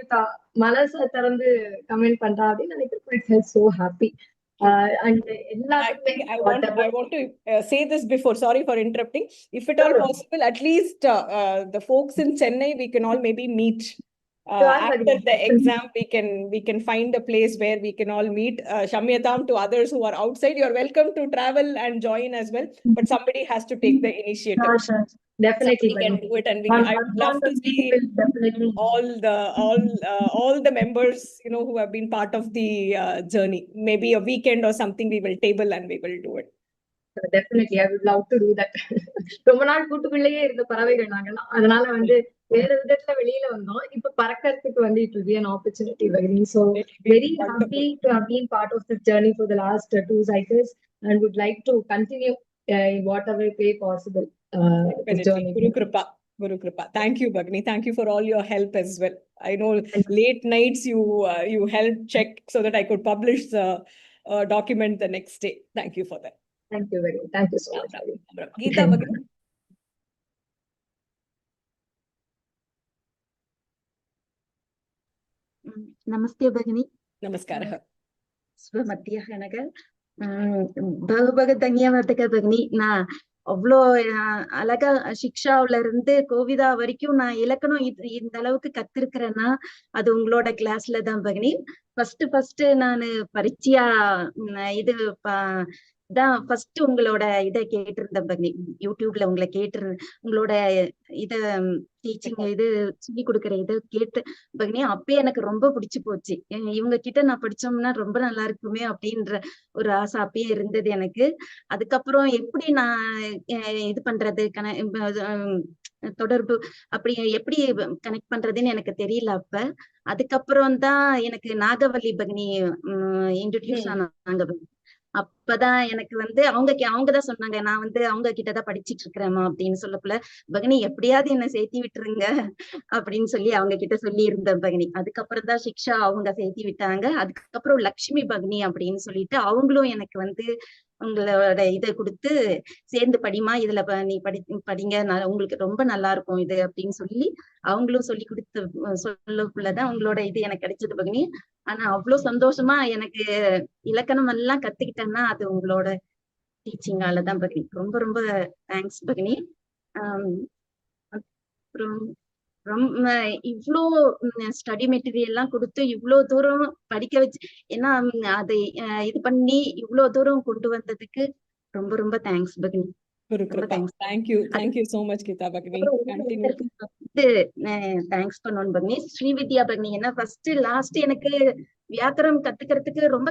Speaker 12: மனசை திறந்து கமெண்ட் பண்றா அப்படின்னு நினைக்கிறேன். It felt so happy. And
Speaker 1: I want to say this before, sorry for interrupting. If at all possible, at least the folks in Chennai, we can all maybe meet after the exam, we can find a place where we can all meet. Shamyatam, to others who are outside, you are welcome to travel and join as well. But somebody has to take the initiative.
Speaker 12: Sure. Definitely,
Speaker 1: somebody can do it, and I would
Speaker 12: One
Speaker 1: love
Speaker 12: of
Speaker 1: to
Speaker 12: the
Speaker 1: see
Speaker 12: people definitely.
Speaker 1: all the members, who have been part of the journey. Maybe a weekend or something we will table and we will do it.
Speaker 12: Definitely, I would love to do that. ரொம்ப நாள் கூட்டுக்குள்ளேயே இருந்த பறவைகள் நாங்கெல்லாம், அதனால வந்து வேற விதத்துல வெளியில வந்தோம். இப்ப பறக்கறதுக்கு வந்து it will be an opportunity, Vagini. So very happy to have been part of this journey for the last 2 cycles, and would like to continue in whatever way possible. This journey.
Speaker 1: Guru Kripa. Thank you, Bhagini. Thank you for all your help as well. I know late nights you helped check so that I could publish the document the next day. Thank you for that.
Speaker 12: Thank you, Vagini. Thank you so much.
Speaker 1: Geeta, Bhagini.
Speaker 13: Namaste, Bhagini.
Speaker 1: Namaskara.
Speaker 13: Swamadhyah Nagar. பகுபக தன்யவாதக பகினி. நான் அவ்வளோ அழகா சிக்ஷாவுல இருந்து கோவிதா வரைக்கும் நான் இலக்கணம் இந்த அளவுக்கு கத்திருக்கிறேன்னா அது உங்களோட கிளாஸ்ல தான் பகினி. ஃபர்ஸ்ட் நானு பரீட்சையா இது தான் ஃபர்ஸ்ட் உங்களோட இதை கேட்டிருந்தேன் பகினி. யூடியூப்ல உங்களை கேட்டிருந்தேன், உங்களோட இத டீச்சிங் இது சொல்லி கொடுக்குற இதை கேட்டு பகினி. அப்பயே எனக்கு ரொம்ப பிடிச்சு போச்சு. இவங்க கிட்ட நான் படிச்சோம்னா ரொம்ப நல்லா இருக்குமே அப்படின்ற ஒரு ஆசை அப்பயே இருந்தது எனக்கு. அதுக்கப்புறம் எப்படி நான் இது பண்றது தொடர்பு அப்படி எப்படி கனெக்ட் பண்றதுன்னு எனக்கு தெரியல அப்ப. அதுக்கப்புறம் தான் எனக்கு நாகவல்லி பகினி இன்ட்ரோடியூஸ் ஆனாங்க. அப்பதான் எனக்கு வந்து அவங்கதான் சொன்னாங்க, நான் வந்து அவங்க கிட்டதான் படிச்சுட்டு இருக்கிறேம்மா அப்படின்னு சொல்லக்குள்ள, பகினி எப்படியாவது என்ன சேர்த்தி விட்டுருங்க அப்படின்னு சொல்லி அவங்க கிட்ட சொல்லி இருந்தேன் பகினி. அதுக்கப்புறம் தான் சிக்ஷா அவங்க சேர்த்தி விட்டாங்க. அதுக்கப்புறம் லக்ஷ்மி பகினி அப்படின்னு சொல்லிட்டு அவங்களும் எனக்கு வந்து உங்களோட இதை கொடுத்து சேர்ந்து படிமா, இதுல நீ படிங்க, உங்களுக்கு ரொம்ப நல்லா இருக்கும் இது அப்படின்னு சொல்லி அவங்களும் சொல்லி கொடுத்து சொல்லக்குள்ளதான் உங்களோட இது எனக்கு கிடைச்சது பகினி. ஆனா அவ்வளவு சந்தோஷமா எனக்கு இலக்கணம் எல்லாம் கத்துக்கிட்டேன்னா அது உங்களோட டீச்சிங்காலதான் பகினி. ரொம்ப ரொம்ப தேங்க்ஸ் பகினி. அப்புறம் இவ்வளோ ஸ்டடி மெட்டீரியல் எல்லாம் கொடுத்து இவ்வளோ தூரம் படிக்க வச்சு, ஏன்னா அதை இது பண்ணி இவ்வளோ தூரம் கொண்டு வந்ததுக்கு ரொம்ப ரொம்ப தேங்க்ஸ் பகினி.
Speaker 1: Thank you so much, Geeta Bhagini.
Speaker 13: தேங்க்ஸ் பண்ணணும் பகினி. ஸ்ரீவித்யா பகினி. ஏன்னா ஃபர்ஸ்ட் லாஸ்ட் எனக்கு வியாக்கரம் கத்துக்கிறதுக்கு ரொம்ப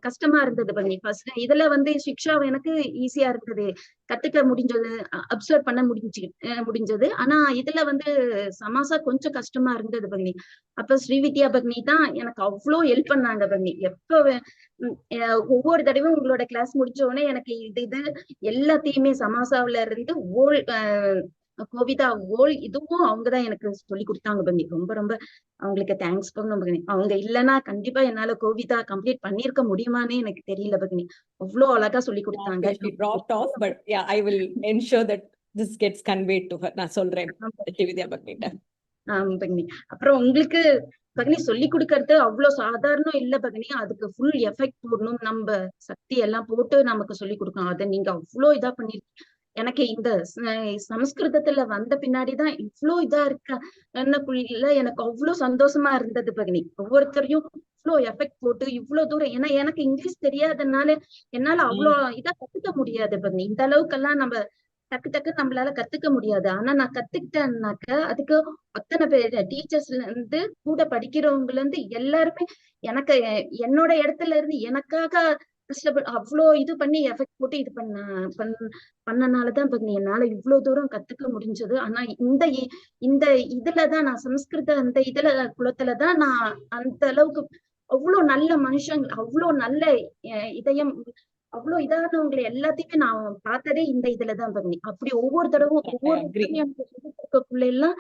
Speaker 13: கஷ்டமா இருந்தது பகினி. ஃபர்ஸ்ட் இதுல வந்து சிக்ஷா எனக்கு ஈஸியா இருந்தது, கத்துக்க முடிஞ்சது, அப்சர்வ் பண்ண முடிஞ்சது. ஆனா இதுல வந்து சமாசா கொஞ்சம் கஷ்டமா இருந்தது பகினி. அப்ப ஸ்ரீவித்யா பகினி தான் எனக்கு அவ்வளோ ஹெல்ப் பண்ணாங்க பகினி. எப்ப ஒவ்வொரு தடவையும் உங்களோட கிளாஸ் முடிச்ச உடனே எனக்கு இது எல்லாத்தையுமே சமாசாவில இருந்து கோவிதா இதுவும் அவங்கதான் எனக்கு சொல்லி கொடுத்தாங்க பகினி. ரொம்ப ரொம்ப அவங்களுக்கு தேங்க்ஸ் பண்ணணும் பகினி. அவங்க இல்லைன்னா கண்டிப்பா என்னால கோவிதா கம்ப்ளீட் பண்ணிருக்க முடியுமான்னு எனக்கு தெரியல பகினி. அவ்வளவு அழகா சொல்லி கொடுத்தாங்க.
Speaker 1: I will ensure that this gets conveyed to her. நான் சொல்றேன் ஸ்ரீவித்யா பகினிட்ட.
Speaker 13: பகினி அப்புறம் உங்களுக்கு பகினி சொல்லி கொடுக்கறது அவ்வளவு சாதாரணம் இல்ல பகினி. அதுக்கு ஃபுல் எஃபெக்ட் போடணும், நம்ம சக்தி எல்லாம் போட்டு நமக்கு சொல்லி கொடுக்கணும். அதை நீங்க அவ்வளவு இதா பண்ணிருக்கீங்க. எனக்கு இந்த சமஸ்கிருதத்துல வந்த பின்னாடிதான் இவ்வளவு இதா இருக்கக்குள்ள எனக்கு அவ்வளவு சந்தோஷமா இருந்தது பகினி. ஒவ்வொருத்தரையும் இவ்வளவு எஃபெக்ட் போட்டு இவ்வளவு தூரம், ஏன்னா எனக்கு இங்கிலீஷ் தெரியாதனால என்னால அவ்வளவு இதா கத்துக்க முடியாது பகினி. இந்த அளவுக்கெல்லாம் நம்ம டக்கு நம்மளால கத்துக்க முடியாது. ஆனா நான் கத்துக்கிட்டேன்னாக்க அதுக்கு அத்தனை பேர் டீச்சர்ஸ்ல இருந்து கூட படிக்கிறவங்கல இருந்து எல்லாருமே எனக்கு என்னோட இடத்துல இருந்து எனக்காக அவ்வளோ இது பண்ணி எஃபெக்ட் போட்டு இது பண்ணனாலதான் பகினி என்னால இவ்வளவு தூரம் கத்துக்க முடிஞ்சது. ஆனா இந்த இதுலதான் நான் சமஸ்கிருத அந்த குலத்துலதான் நான் அந்த அளவுக்கு அவ்வளவு நல்ல மனுஷங்க, அவ்வளவு நல்ல இதயம், அவ்வளவு இதானவங்களை எல்லாத்தையுமே நான் பார்த்ததே இந்த இதுலதான் பகினி. அப்படி ஒவ்வொரு தடவும் ஒவ்வொரு எல்லாம்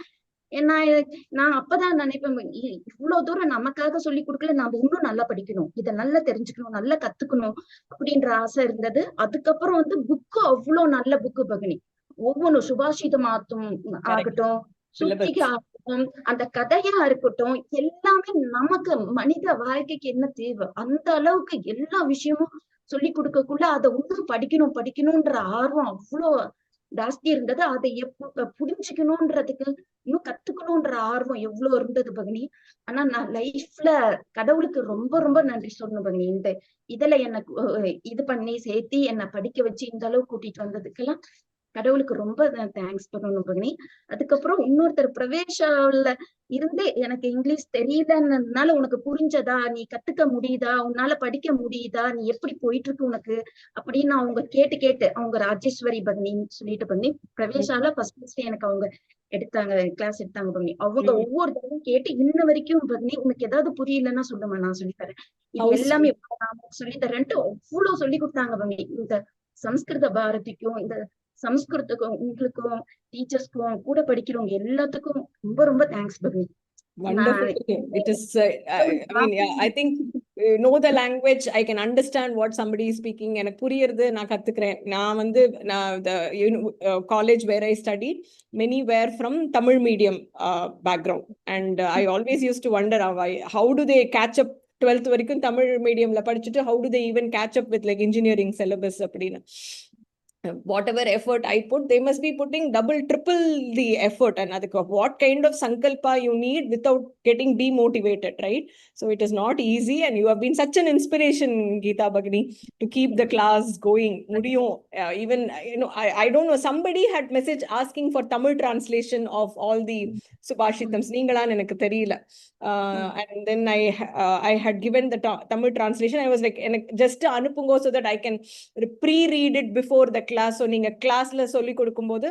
Speaker 13: நான் அப்பதான் நினைப்பேன், இவ்வளவு தூரம் நமக்காக சொல்லி கொடுக்கல, நாம இன்னும் நல்லா படிக்கணும், இதை நல்லா தெரிஞ்சுக்கணும், நல்லா கத்துக்கணும் அப்படின்ற ஆசை இருந்தது. அதுக்கப்புறம் வந்து புக்கு அவ்வளவு நல்ல புக்கு பகினி. ஒவ்வொன்றும் சுபாஷிதம் ஆகட்டும், சுத்திகா ஆகட்டும், அந்த கதையா இருக்கட்டும், எல்லாமே நமக்கு மனித வாழ்க்கைக்கு என்ன தேவை அந்த அளவுக்கு எல்லா விஷயமும் சொல்லி கொடுக்கக்குள்ள அதை இன்னும் படிக்கணும்ன்ற ஆர்வம் அவ்வளோ ஜாஸ்தி இருந்தது. அதை புரிஞ்சுக்கணும்ன்றதுக்கு இன்னும் கத்துக்கணும்ன்ற ஆர்வம் எவ்வளவு இருந்தது பகினி. ஆனா நான் லைஃப்ல கடவுளுக்கு ரொம்ப ரொம்ப நன்றி சொல்லணும் பகினி. இந்த இதுல எனக்கு இது பண்ணி சேர்த்தி என்னை படிக்க வச்சு இந்த அளவு கூட்டிட்டு வந்ததுக்கெல்லாம் கடவுளுக்கு ரொம்ப தேங்க்ஸ் பண்ணணும் பகினி. அதுக்கப்புறம் இன்னொருத்தர் பிரவேசால இருந்து எனக்கு இங்கிலீஷ் தெரியலன்னதுனால உனக்கு புரிஞ்சதா, நீ கத்துக்க முடியுதா, உன்னால படிக்க முடியுதா, நீ எப்படி போயிட்டு இருக்கு உனக்கு அப்படின்னு அவங்க கேட்டு அவங்க ராஜேஸ்வரி பகினின்னு சொல்லிட்டு பண்ணி பிரவேசால ஃபர்ஸ்ட் எனக்கு அவங்க எடுத்தாங்க, கிளாஸ் எடுத்தாங்க பகினி. அவங்க ஒவ்வொரு தடவையும் கேட்டு இன்ன வரைக்கும் பகினி உனக்கு ஏதாவது புரியலன்னா சொல்லுமா நான் சொல்லித்தரேன், இது எல்லாமே நான் சொல்லித்தரேன்ட்டு அவ்வளவு சொல்லி கொடுத்தாங்க பகினி. இந்த சம்ஸ்கிருத பாரதிக்கும் இந்த சம்ஸ்கிருத்துக்கும் உங்களுக்கும் டீச்சர்ஸ்க்கும் கூட படிக்கிறவங்க எல்லாத்துக்கும் ரொம்ப ரொம்ப thanks பகினி.
Speaker 1: Wonderful. It is, I mean, yeah, I think know the language, I can understand what somebody is speaking. எனக்கு புரியுறது, நான் கத்துக்கிறேன். நான் வந்து the college where I studied, many were from Tamil medium background, and I always used to wonder how do they catch up 12th வரைக்கும் தமிழ் மீடியம்ல படிச்சுட்டு how do they even catch up with like engineering syllabus அப்படின்னு. Whatever effort I put, they must be putting double, triple the effort. And what kind of sankalpa you need without getting demotivated, right? So it is not easy. And you have been such an inspiration, Geeta Bhagini, to keep the class going. Even, I don't know, somebody had message asking for Tamil translation of all the Subhashitams. And then I had given the Tamil translation. I was like, just anupungo so that I can pre-read it before the class. So நீங்க கிளாஸ்ல சொல்லி கொடுக்கும்போது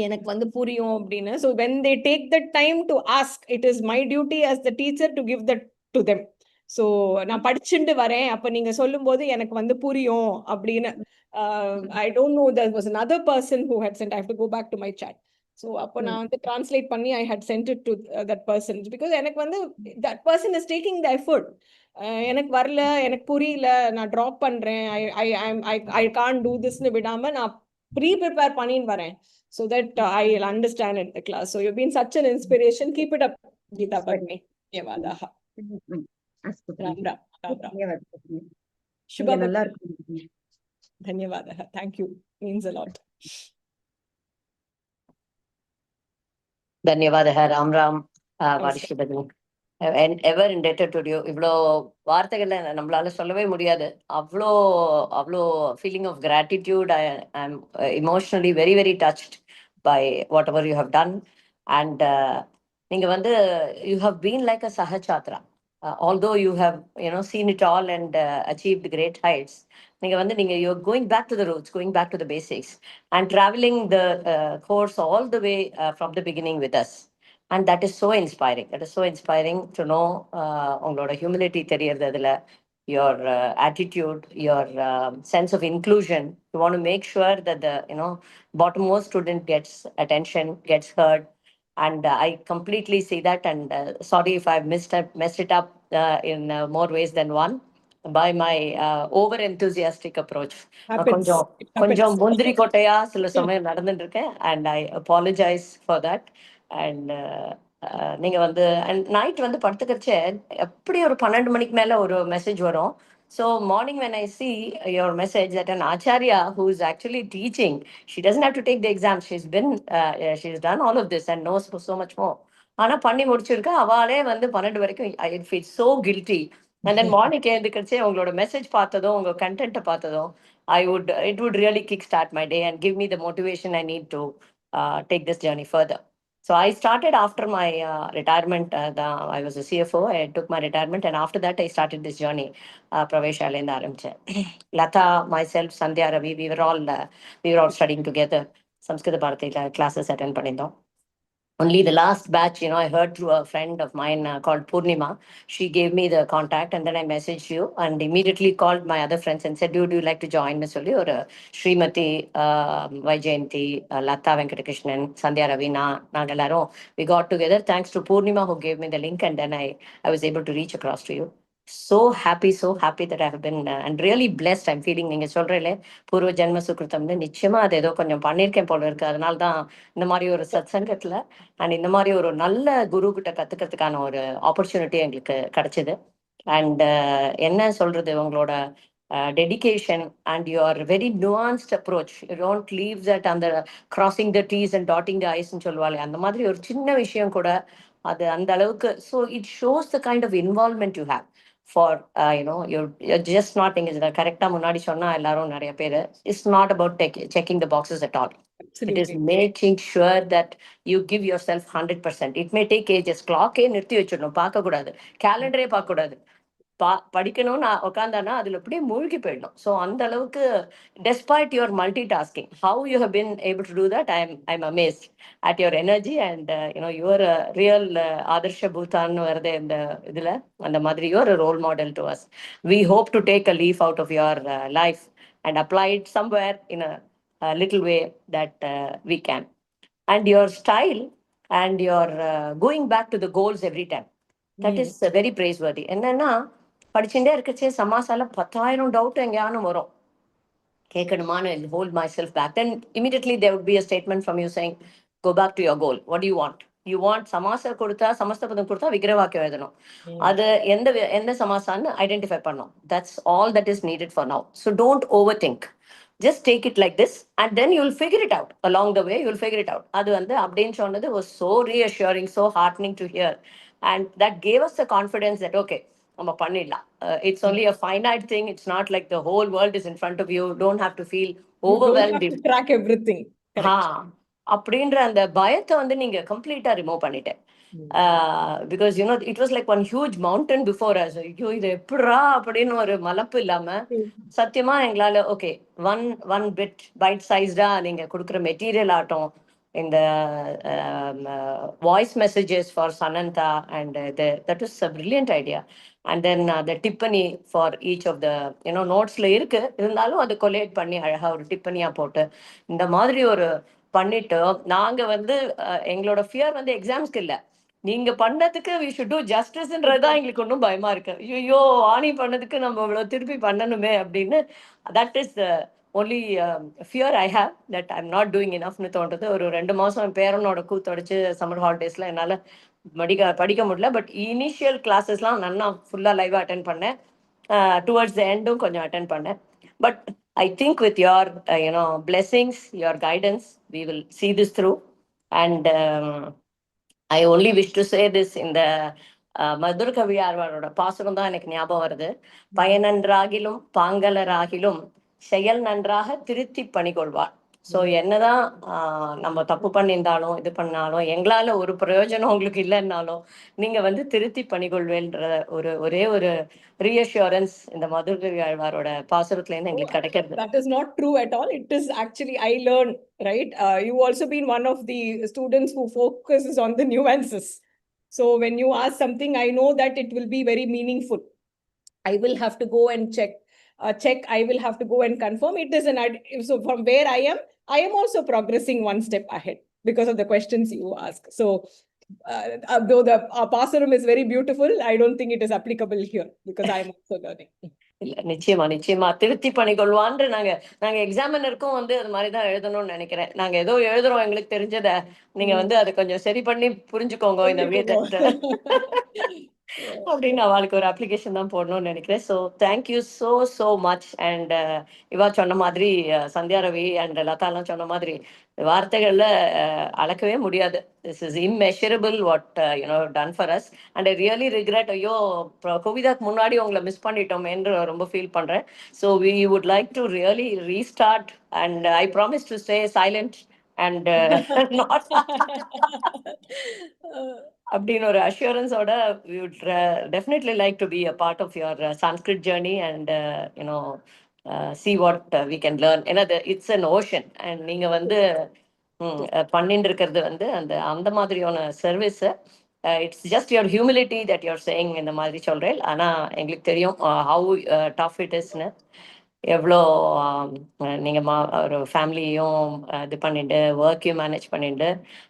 Speaker 1: எனக்கு வந்து புரியும் அப்படின்னு. So when they take the time to ask, it is my duty as the teacher to give that to them. So நான் படிச்சுட்டு வரேன், அப்ப நீங்க சொல்லும் போது எனக்கு வந்து புரியும் அப்படின்னு. I don't know, there was another person who had sent, I have to go back to my chat. So அப்போ நான் வந்து translate பண்ணி I had sent it to that person, because எனக்கு வந்து that person is taking the effort. எனக்கு வரல, எனக்கு புரியல, நான் ட்ராப் பண்றேன், I can't do this-னு விடாம நான் ப்ரிப்பேர் பண்ணின்னு வரேன், so that I'll understand in the class. So you've been such an inspiration. Keep it up, Geeta Bhagini. Dhanyavadah. Ram Ram. Ram Ram. Shubha Bhagini. Dhanyavadah. Thank you. Means a lot.
Speaker 14: Dhanyavadah. Ram Ram. Varishi Bhagini. And ever indebted to you. இவ்வளோ வார்த்தைகளை நம்மளால சொல்லவே முடியாது. அவ்வளோ feeling of gratitude. I am emotionally very, very touched by whatever you have done. And நீங்க வந்து you have been like a Sahachatra. Although you have seen it all and achieved great heights, you're going back to the roots, going back to the basics, and traveling the course all the way from the beginning with us. And that is so inspiring. That is so inspiring to know ungaloda humility theriyadhu adula, your attitude, your sense of inclusion. You want to make sure that the bottommost student gets attention, gets heard. And I completely see that. And sorry if I've messed it up in more ways than one by my over enthusiastic approach. கொஞ்சம் முந்திரி கொட்டையா சில சமயம் நடந்துட்டு இருக்கேன், and I apologize for that. And நீங்க வந்து night வந்து படுத்துக்கிறச்சே எப்படி ஒரு 12 மணிக்கு மேல ஒரு மெசேஜ் வரும். So morning when I see your message that an acharya who is actually teaching, she doesn't have to take the exam, she's done all of this and knows so much more. ஆனா பண்ணி முடிச்சிருக்கா, அவளே வந்து 12 வரைக்கும் I feel so guilty. And then morning எழுந்துக்கிறச்சே உங்களோட message பார்த்ததும் உங்க கண்டென்ட்டை பார்த்ததும் it would really kickstart my day and give me the motivation I need to take this journey further. So I started after my retirement. I was a CFO. I took my retirement, and after that, I started this journey. Praveshalayinda aarambichen. Lata, myself, Sandhya, Ravi, we were all studying together. Samskrita Bharati classes attend pannindom. Only the last batch, I heard through a friend of mine called Purnima. She gave me the contact, and then I messaged you and immediately called my other friends and said, "Would you like to join me?" Or Srimati, Vaijayanti, Lata Venkatakrishnan, Sandhya Ravina, Nagalaron. We got together thanks to Purnima, who gave me the link, and then I was able to reach across to you. So happy that I have been and really blessed. I'm feeling நீங்க சொல்றீங்களே பூர்வ ஜென்ம சுக்ருதம்னு, நிச்சயமா அது ஏதோ கொஞ்சம் பண்ணியிருக்கேன் போல இருக்கு. அதனால தான் இந்த மாதிரி ஒரு சத்சங்கத்துல அண்ட் இந்த மாதிரி ஒரு நல்ல குரு கிட்ட கத்துக்கிறதுக்கான ஒரு ஆப்பர்ச்சுனிட்டி எங்களுக்கு கிடைச்சது. அண்ட் என்ன சொல்றது, உங்களோட dedication and your very nuanced approach. You don't leave that on the crossing the T's and dotting the I's ன்னு சொல்லுவாளே அந்த மாதிரி ஒரு சின்ன விஷயம் கூட அது அந்த அளவுக்கு. So it shows the kind of involvement you have for you're just not thinking கரெக்டா முன்னாடி சொன்னா எல்லாரும் நிறைய பேரு. It's not about checking the boxes at all. It is making sure that you give yourself 100%. It may take ages. Clock-ஏ நிறுத்தி வச்சிடணும், பார்க்க கூடாது, கேலண்டரே பார்க்க கூடாது. படிக்கணும்னு உட்காந்தானா அதுல அப்படியே மூழ்கி போயிடணும். ஸோ அந்த அளவுக்கு despite your multitasking, how you have been able to do that, I'm amazed at your energy and you are a real ஆதர்ஷ பூத்தான்னு வருது இந்த இதுல அந்த மாதிரி. you are a role model to us. We hope to take a leaf out of your life and apply it somewhere in a little way that we can. And your style and your going back to the goals every time, that is very praiseworthy. என்னன்னா படிச்சுட்டே இருக்கச்சே சமாசால 10,000 doubt எங்கேயானும் வரும், கேட்கணுமான்னு hold myself back. Then immediately there would be a statement from you saying go back to your goal. What you want? You want சமாசா கொடுத்தா, சமஸ்தபதம் கொடுத்தா விக்கிரவாக்கியம் எழுதணும். அது எந்த சமாசான்னு ஐடென்டிஃபை பண்ணணும். That's all that is needed for now. So don't overthink. Just take it like this and then you'll figure it out. Along the way, you'll figure it out. அது வந்து அப்படின்னு சொன்னது was so reassuring, so heartening to hear. And that gave us the confidence that, okay, நம்ம பண்ணிடலாம். It's only a finite thing. It's not like the whole world is in front of you. Don't have to feel overwhelmed.
Speaker 1: You don't have to track everything.
Speaker 14: அப்படின்ற அந்த பயத்தை வந்து நீங்க கம்ப்ளீட்டா remove பண்ணிட்டேன். Because it was like one huge mountain before us. ஐயோ இது எப்படா அப்படின்னு ஒரு மலப்பு இல்லாம சத்தியமா எங்களால ஓகே ஒன் பைட் சைஸ்டா நீங்க கொடுக்குற மெட்டீரியல் ஆட்டம், இந்த voice messages for Sananda and that is a brilliant idea. And then the டிப்பனி ஃபார் ஈச் ஆஃப் த நோட்ஸ்ல இருக்கு, இருந்தாலும் அதை கொலேட் பண்ணி அழகா ஒரு டிப்பனியா போட்டு இந்த மாதிரி ஒரு பண்ணிட்டு நாங்க வந்து எங்களோட ஃபியர் வந்து எக்ஸாம்ஸ்க்கு இல்லை, நீங்க பண்ணதுக்கு we should do justiceன்றதுதான் எங்களுக்கு ஒன்றும் பயமா இருக்கு. ஐயோ ஆணி பண்ணதுக்கு நம்ம இவ்வளவு திருப்பி பண்ணணுமே அப்படின்னு. That is the only fear I have, that I am not doing இனஃப்னு தோன்றது. ஒரு 2 மாசம் என் பேரனோட கூத்தடிச்சு சம்மர் ஹாலிடேஸ்ல என்னால படிக்க முடியல. பட் இனிஷியல் கிளாஸஸ்லாம் நல்லா ஃபுல்லா லைவா அட்டென்ட் பண்ணேன். டுவர்ட்ஸ் த எண்டும் கொஞ்சம் அட்டென்ட் பண்ணேன். But I think with your blessings, your guidance, we will see this through. And I only wish to say this in the மதுர கவியார்வாரோட பாசுரம் தான் எனக்கு ஞாபகம் வருது. பயனன்றாகிலும் பாங்கலராகிலும் செயல் நன்றாக திருத்தி பணிகொள்வார். ஸோ என்னதான் நம்ம தப்பு பண்ணியிருந்தாலும் இது பண்ணாலும் எங்களால ஒரு பிரயோஜனம் உங்களுக்கு இல்லைன்னாலும் நீங்க வந்து திருத்தி பணிகொள்வேன்ற ஒரே ஒரு reassurance இந்த மதுர கவியாழ்வாரோட பாசுரத்துல இருந்து எங்களுக்கு கிடைக்கிறது.
Speaker 1: That is not true at all. It is actually, I learned, right? You also been one of the students who focuses on the nuances. So when you ask something, I know that it will be very meaningful. I will have to go and check. I will have to go and confirm. It is so from where I am also progressing one step ahead because of the questions you ask. So though the pasaram is very beautiful, I don't think it is applicable here because I am also learning.
Speaker 14: இல்ல நிச்சயமா திருத்தி பணிகொள்வான்ற நாங்க எக்ஸாமினருக்கும் வந்து அது மாதிரிதான் எழுதணும்னு நினைக்கிறேன். நாங்க ஏதோ எழுதுறோம் எங்களுக்கு தெரிஞ்சத, நீங்க வந்து அதை கொஞ்சம் சரி பண்ணி புரிஞ்சுக்கோங்க இந்த வீட்டை அப்படின்னு அவளுக்கு ஒரு அப்ளிகேஷன் தான் போடணும்னு நினைக்கிறேன். So thank you so much. And இவா சொன்ன மாதிரி சந்தியா ரவி அண்ட் லதாலாம் சொன்ன மாதிரி வார்த்தைகள்ல அளக்கவே முடியாது. This is immeasurable what done for us. And I really regret, ஐயோ கோவிதாக்கு முன்னாடி உங்களை மிஸ் பண்ணிட்டோம் என்று ரொம்ப ஃபீல் பண்றேன். So we would like to really restart and I promise to stay silent and not அப்படின்னு ஒரு அஷூரன்ஸோட we would definitely like to be a part of your Sanskrit journey and see what we can learn. ஏன்னா it's an ocean and நீங்க வந்து பண்ணிட்டு இருக்கிறது வந்து அந்த மாதிரியான service. It's just your humility that you're saying இந்த மாதிரி சொல்றேன். ஆனா எங்களுக்கு தெரியும் ஹவு டஃப் இட் இஸ்ன்னு. எவ்வளோ நீங்க ஒரு ஃபேமிலியும் இது பண்ணிட்டு ஒர்க்கையும் மேனேஜ் பண்ணிட்டு,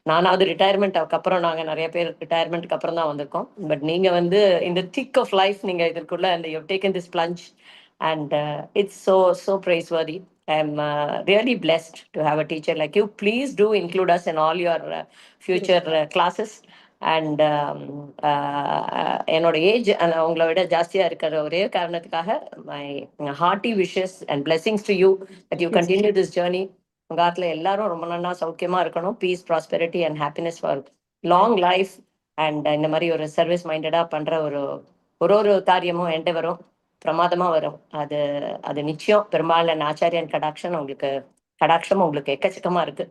Speaker 14: நானாவது ரிட்டையர்மெண்ட்டுக்கு அப்புறம் நாங்கள் நிறைய பேர் ரிட்டையர்மெண்ட்டுக்கு அப்புறம் தான் வந்திருக்கோம். பட் நீங்க வந்து இந்த திக் ஆஃப் லைஃப் நீங்க இதற்குள்ள you taken this plunge and it's so praiseworthy. I'm really blessed to have a teacher like you. Please do include us in all your future classes. And என்னோட ஏஜ் உங்களை விட ஜாஸ்தியாக இருக்கிற ஒரே காரணத்துக்காக my hearty wishes and blessings to you that you continue this journey. உங்கள் ஆத்துல எல்லாரும் ரொம்ப நல்லா சௌக்கியமாக இருக்கணும். Peace, prosperity and happiness for long life. And இந்த மாதிரி ஒரு சர்வீஸ் மைண்டடாக பண்ணுற ஒரு காரியமும் என்கிட்ட வரும், பிரமாதமாக வரும். அது அது நிச்சயம் பெரும்பாலான ஆச்சாரியன் கடாட்சம் உங்களுக்கு எக்கச்சக்கமாக இருக்கு.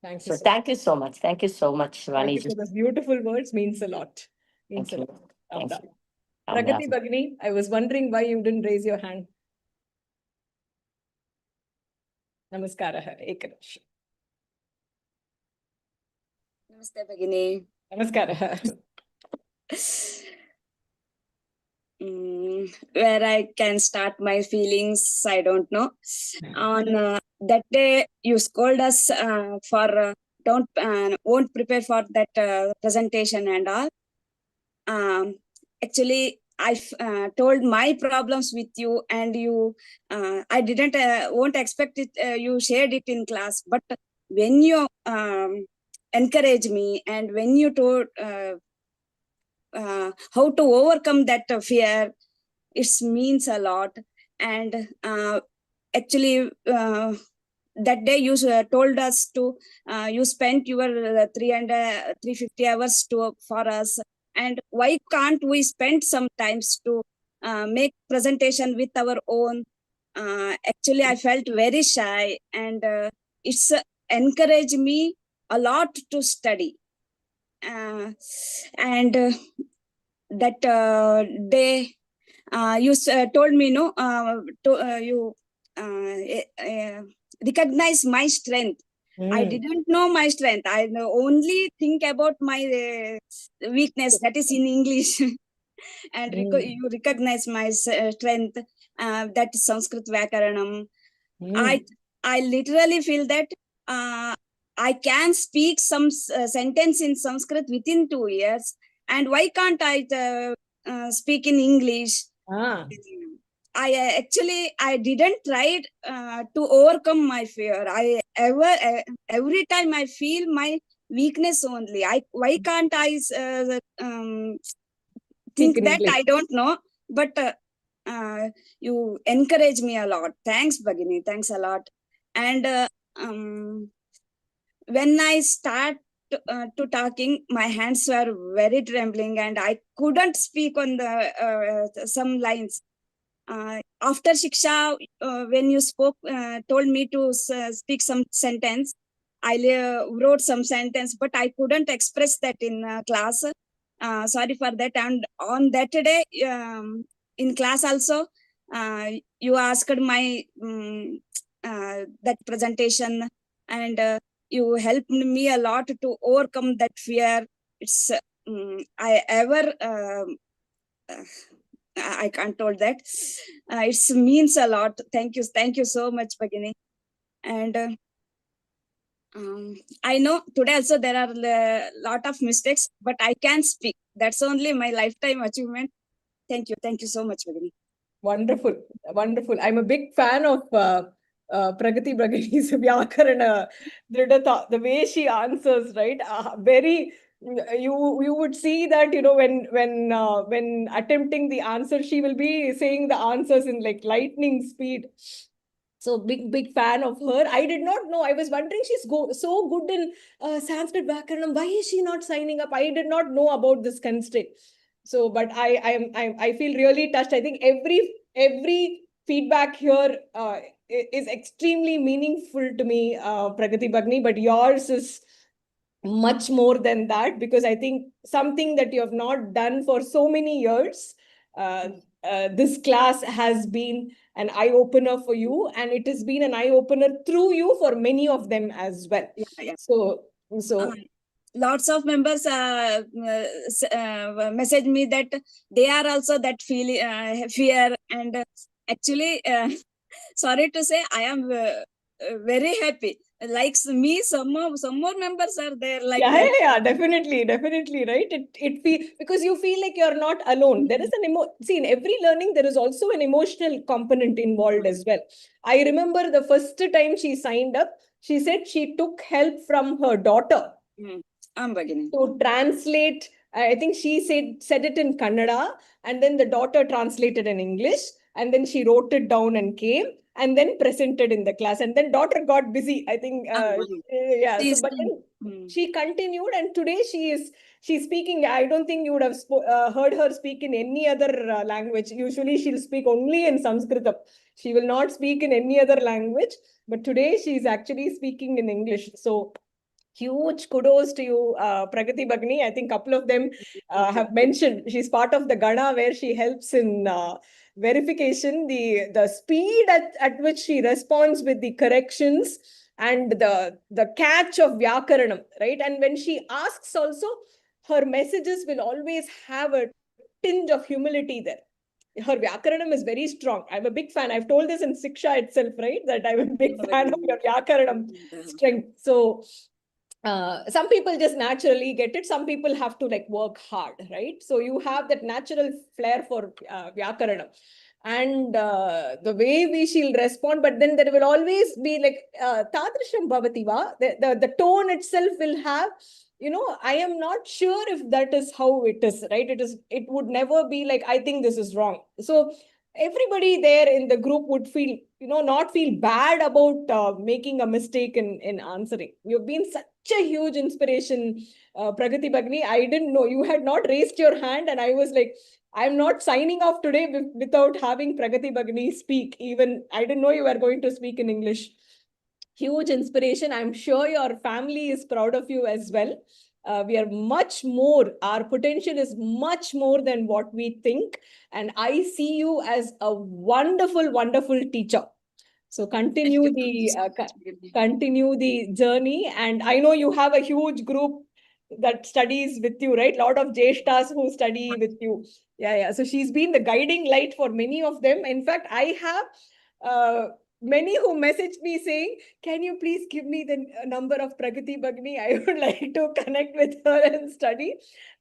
Speaker 1: Thank you.
Speaker 14: So
Speaker 1: So
Speaker 14: thank you so much. Thank you so much, Vani.
Speaker 1: Thank you for those beautiful words. Means a lot. Means
Speaker 14: Thank
Speaker 1: a
Speaker 14: you.
Speaker 1: lot.
Speaker 14: Thank
Speaker 1: Amda.
Speaker 14: you.
Speaker 1: Pragati Bhagini, I was wondering why you didn't raise your hand. Namaskara. Ekadash.
Speaker 15: Namaste, Bhagini.
Speaker 1: Namaskara.
Speaker 15: Where I can start my feelings, I don't know. On that day, you scold us for won't prepare for that presentation and all. Actually, I told my problems with you, and you, I didn't won't expect it. You shared it in class, but when you encourage me, and when you told how to overcome that fear, it means a lot. And actually, that day you told us to you spent your 350 hours for us, and why can't we spend some times to make presentation with our own? Actually, I felt very shy, and it's encouraged me a lot to study. And that day you told me, no, you recognize my strength. I didn't know my strength. I only think about my weakness, that is in English. And you recognize my strength, that is Sanskrit Vyakaranam. I literally feel that I can speak some sentence in Sanskrit within 2 years, and why can't I speak in English? I didn't try to overcome my fear. Every time I feel my weakness only. Why can't I think that English? I don't know, but you encourage me a lot. Thanks, Bhagini. Thanks a lot. And when I start to talking, my hands were very trembling, and I couldn't speak on the some lines. After Shiksha, when you spoke, told me to speak some sentence, I wrote some sentence, but I couldn't express that in class. Sorry for that. And on that day, in class also, you asked my that presentation, and you helped me a lot to overcome that fear. It's I can't told that. It means a lot. Thank you so much, Bhagini. And I know today also there are a lot of mistakes, but I can speak. That's only my lifetime achievement. Thank you so much, Bhagini.
Speaker 1: Wonderful, wonderful. I'm a big fan of Pragati Bhagini's Vyakarana Dridata, the way she answers, right? Very, you would see that, you know, when attempting the answer, she will be saying the answers in like lightning speed. So big fan of her. I did not know. I was wondering, she's so good in Sanskrit Vakaranam. Why is she not signing up? I did not know about this constraint. So, but I feel really touched. I think every feedback here is extremely meaningful to me, Pragati Bhagini. But yours is much more than that, because I think something that you have not done for so many years, this class has been an eye-opener for you, and it has been an eye-opener through you for many of them as well.
Speaker 15: Yeah.
Speaker 1: So
Speaker 15: lots of members message me that they are also that fear, and actually sorry to say, I am very happy. Like me, some more members are there like that.
Speaker 1: Yeah, definitely, right? It feel, because you feel like you're not alone. There is an see, in every learning there is also an emotional component involved as well. I remember the first time she signed up, she said she took help from her daughter to translate I think she said it in Kannada, and then the daughter translated in English, and then she wrote it down and came, and then presented in the class, and then daughter got busy. I think, yeah. So, but then she continued, and today she's speaking. I don't think you would have heard her speak in any other language. Usually, she'll speak only in Sanskritam. She will not speak in any other language. But today, she's actually speaking in English. So, huge kudos to you, Pragati Bagni. I think a couple of them have mentioned she's part of the Gana where she helps in verification. The speed at which she responds with the corrections and the catch of Vyakaranam, right? And when she asks also, her messages will always have a tinge of humility there. Her Vyakaranam is very strong. I'm a big fan. I've told this in Siksha itself, right? That I'm a big fan of your Vyakaranam strength. So, some people just naturally get it. Some people have to like work hard, right? So you have that natural flair for Vyakaranam. And the way we shall respond, but then there will always be like Tadrasham Bhavati Va. The tone itself will have, I am not sure if that is how it is, right? It would never be like, I think this is wrong. So everybody there in the group would feel, not feel bad about making a mistake in answering. You've been such a huge inspiration, Pragati Bagni. I didn't know you had not raised your hand, and I was like, I'm not signing off today without having Pragati Bagni speak. Even I didn't know you were going to speak in English. Huge inspiration. I'm sure your family is proud of you as well. We are much more, our potential is much more than what we think. And I see you as a wonderful, wonderful teacher. So continue the journey. And I know you have a huge group that studies with you, right? A lot of Jeshtas who study with you. Yeah. So she's been the guiding light for many of them. In fact, I have many who messaged me saying, can you please give me the number of Pragati Bagni? I would like to connect with her and study.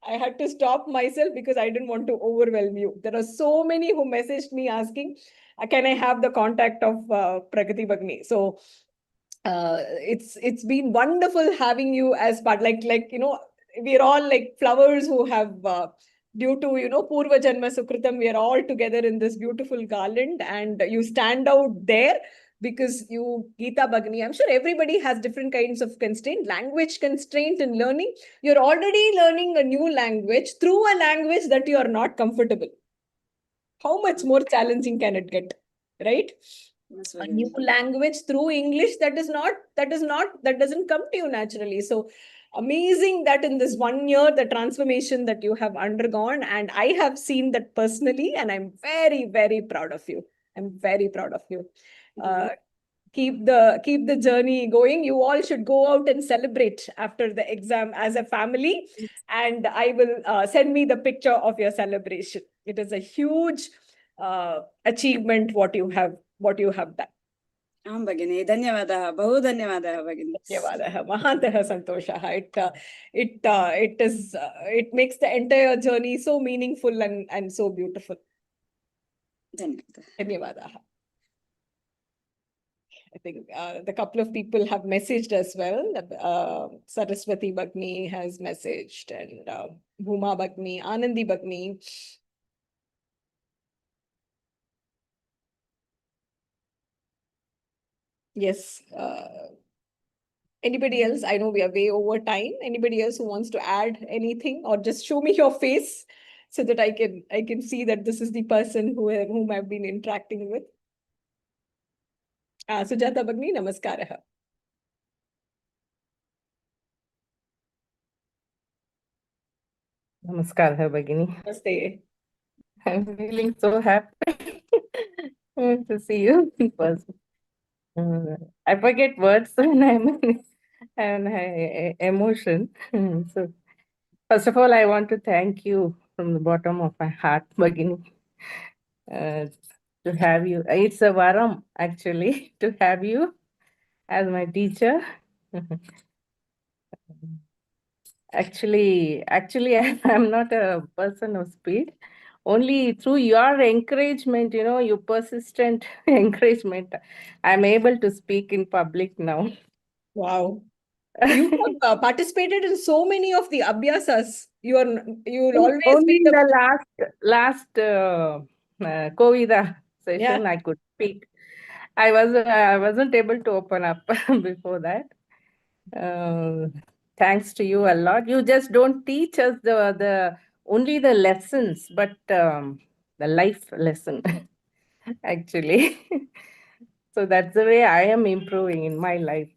Speaker 1: I had to stop myself because I didn't want to overwhelm you. There are so many who messaged me asking, can I have the contact of Pragati Bagni? So it's been wonderful having you as part, like we're all like flowers who have due to Purva Janma Sukritam, we are all together in this beautiful garland, and you stand out there because you, Geeta Bagni, I'm sure everybody has different kinds of constraint, language constraint in learning. You're already learning a new language through a language that you are not comfortable. How much more challenging can it get, right? A new language through English that doesn't come to you naturally. So amazing that in this 1 year, the transformation that you have undergone, and I have seen that personally, and I'm very, very proud of you. I'm very proud of you. Keep the journey going. You all should go out and celebrate after the exam as a family, and I will send me the picture of your celebration. It is a huge achievement what you have done.
Speaker 15: आं भगिनी, धन्यवादः, बहु धन्यवादः भगिनी.
Speaker 1: धन्यवादः, महान्तः सन्तोषः. It makes the entire journey so meaningful and so beautiful.
Speaker 15: धन्यवादः.
Speaker 1: धन्यवादः. I think the couple of people have messaged as well. Saraswati Bagni has messaged, and Bhuma Bagni, Anandi Bagni. Yes. Anybody else? I know we are way over time. Anybody else who wants to add anything, or just show me your face so that I can see that this is the person whom I've been interacting with. Sujata Bagni, namaskaraha.
Speaker 16: Namaskar, Bagini.
Speaker 1: Namaste.
Speaker 16: I'm feeling so happy to see you in person. I forget words when I'm in emotion. So, first of all, I want to thank you from the bottom of my heart, Bagini, to have you. It's a varam, actually, to have you as my teacher. Actually, I'm not a person of speed. Only through your encouragement, your persistent encouragement, I'm able to speak in public now.
Speaker 1: Wow. You have participated in so many of the abhyasas. You'll always
Speaker 16: Only
Speaker 1: be
Speaker 16: in the last Kovida session
Speaker 1: Yeah.
Speaker 16: I could speak. I wasn't able to open up before that. Thanks to you a lot. You just don't teach us the only the lessons, but the life lesson actually. So that's the way I am improving in my life.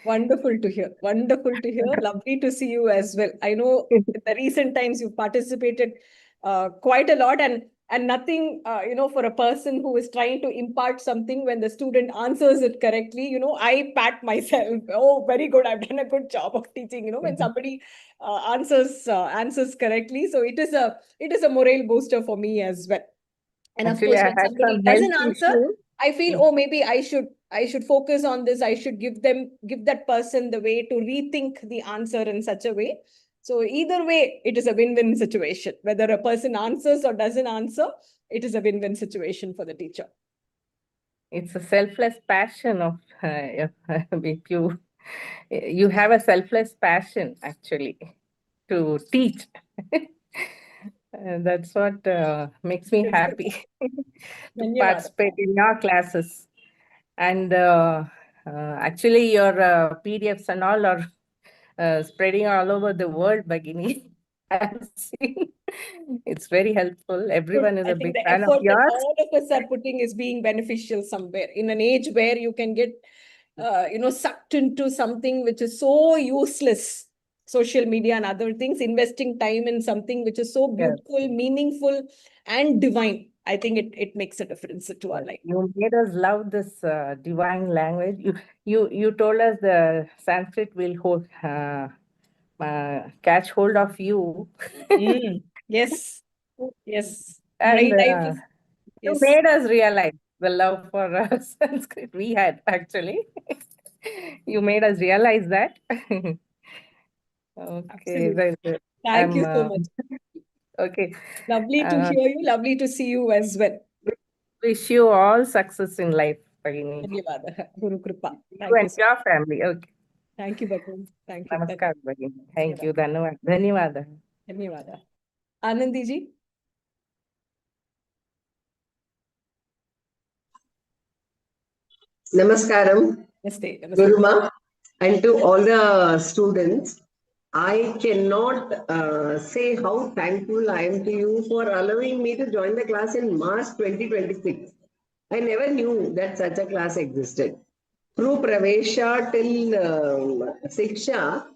Speaker 1: Wonderful to hear. Wonderful to hear. Lovely to see you as well. I know in the recent times you've participated quite a lot, and nothing, for a person who is trying to impart something, when the student answers it correctly, I pat myself. Oh, very good. I've done a good job of teaching. When somebody answers correctly, so it is a morale booster for me as well. And of
Speaker 16: Actually,
Speaker 1: course,
Speaker 16: I
Speaker 1: when
Speaker 16: had
Speaker 1: somebody
Speaker 16: some
Speaker 1: doesn't
Speaker 16: health
Speaker 1: answer,
Speaker 16: issue.
Speaker 1: I feel, oh, maybe I should focus on this. I should give that person the way to rethink the answer in such a way. So either way, it is a win-win situation. Whether a person answers or doesn't answer, it is a win-win situation for the teacher.
Speaker 16: It's a selfless passion of if you have a selfless passion actually to teach. And that's what makes me happy to participate in your classes. And actually, your PDFs and all are spreading all over the world, Bhagini. I've seen. It's very helpful. Everyone is
Speaker 1: I
Speaker 16: a
Speaker 1: think
Speaker 16: big
Speaker 1: the
Speaker 16: fan of
Speaker 1: effort that
Speaker 16: yours.
Speaker 1: all of us are putting is being beneficial somewhere in an age where you can get, sucked into something which is so useless, social media and other things. Investing time in something which is so beautiful, meaningful, and divine, I think it makes a difference to our life.
Speaker 16: You made us love this divine language. You told us the Sanskrit will catch hold of you.
Speaker 1: Yes. Yes.
Speaker 16: And you
Speaker 1: Yes.
Speaker 16: made us realize the love for Sanskrit we had actually. You made us realize that. Okay,
Speaker 1: Absolutely.
Speaker 16: very good.
Speaker 1: Thank you so much.
Speaker 16: Okay.
Speaker 1: Lovely to hear you. Lovely to see you as well.
Speaker 16: Wish you all success in life, Bhagini.
Speaker 1: Dhanyavada. Guru Kripa.
Speaker 16: You and your family. Okay.
Speaker 1: Thank you, Bhagwan. Thank you.
Speaker 16: Namaskar, Bhagini. Thank you. Dhanyavada.
Speaker 1: Dhanyavada. Anandi ji.
Speaker 17: Namaskaram,
Speaker 1: Namaste.
Speaker 17: Guruma, and to all the students. I cannot say how thankful I am to you for allowing me to join the class in March 2026. I never knew that such a class existed. Through Pravesha till Siksha,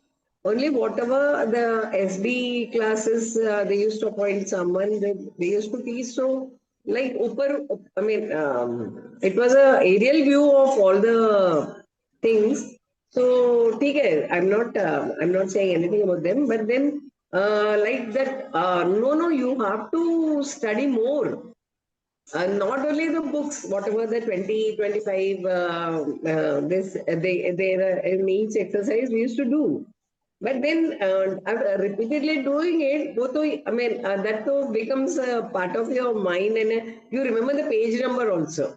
Speaker 17: only whatever the SB classes, they used to appoint someone, they used to teach. So, like, it was a aerial view of all the things. So, I'm not saying anything about them, but then, like that, no, you have to study more. Not only the books, whatever the 20, 25, in each exercise we used to do. But then after repeatedly doing it, that becomes a part of your mind, and you remember the page number also.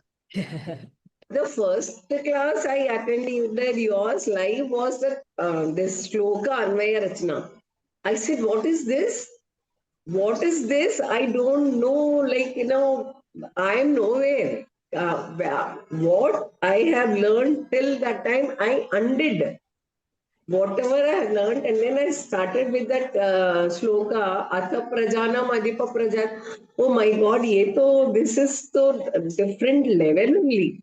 Speaker 17: The first class I attended yours live was this Shloka Anvaya Rachna. I said, what is this? What is this? I don't know. I am nowhere. What I have learned till that time, I undid whatever I have learned, and then I started with that shloka, Atha Prajanam Adipa Prajan. Oh my God, this is so different level only.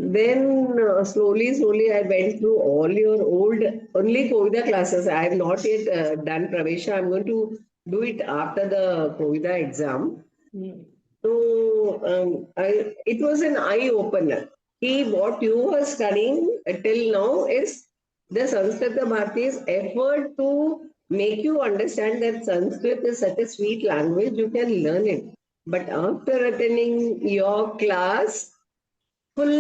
Speaker 17: Then slowly, I went through all your old, only Kovida classes. I have not yet done Pravesha. I'm going to do it after the Kovida exam. So it was an eye opener. What you were studying till now is the Sanskrita Bharati's effort to make you understand that Sanskrit is such a sweet language, you can learn it. But after attending your class, full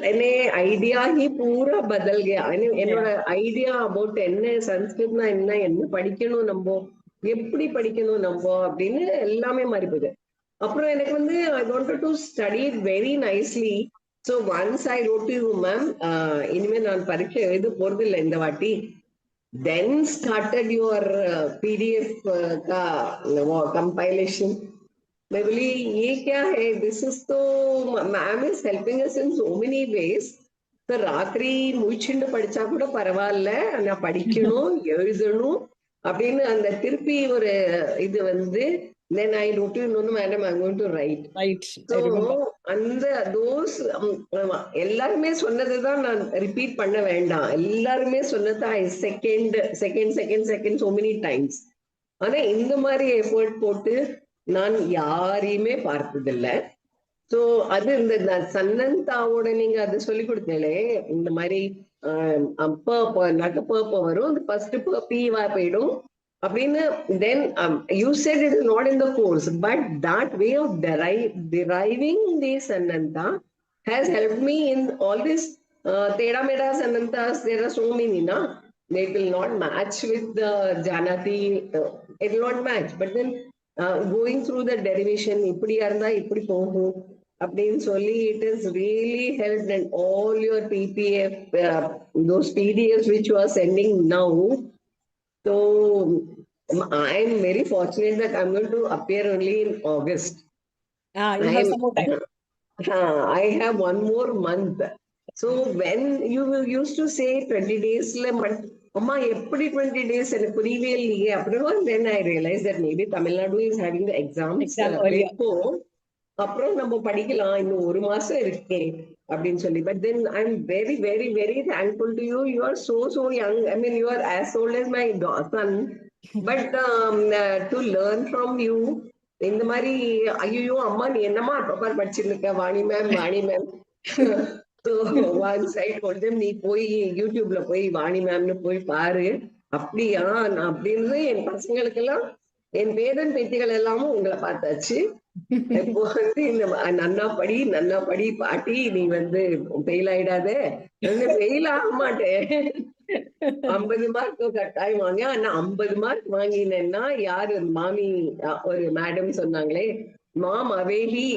Speaker 17: idea ही पूरा बदल गया என்னோட idea about என்ன சன்ஸ்கிருத்னா என்ன படிக்கணும் நம்ம எப்படி படிக்கணும் நம்ம அப்படின்னு எல்லாமே மாறி போகுது அப்புறம் எனக்கு I wanted to study it very nicely So once I wrote to you, ma'am, இனிமே நான் பரீட்சை எழுத போறதில்லை இந்த வாட்டி. Then started your PDF compilation. मैं बोली ये क्या है? This is तो ma'am is helping us in so many ways. So ராத்திரி முழிச்சுண்டு படிச்சா கூட பரவாயில்ல, நான் படிக்கணும் எழுதணும் அப்படின்னு அந்த திருப்பி ஒரு இது வந்து then I wrote to you, no madam, I'm going to write.
Speaker 1: Right.
Speaker 17: So அந்த those எல்லாருமே சொன்னதுதான் நான் ரிப்பீட் பண்ண வேண்டாம். எல்லாருமே சொன்னது I second so many times. ஆனா இந்த மாதிரி எஃபர்ட் போட்டு நான் யாரையுமே பார்த்ததில்லை. ஸோ அது இந்த சன்னந்தாவோட நீங்க அது சொல்லி கொடுத்தீங்களே, இந்த மாதிரி நகப்ப வரும், அந்த ஃபர்ஸ்ட் பீவா போயிடும் அப்படின்னு. Then you said it is not in the course, but that way of deriving the சன்னந்தா has helped me in all this teda meda sannantas. There are so many, na, they will not match with the janati, it will not match, but then going through the derivation இப்படியா இருந்தா இப்படி போகும் அப்படின்னு சொல்லி it is really helped. And all your PPF, those PDFs which you are sending now, so I am very fortunate that I'm going to appear only in August.
Speaker 1: You have some more time.
Speaker 17: I have one more month. So when you used to say 20 days, Amma, எப்படி 20 days எனக்கு புரியவே இல்லையே அப்புறம் then I realized that maybe Tamil Nadu is having the exams before. அப்புறம் நம்ம படிக்கலாம், இன்னும் ஒரு மாசம் இருக்கே அப்படின்னு சொல்லி. But then I'm very, very, very thankful to you. You are so young. I mean, you are as old as my son. But to learn from you, இந்த மாதிரி ஐயோ அம்மா நீ என்னமா அப்பா படிச்சிருக்க Vani ma'am So once I told them, நீ போய் யூடியூப்ல போய் வாணி மேம்னு போய் பாரு. அப்படியா நான் அப்படின்னு என் பசங்களுக்கெல்லாம், என் பேரன் பேத்திகள் எல்லாமும் உங்களை பார்த்தாச்சு. இப்போ வந்து இந்த நன்னா படி பாட்டி, நீ வந்து ஃபெயில் ஆயிடாத. ஃபெயில் ஆக மாட்டேன், 50 மார்க் கட்டாயம் வாங்க. ஆனா 50 மார்க் வாங்கினேன்னா யாரு மாமி ஒரு மேடம் சொன்னாங்களே, ma'am Aveli,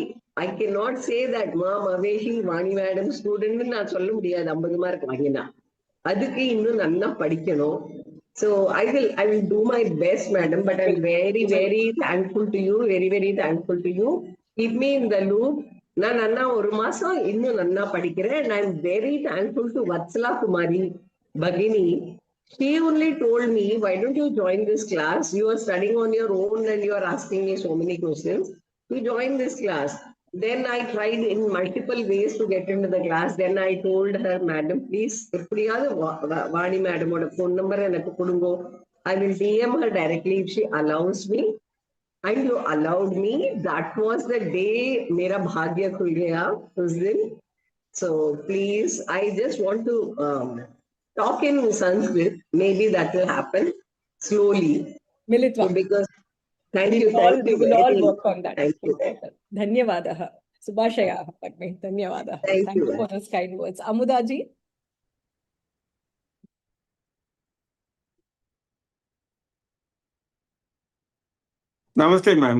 Speaker 17: I cannot say that ma'am Aveli Vani madam student நான் சொல்ல முடியாது 50 மார்க் வாங்கினா. அதுக்கு இன்னும் நல்லா படிக்கணும். So I will do my best, madam, but I'm very, very thankful to you, very, very thankful to you. Keep me in the loop. நான் நன்னா ஒரு மாசம் இன்னும் நன்னா படிக்கிறேன். And I'm very thankful to Vatsala Kumari Bhagini. She only told me, why don't you join this class? You are studying on your own and you are asking me so many questions. You join this class. Then I tried in multiple ways to get into the class. Then I told her, madam, please, எப்படியாவது Vani மேடமோட phone number எனக்கு கொடுங்கோ. I will DM her directly if she allows me. And you allowed me. That was the day mera bhagya khul gaya us din. So please, I just want to talk in Sanskrit. Maybe that will happen slowly.
Speaker 1: Militva.
Speaker 17: So because thank
Speaker 1: We
Speaker 17: you
Speaker 1: will all
Speaker 17: very
Speaker 1: work on that.
Speaker 17: Thank you.
Speaker 1: धन्यवादः. Subhashayah, Padme. धन्यवादः.
Speaker 17: Thank
Speaker 1: Thank you
Speaker 17: you.
Speaker 1: for those kind words. Amudaji.
Speaker 18: Namaste, ma'am.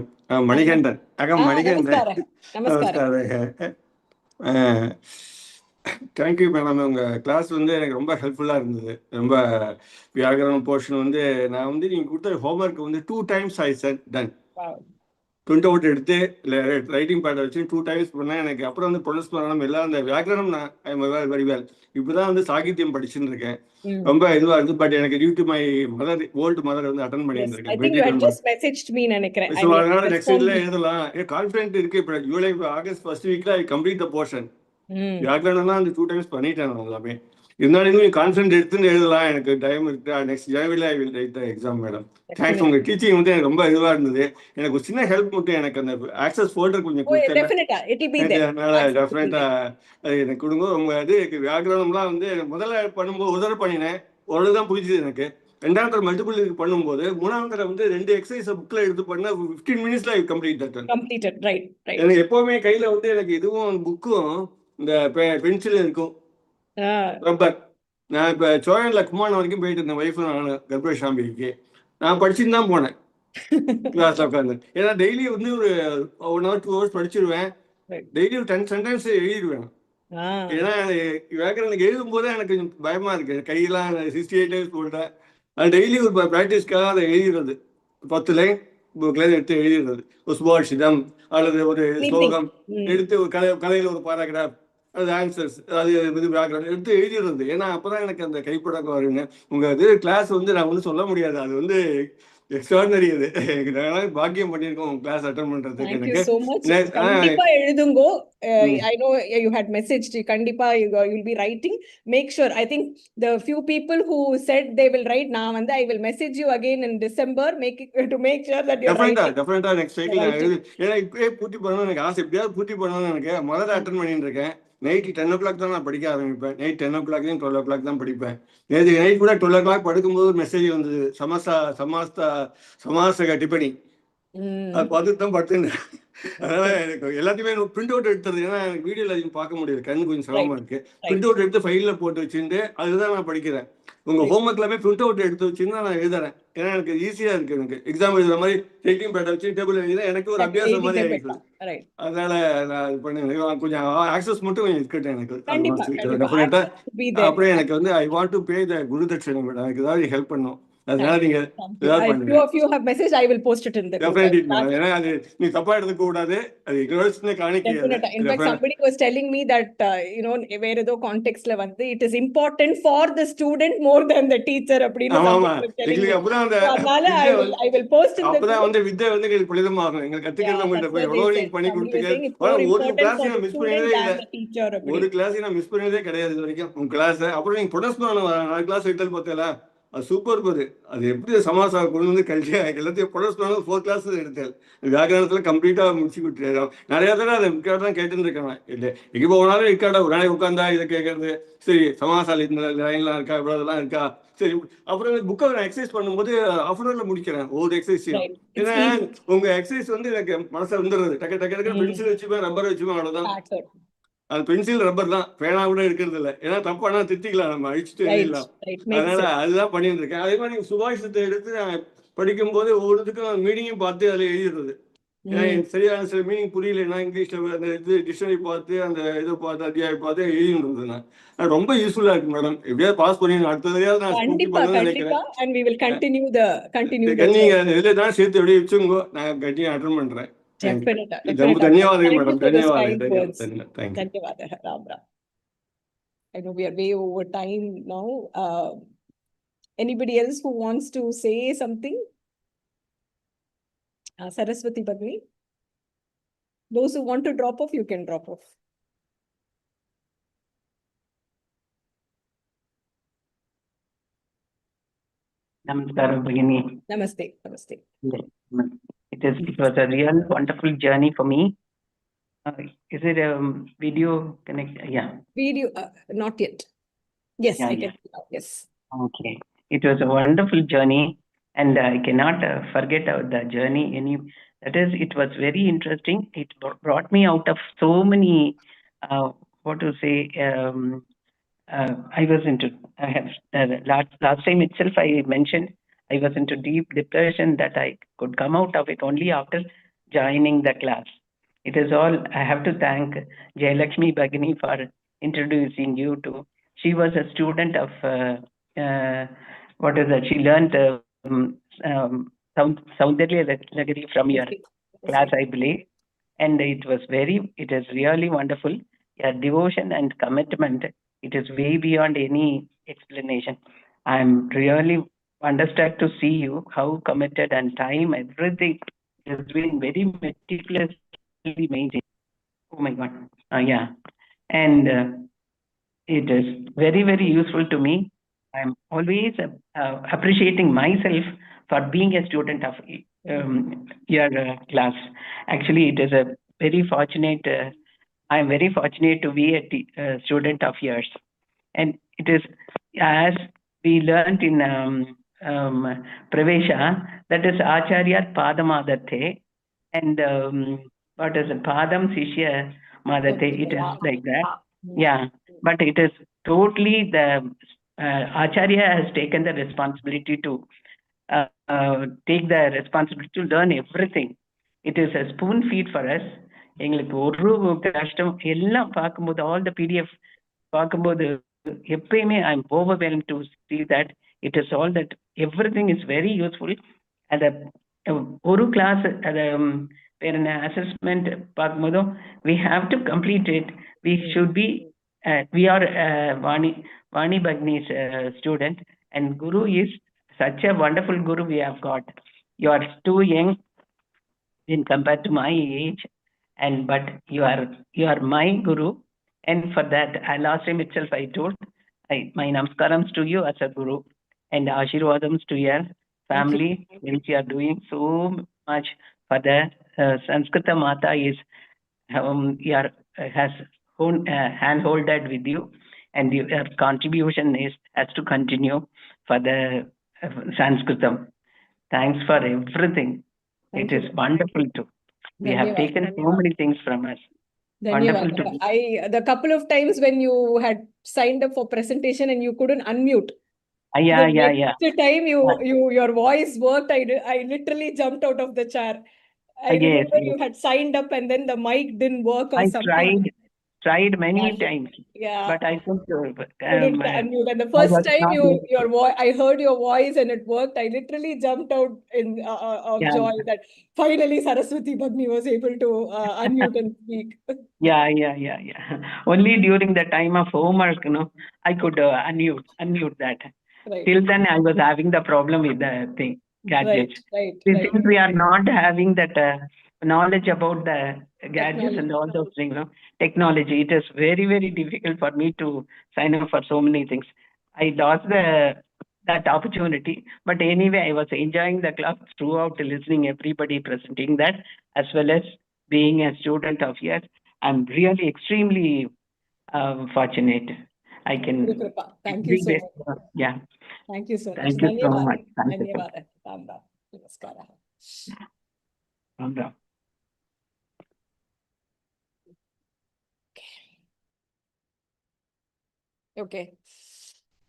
Speaker 18: Manikandan.
Speaker 1: Namaskara.
Speaker 18: Namaskara. Thank you, madam. உங்கள் class வந்து எனக்கு ரொம்ப ஹெல்ப்ஃபுல்லாக இருந்தது. ரொம்ப வியாகரணம் portion வந்து நான் வந்து நீங்கள் கொடுத்த ஹோம்ஒர்க் வந்து 2 times I said done. Print out எடுத்து ரைட்டிங் பேட்டை வச்சு 2 times பண்ணேன். எனக்கு அப்புறம் வந்து ப்ரொனவுன்ஸ் பண்ணணும் எல்லாம் அந்த வியாகரணம் நான் ஐ எம் வெரி வெல். இப்போதான் வந்து சாகித்யம் படிச்சுன்னு இருக்கேன். ரொம்ப இதுவாக இருக்கு. பட் எனக்கு due to my mother, old mother வந்து அட்டன் பண்ணியிருந்திருக்கேன். ஸோ அதனால நெக்ஸ்ட் இதில் எழுதலாம் கான்ஃபிடென்ட் இருக்கு. இப்போ ஜூலை ஆகஸ்ட் ஃபர்ஸ்ட் வீக்ல ஐ கம்ப்ளீட் த போர்ஷன். வியாகரணம்லாம் அந்த 2 times பண்ணிட்டேன் நான் எல்லாமே. இருந்தாலும் கான்ஃபிடென்ட் எடுத்துன்னு எழுதலாம். எனக்கு டைம் இருக்கு. நெக்ஸ்ட் ஜனவரியில் I will write the exam madam. Thanks. உங்க டீச்சிங் வந்து எனக்கு ரொம்ப இதுவாக இருந்தது. எனக்கு ஒரு சின்ன ஹெல்ப் மட்டும், எனக்கு அந்த ஆக்சஸ் ஃபோல்டர் கொஞ்சம் அதனால டெஃபினட்டா எனக்கு கொடுங்க. உங்க இது வியாகரணம்லாம் வந்து முதல்ல பண்ணும்போது ஒரு தடவை பண்ணினேன், ஓரளவு தான் புரிஞ்சுது எனக்கு. 2ஆம் தடவை மல்டிபிள் பண்ணும்போது 3ஆம் தடவை வந்து 2 எக்ஸசைஸ் புக்கில் எடுத்து பண்ண 15 minutesல கம்ப்ளீட் தட். எனக்கு எப்பவுமே கையில வந்து எனக்கு இதுவும் புக்கும் இந்த பென்சில் இருக்கும், ரப்பர். நான் இப்போ சோழன்ல குமாரம் வரைக்கும் போயிட்டு இருந்தேன். ஒய்ஃபும் நான் கர்ப்பசாம்பிக்கு நான் படிச்சுட்டு தான் போனேன் கிளாஸ்ல உட்காந்து. ஏன்னா டெய்லி வந்து ஒரு 1 hour 2 hours படிச்சிருவேன். டெய்லி ஒரு 10 sentences எழுதிடுவேன். ஏன்னா வியாக்கரனுக்கு எழுதும் போதே எனக்கு கொஞ்சம் பயமா இருக்கு. கையெல்லாம் 68 டைம்ஸ் போட்டேன். அது டெய்லி ஒரு ப்ராக்டிஸ்க்காக அதை எழுதுறது. 10 லைன் புக்லேருந்து எடுத்து எழுதுறது. ஒரு சுபாஷிதம் அல்லது ஒரு ஸ்லோகம் எடுத்து ஒரு கதையில் ஒரு பாராகிராஃப், அது ஆன்சர்ஸ், அது இது வியாக்கரணம் எடுத்து எழுதிடுறது. ஏன்னா அப்பதான் எனக்கு அந்த கைப்பழக்கம் வருங்க. உங்க இது கிளாஸ் வந்து நான் வந்து சொல்ல முடியாது. அது வந்து எக்ஸ்ட்ராடனரி. அது நாங்களாம் பாக்கியம் பண்ணியிருக்கோம் உங்க கிளாஸ் அட்டன் பண்றதுக்கு.
Speaker 1: Thank you
Speaker 18: எனக்கு
Speaker 1: so much. கண்டிப்பா எழுதுங்கோ. I know you had messaged. கண்டிப்பா you'll be writing. Make sure. I think the few people who said they will write, நான் வந்து I will message you again in December to make sure that you're writing.
Speaker 18: டெஃபினட்டா next cycle நான் எழுது. ஏன்னா இப்பவே பூர்த்தி பண்ணணும்னு எனக்கு ஆசை. எப்படியாவது பூர்த்தி பண்ணணும்னு எனக்கு முதல்ல அட்டன் பண்ணிட்டு இருக்கேன். நைட் 10 o'clock தான் நான் படிக்க ஆரம்பிப்பேன். நைட் 10 o'clock 12 o'clock தான் படிப்பேன். நேற்று நைட் கூட 12 o'clock படுக்கும்போது ஒரு மெசேஜ் வந்தது. சமாசக டிப்பணி. அது பார்த்துட்டு தான் படுத்துட்டேன். அதனால எனக்கு எல்லாத்தையுமே பிரிண்ட் அவுட் எடுத்தது. ஏன்னா எனக்கு வீடியோல அதிகம் பார்க்க முடியாது, கண்ணு கொஞ்சம் சிரமமா இருக்கு. பிரிண்ட் அவுட் எடுத்து ஃபைல்ல போட்டு வச்சுட்டு அதுதான் நான் படிக்கிறேன். உங்க ஹோம்ஒர்க் எல்லாமே பிரிண்ட் அவுட் எடுத்து வச்சுன்னு நான் எழுதுறேன். ஏன்னா எனக்கு ஈஸியா இருக்கு. எனக்கு எக்ஸாம் எழுதுற மாதிரி ரைட்டிங் பேட் வச்சு டேபிள் எழுதினா எனக்கு ஒரு அபியாசம் மாதிரி ஆயிடுது. அதனால நான் இது பண்ணி கொஞ்சம் ஆக்சஸ் மட்டும் கொஞ்சம் இருக்கட்டும் எனக்கு. டெஃபினட்டா அப்புறம் எனக்கு வந்து ஐ வாண்ட் டு பே த குருதட்சணை. எனக்கு ஏதாவது ஹெல்ப் பண்ணும். அதனால நீங்க ஏதாவது பண்ணுங்க.
Speaker 1: Few of you have messaged. I will post it in the group.
Speaker 18: ஏன்னா அது நீ தப்பா எடுத்துக்க கூடாது. அது இக்னோரன்ஸ்னு காணிக்கையாது.
Speaker 1: In fact, somebody was telling me that வேற ஏதோ கான்டெக்ஸ்ட்ல வந்து it is important for the student more than the teacher அப்படின்னு.
Speaker 18: ஆமா, எங்களுக்கு அப்பதான் அந்த
Speaker 1: அதனால I will post in the
Speaker 18: அப்பதான் வந்து வித்தை வந்து எங்களுக்கு புனிதமாகும். எங்களுக்கு கத்துக்கிறது உங்கள்ட்ட போய் எவ்வளவு நீங்க பண்ணி கொடுத்துக்க. ஒரு கிளாஸ் நான் மிஸ் பண்ணதே இல்லை. ஒரு கிளாஸ் நான் மிஸ் பண்ணதே கிடையாது இது வரைக்கும் உங்க கிளாஸ். அப்புறம் நீங்க ப்ரொடக்ட் பண்ண 4 கிளாஸ் எடுத்தாலும் பார்த்தீங்களா, அது சூப்பர் போது. அது எப்படி சமாசா கொண்டு வந்து கல்வியா எல்லாத்தையும் ப்ரொடக்ட் பண்ண 4 கிளாஸ் எடுத்தேன். வியாக்கரணத்துல கம்ப்ளீட்டா முடிச்சு கொடுத்துருக்கோம். நிறைய தடவை அதை ரெக்கார்ட் தான் கேட்டுன்னு இருக்காங்க. இல்லை எங்கே போனாலும் ரெக்கார்டா ஒரு நாளைக்கு உட்காந்தா இதை கேட்கறது. சரி சமாசால இந்த லைன்லாம் இருக்கா, இவ்வளோதெல்லாம் இருக்கா, சரி. அப்புறம் புக்கை நான் எக்ஸசைஸ் பண்ணும்போது ஆஃப்டர்நூன்ல முடிக்கிறேன் ஒவ்வொரு எக்ஸசைஸையும். ஏன்னா உங்க எக்ஸசைஸ் வந்து எனக்கு மனசை வந்துடுறது. டக்கு டக்கு டக்கு பென்சில் வச்சுப்பேன், ரப்பர் வச்சுப்பேன், அவ்வளோதான். அது பென்சில் ரப்பர் தான், பேனா கூட இருக்கிறது இல்லை. ஏன்னா தப்பானா திட்டிக்கலாம், நம்ம அழிச்சுட்டு எழுதிடலாம். அதனால அதுதான் பண்ணிட்டு இருக்கேன். அதே மாதிரி நீங்க சுபாஷிதத்தை எடுத்து நான் படிக்கும்போது ஒவ்வொருத்துக்கும் மீனிங்கும் பார்த்து அதில் எழுதிடுறது. ஏன்னா எனக்கு சரியான சில மீனிங் புரியலைன்னா இங்கிலீஷ்ல அந்த இது டிக்ஷனரி பார்த்து அந்த இதை பார்த்து அத்தியாயம் பார்த்து எழுதிடுறது. நான் ரொம்ப யூஸ்ஃபுல்லா இருக்கு மேடம். எப்படியாவது பாஸ் பண்ணி அடுத்ததையாவது நான் நினைக்கிறேன். இதுல தான் சேர்த்து எப்படியே வச்சுங்கோ, நான் கண்டினியூ அட்டன் பண்றேன். ధన్యవాదాలు మేడం.
Speaker 1: ధన్యవాదాలు రామ్రా. I know we are way over time now. Anybody else who wants to say something? Saraswati Bagni. Those who want to drop off, you can drop off.
Speaker 19: Namaskaram Bagini.
Speaker 1: Namaste. Namaste.
Speaker 19: It was a real wonderful journey for me. Is it a video connect? Yeah.
Speaker 1: Video, not yet. Yes,
Speaker 19: yeah,
Speaker 1: I can see now. Yes.
Speaker 19: Okay. It was a wonderful journey, and I cannot forget the journey. That is, it was very interesting. It brought me out of so many, what to say, I was into, I have, last time itself I mentioned, I was into deep depression that I could come out of it only after joining the class. It is all, I have to thank Jayalakshmi Bagini for introducing you to. She was a student of, what is that? She learned Saundarya Lagari from your class, I believe. And it is really wonderful. Your devotion and commitment, it is way beyond any explanation. I'm really wonderstruck to see you, how committed and time, everything has been very meticulously maintained. Oh my God. Yeah. And it is very, very useful to me. I'm always appreciating myself for being a student of your class. Actually, it is a very fortunate, I'm very fortunate to be a student of yours. And it is, as we learned in Pravesha, that is Acharya Padamadate, and what is it? Padam Sishya Madate. It is like that. Yeah, but it is totally the Acharya has taken the responsibility to take the responsibility to learn everything. It is a spoon feed for us. எங்களுக்கு ஒரு கஷ்டம் எல்லாம் பார்க்கும்போது all the PDF பார்க்கும்போது எப்பயுமே I am overwhelm to see that it is all that everything is very useful. அந்த ஒரு class அதை வேற என்ன அசஸ்மெண்ட் பார்க்கும்போதும் we have to complete it. We should be we are Vani Bagni's student, and Guru is such a wonderful Guru we have got. You are too young in compared to my age, but you are my Guru, and for that last time itself I told my namaskarams to you as a Guru, and Ashirwadams to your family, which you are doing so much for the Sanskrita Mata is has hand-holded with you, and your contribution has to continue for the Sanskritam. Thanks for everything. It is wonderful too. We have taken so many things from us. Wonderful to be.
Speaker 1: The couple of times when you had signed up for presentation and you couldn't unmute.
Speaker 19: Yeah.
Speaker 1: The time your voice worked, I literally jumped out of the chair. I remember you had signed up and then the mic didn't work or
Speaker 19: I
Speaker 1: something.
Speaker 19: tried many times.
Speaker 1: Yeah.
Speaker 19: But I couldn't
Speaker 1: unmute. And the first time I heard your voice and it worked, I literally jumped out of joy that finally Saraswati Bhagni was able to unmute and speak.
Speaker 19: Yeah. Only during the time of homework, I could unmute that.
Speaker 1: Right.
Speaker 19: Till then, I was having the problem with the thing, gadgets.
Speaker 1: Right.
Speaker 19: Since we are not having that knowledge about the gadgets and all those things, technology, it is very, very difficult for me to sign up for so many things. I lost that opportunity. But anyway, I was enjoying the class throughout, listening everybody presenting that, as well as being a student of yours. I'm really extremely fortunate. I can.
Speaker 1: Thank you so much.
Speaker 19: Yeah.
Speaker 1: Thank you so much.
Speaker 19: Thank you so much.
Speaker 1: Dhanyawad. Namaskara. Okay.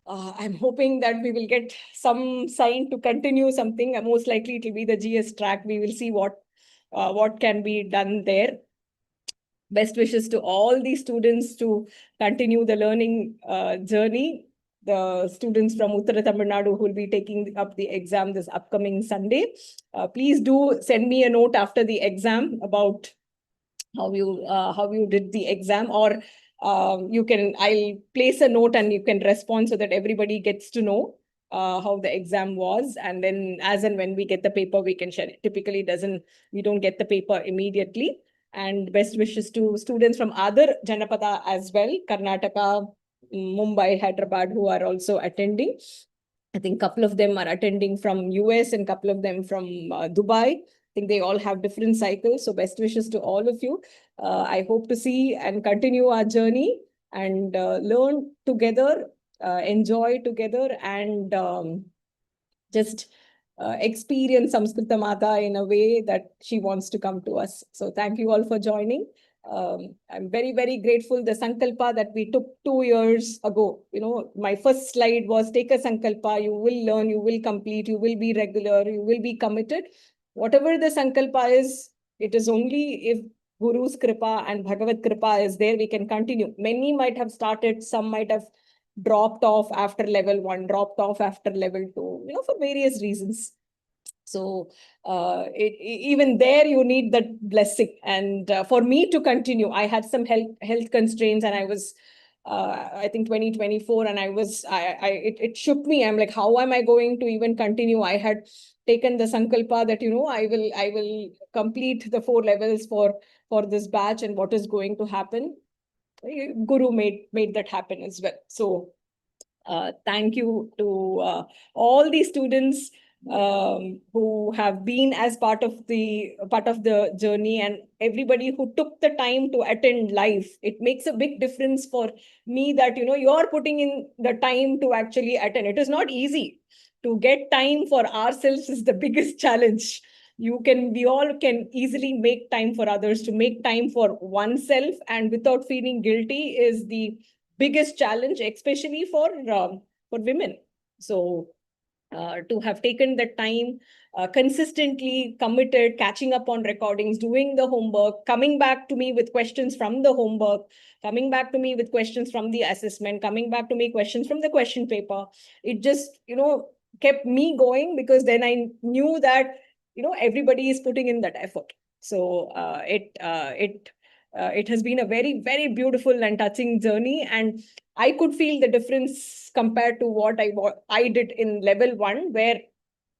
Speaker 1: I'm hoping that we will get some sign to continue something. Most likely it will be the GS track. We will see what can be done there. Best wishes to all the students to continue the learning journey. The students from Uttara Tamil Nadu who will be taking up the exam this upcoming Sunday. Please do send me a note after the exam about how you did the exam, or I'll place a note and you can respond so that everybody gets to know how the exam was, and then as and when we get the paper we can share it. Typically we don't get the paper immediately. And best wishes to students from other Janapada as well, Karnataka, Mumbai, Hyderabad, who are also attending. I think a couple of them are attending from US and a couple of them from Dubai. I think they all have different cycles. So best wishes to all of you. I hope to see and continue our journey and learn together, enjoy together, and just experience Samskrita Mata in a way that she wants to come to us. So thank you all for joining. I'm very, very grateful. The Sankalpa that we took 2 years ago, my first slide was take a Sankalpa, you will learn, you will complete, you will be regular, you will be committed. Whatever the Sankalpa is, it is only if Guru's Kripa and Bhagavad Kripa is there, we can continue. Many might have started, some might have dropped off after level 1, dropped off after level 2, for various reasons. So even there you need that blessing. And for me to continue, I had some health constraints, and I was I think 2024, and it shook me. I'm like, how am I going to even continue? I had taken the sankalpa that I will complete the 4 levels for this batch, and what is going to happen. Guru made that happen as well. So thank you to all the students who have been as part of the journey, and everybody who took the time to attend live. It makes a big difference for me that you're putting in the time to actually attend. It is not easy to get time for ourselves. Is the biggest challenge. We all can easily make time for others. To make time for oneself and without feeling guilty is the biggest challenge, especially for women. So to have taken the time consistently committed, catching up on recordings, doing the homework, coming back to me with questions from the homework, coming back to me with questions from the assessment, coming back to me questions from the question paper. It just, kept me going, because then I knew that, everybody is putting in that effort. So it has been a very, very beautiful and touching journey. And I could feel the difference compared to what I did in level 1, where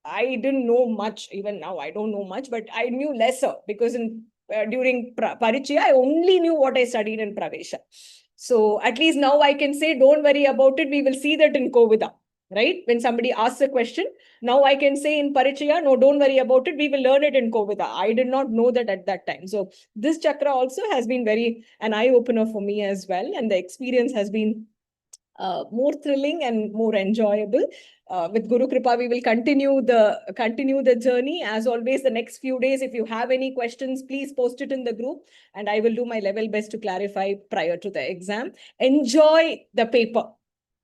Speaker 1: I didn't know much. Even now, I don't know much, but I knew lesser, because during Parichaya, I only knew what I studied in Pravesha. So at least now I can say, don't worry about it. We will see that in Kovida, right? When somebody asks a question, now I can say in Parichaya, no, don't worry about it. We will learn it in Kovida. I did not know that at that time. So this chakra also has been an eye-opener for me as well. And the experience has been more thrilling and more enjoyable. With Guru Kripa, we will continue the journey. As always, the next few days, if you have any questions, please post it in the group, and I will do my level best to clarify prior to the exam. Enjoy the paper.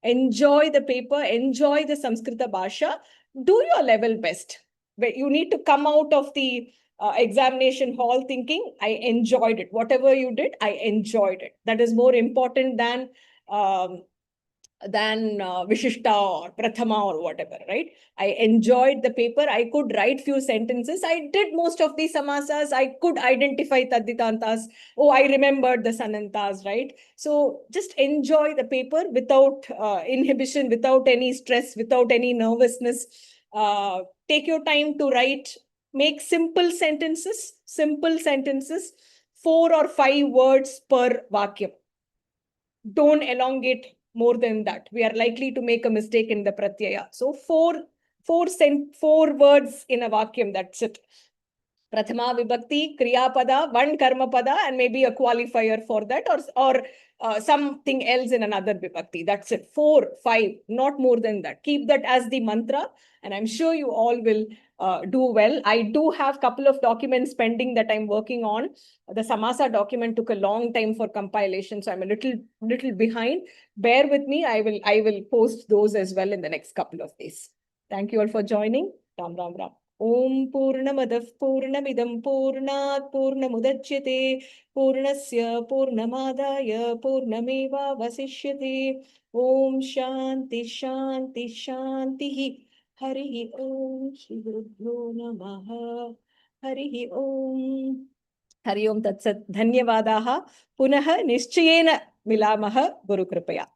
Speaker 1: Enjoy the paper. Enjoy the Samskrita Bhasha. Do your level best. You need to come out of the examination hall thinking, I enjoyed it. Whatever you did, I enjoyed it. That is more important than Vishishta or Prathama or whatever, right? I enjoyed the paper. I could write few sentences. I did most of the samasas. I could identify tadditantas. Oh, I remembered the sanantas, right? So just enjoy the paper without inhibition, without any stress, without any nervousness. Take your time to write. Make simple sentences, 4 or 5 words per vakyam. Don't elongate more than that. We are likely to make a mistake in the pratyaya. So 4 words in a vakyam, that's it. Prathama Vibhakti, Kriya Pada, 1 Karma Pada, and maybe a qualifier for that, or something else in another Vibhakti. That's it. 4, 5, not more than that. Keep that as the mantra, and I'm sure you all will do well. I do have a couple of documents pending that I'm working on. The Samasa document took a long time for compilation, so I'm a little behind. Bear with me. I will post those as well in the next couple of days. Thank you all for joining. Ram Ram Ram. Om Purnamadav Purnamidam Purnat Purnamudachyate Purnasya Purnamadaya Purnameva Vasishyate. Om Shanti Shanti Shanti. Harihi Om Shri Gurubhyo Namaha. Harihi Om. Hari Om Tat Sat. Dhanyavadaha. Punaha Nischayena Milamaha Guru Kripaya.